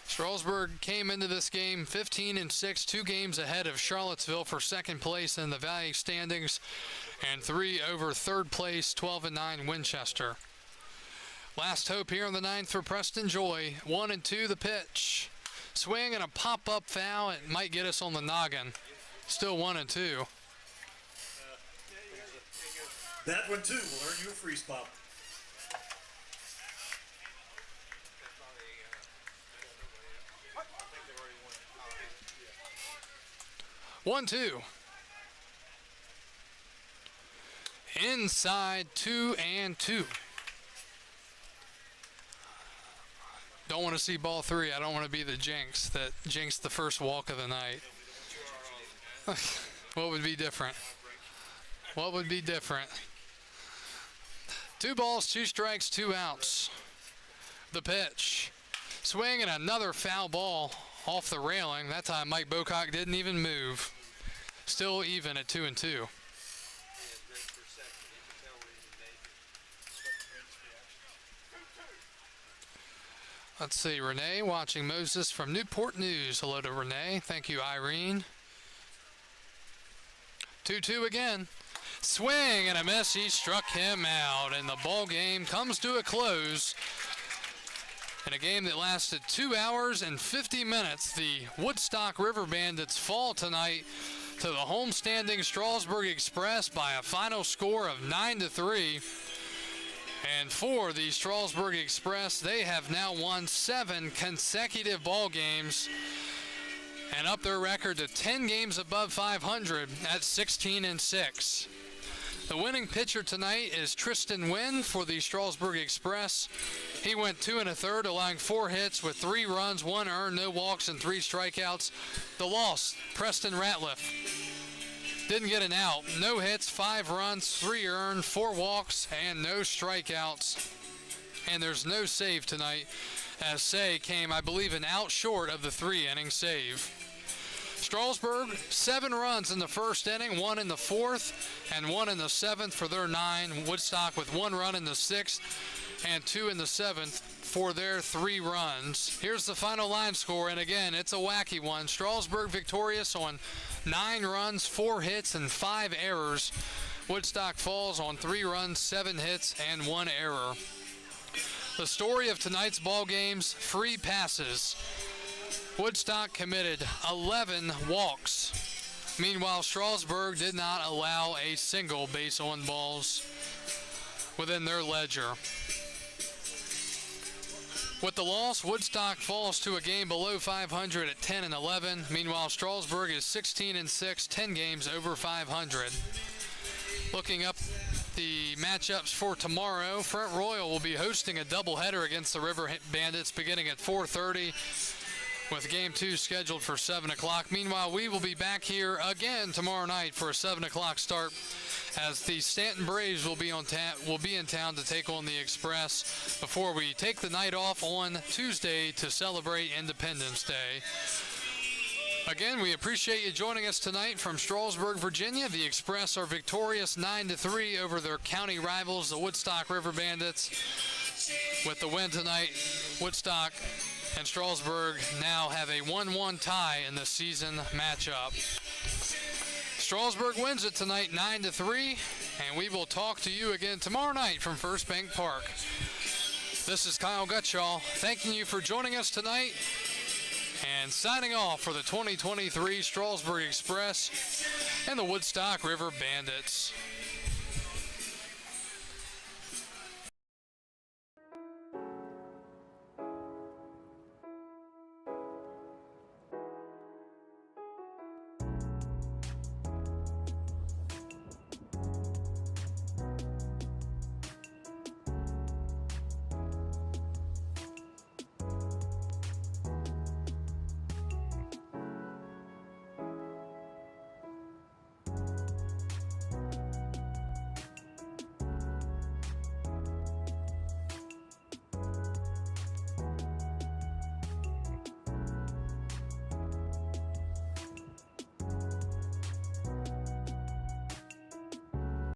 Strasburg came into this game 15-6, 2 games ahead of Charlottesville for second place in the Valley standings, and 3 over third place, 12-9 Winchester. Last hope here in the ninth for Preston Joy. 1-2 the pitch. Swing and a pop-up foul. It might get us on the noggin. Still 1-2. That one, too, will earn you a free spot. One, 2. Inside 2-2. Don't want to see ball 3. I don't want to be the jinx that jinxed the first walk of the night. What would be different? What would be different? 2 balls, 2 strikes, 2 outs. The pitch. Swing and another foul ball off the railing. That time Mike Bocock didn't even move. Still even at 2-2. Let's see, Renee watching Moses from Newport News. Hello to Renee. Thank you, Irene. 2-2 again. Swing and a miss. He struck him out, and the ball game comes to a close. In a game that lasted 2 hours and 50 minutes, the Woodstock River Bandits fall tonight to the homestanding Strasburg Express by a final score of 9-3. And for the Strasburg Express, they have now won 7 consecutive ball games and up their record to 10 games above 500 at 16-6. The winning pitcher tonight is Tristan Wynn for the Strasburg Express. He went 2 1/3, allowing 4 hits with 3 runs, 1 earned, no walks, and 3 strikeouts. The loss, Preston Ratliff. Didn't get an out. No hits, 5 runs, 3 earned, 4 walks, and no strikeouts. And there's no save tonight, as Say came, I believe, an out short of the 3-inning save. Strasburg, 7 runs in the first inning, 1 in the 4th, and 1 in the 7th for their 9. Woodstock with 1 run in the 6th and 2 in the 7th for their 3 runs. Here's the final line score, and again, it's a wacky one. Strasburg victorious on 9 runs, 4 hits, and 5 errors. Woodstock falls on 3 runs, 7 hits, and 1 error. The story of tonight's ball games, free passes. Woodstock committed 11 walks. Meanwhile, Strasburg did not allow a single base on balls within their ledger. With the loss, Woodstock falls to a game below 500 at 10-11. Meanwhile, Strasburg is 16-6, 10 games over 500. Looking up the matchups for tomorrow, Front Royal will be hosting a doubleheader against the River Bandits beginning at 4:30. With Game 2 scheduled for 7 o'clock. Meanwhile, we will be back here again tomorrow night for a 7 o'clock start, as the Stanton Braves will be in town to take on the Express before we take the night off on Tuesday to celebrate Independence Day. Again, we appreciate you joining us tonight from Strasburg, Virginia. The Express are victorious 9-3 over their county rivals, the Woodstock River Bandits. With the win tonight, Woodstock and Strasburg now have a 1-1 tie in the season matchup. Strasburg wins it tonight 9-3, and we will talk to you again tomorrow night from First Bank Park. This is Kyle Gutschall thanking you for joining us tonight and signing off for the 2023 Strasburg Express and the Woodstock River Bandits.